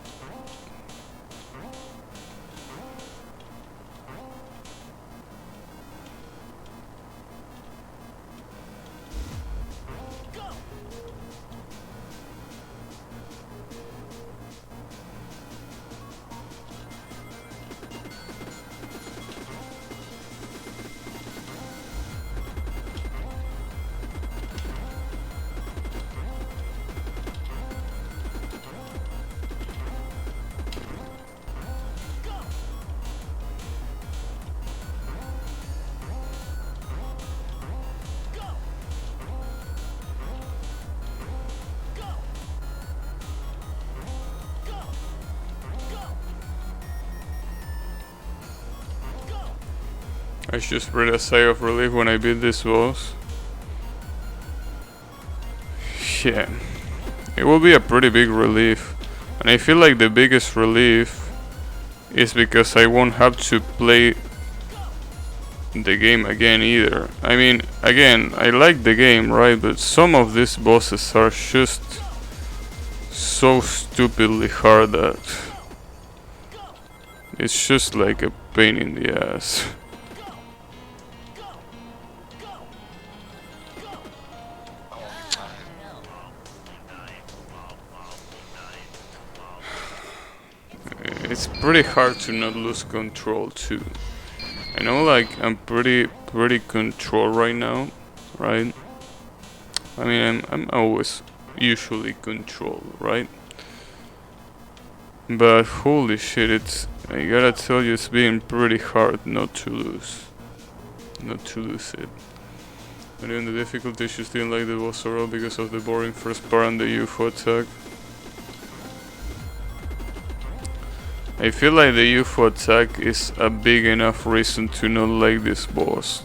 Speaker 1: I just breathed a sigh of relief when I beat this boss. Yeah, it will be a pretty big relief, and I feel like the biggest relief is because I won't have to play the game again either. I mean, again, I like the game, right, but some of these bosses are just so stupidly hard that it's just like a pain in the ass. It's pretty hard to not lose control too. I know, like, I'm pretty control right now, right? I mean, I'm always usually control, right? But holy shit, I gotta tell you, it's been pretty hard not to lose it. And even the difficulty, she didn't like the boss overall because of the boring first part and the UFO attack. I feel like the UFO attack is a big enough reason to not like this boss.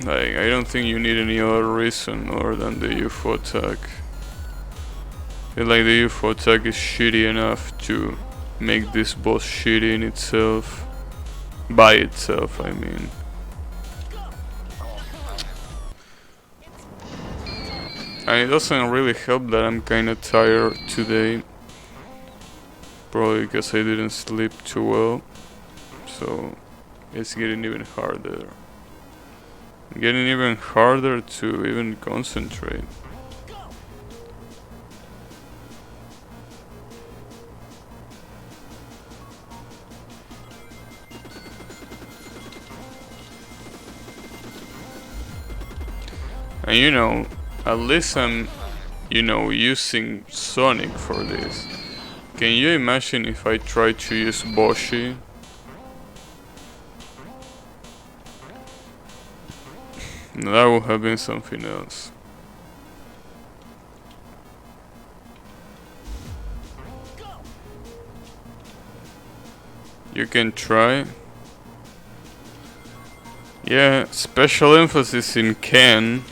Speaker 1: Like, I don't think you need any other reason other than the UFO attack. I feel like the UFO attack is shitty enough to make this boss shitty in itself. By itself, I mean. And it doesn't really help that I'm kinda tired today. Probably because I didn't sleep too well, so it's getting even harder. Getting even harder to even concentrate. And you know, at least I'm, using Sonic for this. Can you imagine if I try to use Boshy? That would have been something else. You can try. Yeah, special emphasis in can.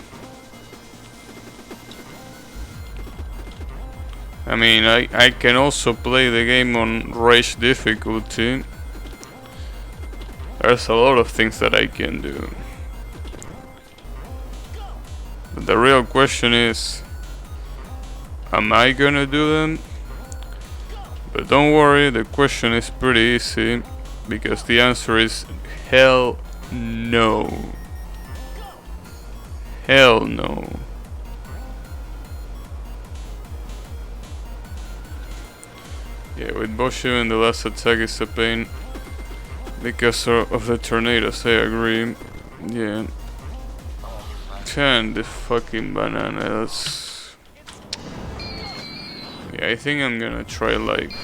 Speaker 1: I mean, I can also play the game on rage difficulty. There's a lot of things that I can do. But the real question is, am I gonna do them? But don't worry, the question is pretty easy, because the answer is hell no. Hell no. Yeah, with Boshy and the last attack is a pain because of the tornadoes, I agree. Yeah. 10, the fucking banana, that's... Yeah, I think I'm gonna try like...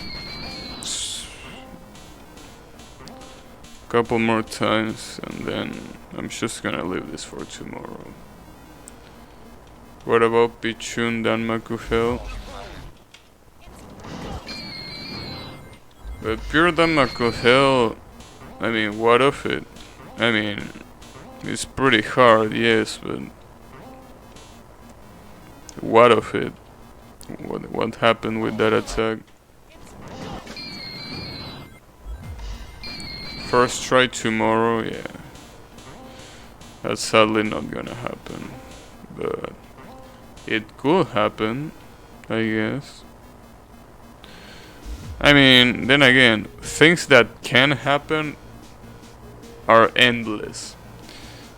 Speaker 1: couple more times, and then I'm just gonna leave this for tomorrow. What about Pichun Danmaku? But pure Danmaku, I mean, what of it? I mean, it's pretty hard, yes, but what of it? What happened with that attack? First try tomorrow, yeah. That's sadly not gonna happen, but it could happen, I guess. I mean, then again, things that can happen are endless.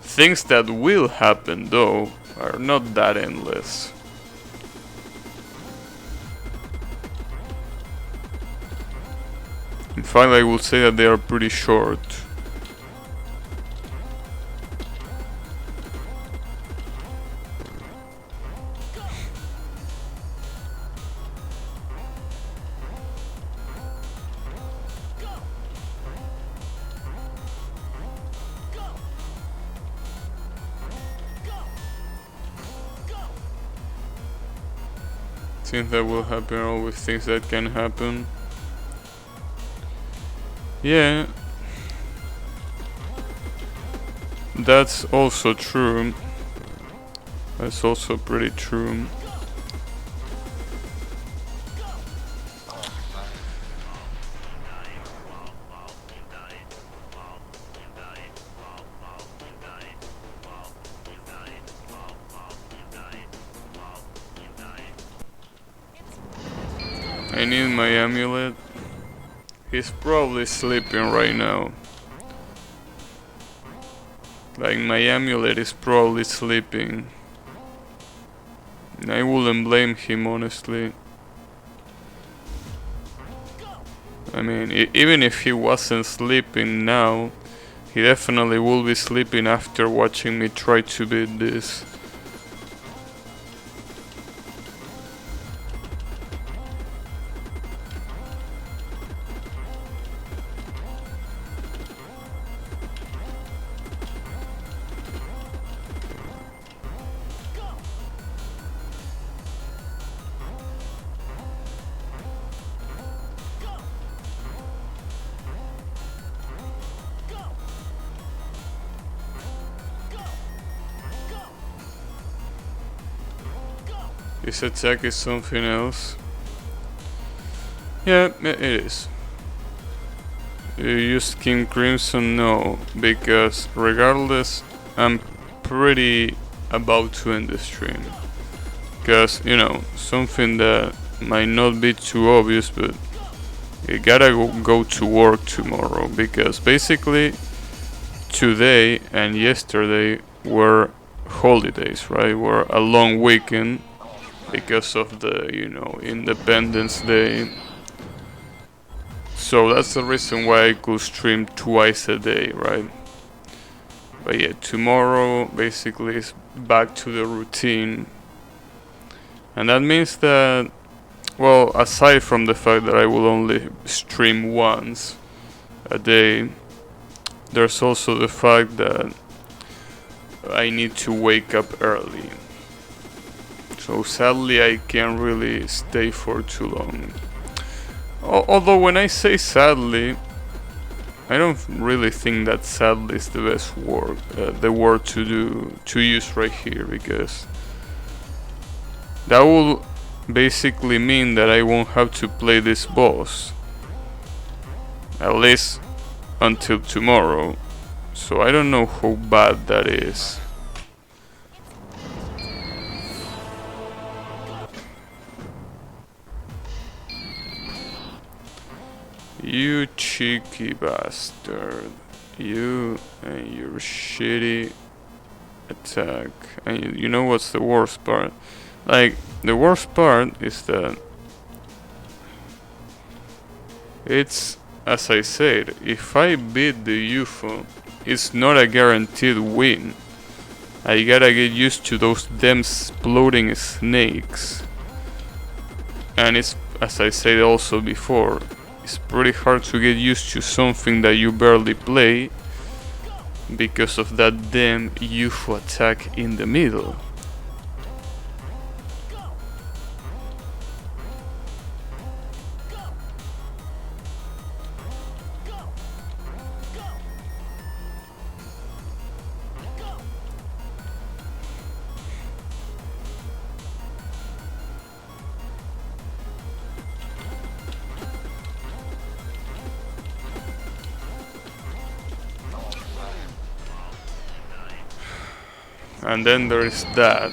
Speaker 1: Things that will happen, though, are not that endless. In fact, I would say that they are pretty short. Things that will happen are always things that can happen. Yeah, that's also true. That's also pretty true. I need my amulet. He's probably sleeping right now. Like, my amulet is probably sleeping. I wouldn't blame him, honestly. I mean, even if he wasn't sleeping now, he definitely will be sleeping after watching me try to beat this. This attack is something else. Yeah, it is. You use King Crimson? No, because regardless, I'm pretty about to end the stream. Because, you know, something that might not be too obvious, but you gotta go to work tomorrow. Because basically, today and yesterday were holidays, right? Were a long weekend. Because of the, you know, Independence Day. So that's the reason why I could stream twice a day, right? But yeah, tomorrow basically is back to the routine. And that means that, well, aside from the fact that I will only stream once a day, there's also the fact that I need to wake up early. So sadly I can't really stay for too long. Although when I say sadly, I don't really think that sadly is the best word, the word to use right here, because that will basically mean that I won't have to play this boss, at least until tomorrow. So I don't know how bad that is. You cheeky bastard. You and your shitty attack. And you know what's the worst part? Like, the worst part is that it's, as I said, if I beat the UFO, it's not a guaranteed win. I gotta get used to those damn exploding snakes. And it's, as I said also before, it's pretty hard to get used to something that you barely play because of that damn UFO attack in the middle. And then there is that.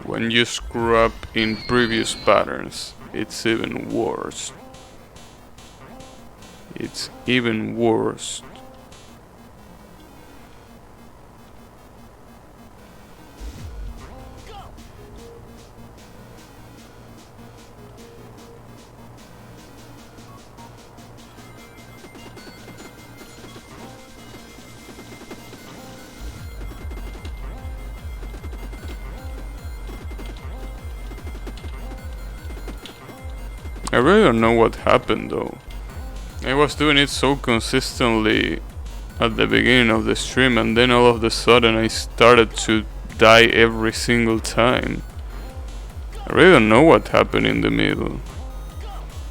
Speaker 1: When you screw up in previous patterns, it's even worse. It's even worse. I really don't know what happened though. I was doing it so consistently at the beginning of the stream, and then all of a sudden I started to die every single time. I really don't know what happened in the middle.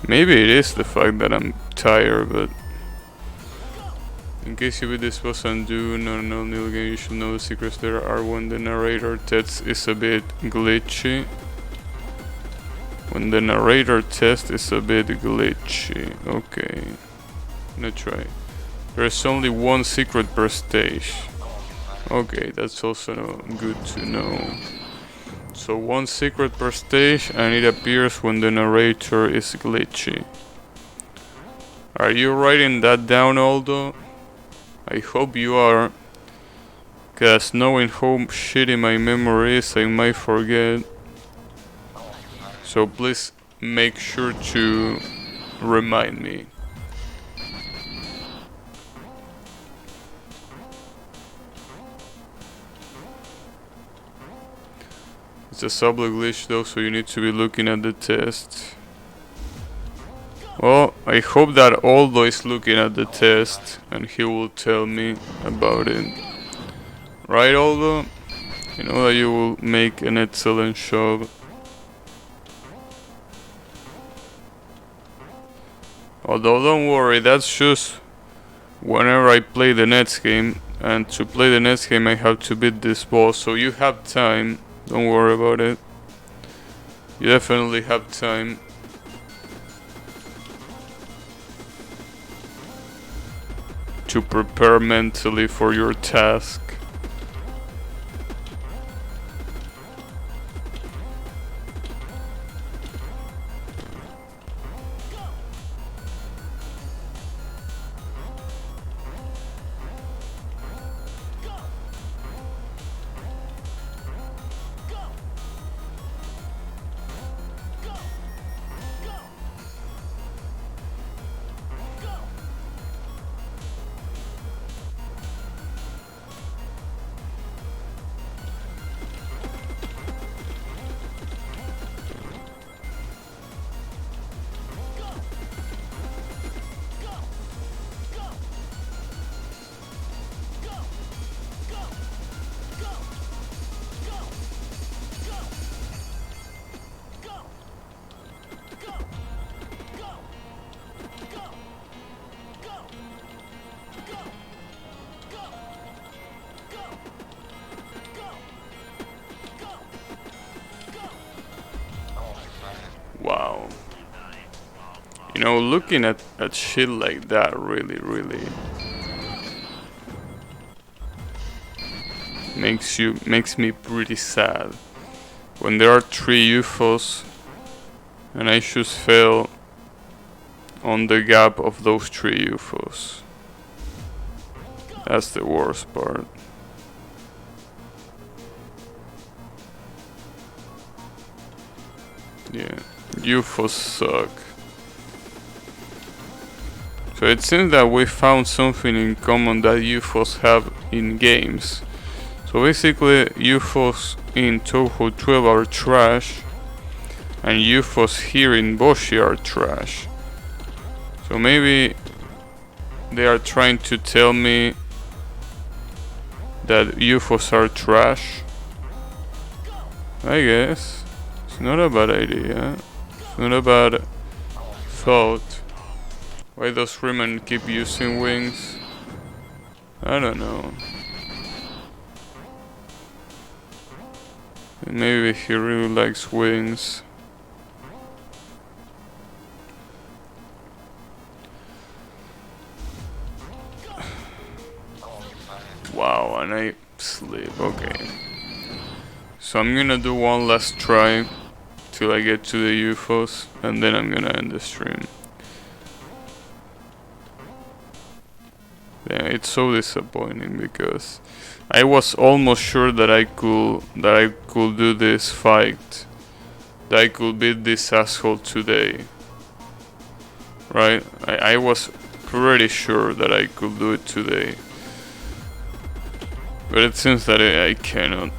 Speaker 1: Maybe it is the fact that I'm tired, but in case you beat this boss and do not know the game, you should know the secrets there are when the narrator test is a bit glitchy. When the narrator test is a bit glitchy. Okay. Let's try. There's only one secret per stage. Okay, that's also good to know. So one secret per stage, and it appears when the narrator is glitchy. Are you writing that down, Aldo? I hope you are. Cause knowing how shitty my memory is, I might forget. So please make sure to remind me. It's a sublet glitch though, so you need to be looking at the test. Well, I hope that Aldo is looking at the test and he will tell me about it. Right, Aldo? I know that you will make an excellent job. Although don't worry, that's just whenever I play the next game, and to play the next game I have to beat this boss, so you have time, don't worry about it. You definitely have time. To prepare mentally for your task. Wow. You know, looking at shit like that really makes me pretty sad. When there are 3 UFOs and I just fell on the gap of those 3 UFOs. That's the worst part. Yeah, UFOs suck. So it seems that we found something in common that UFOs have in games. So basically UFOs in Touhou 12 are trash, and UFOs here in Boshy are trash. So So maybe they are trying to tell me that UFOs are trash. I guess it's not a bad idea. It's not a bad thought. Why does Freeman keep using wings? I don't know. Maybe he really likes wings. Wow, and I sleep. Okay. So I'm gonna do one last try till I get to the UFOs, and then I'm gonna end the stream. Yeah, it's so disappointing because I was almost sure that I could do this fight, that I could beat this asshole today. Right? I was pretty sure that I could do it today. But it seems that I cannot.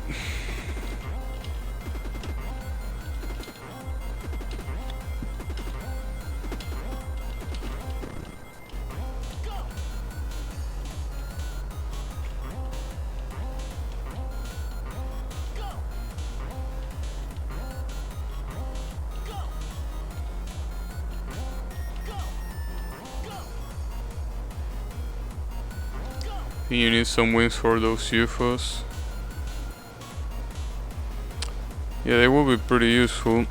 Speaker 1: You need some wings for those UFOs. Yeah, they will be pretty useful.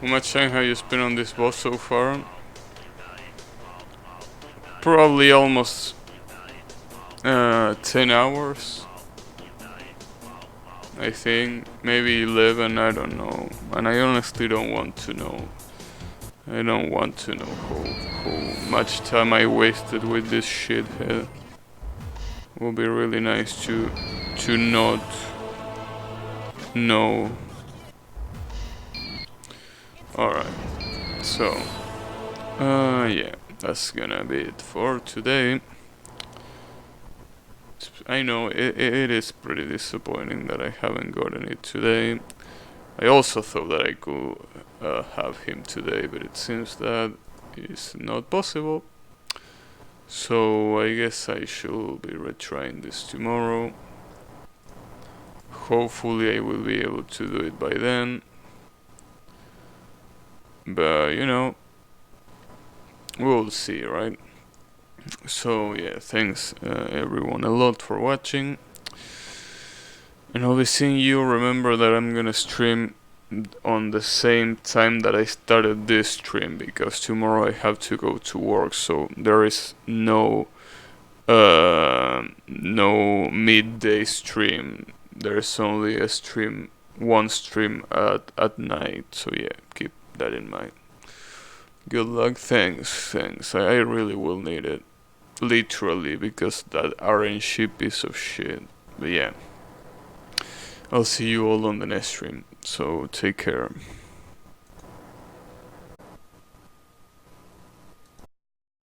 Speaker 1: How much time have you spent on this boss so far? Probably almost 10 hours. I think maybe 11, I don't know. And I honestly don't want to know. I don't want to know how much time I wasted with this shithead. Would be really nice to not know. Alright, so yeah, that's gonna be it for today. I know it is pretty disappointing that I haven't gotten it today. I also thought that I could have him today, but it seems that is not possible. So I guess I should be retrying this tomorrow. Hopefully I will be able to do it by then. But you know, we'll see, right? So yeah, thanks everyone a lot for watching, and I'll be seeing you. Remember that I'm gonna stream on the same time that I started this stream, because tomorrow I have to go to work, so there is no midday stream. There's only a stream, one stream at night, so yeah, keep that in mind. Good luck. Thanks. I really will need it, literally, because that RNG piece of shit. But yeah, I'll see you all on the next stream, so take care.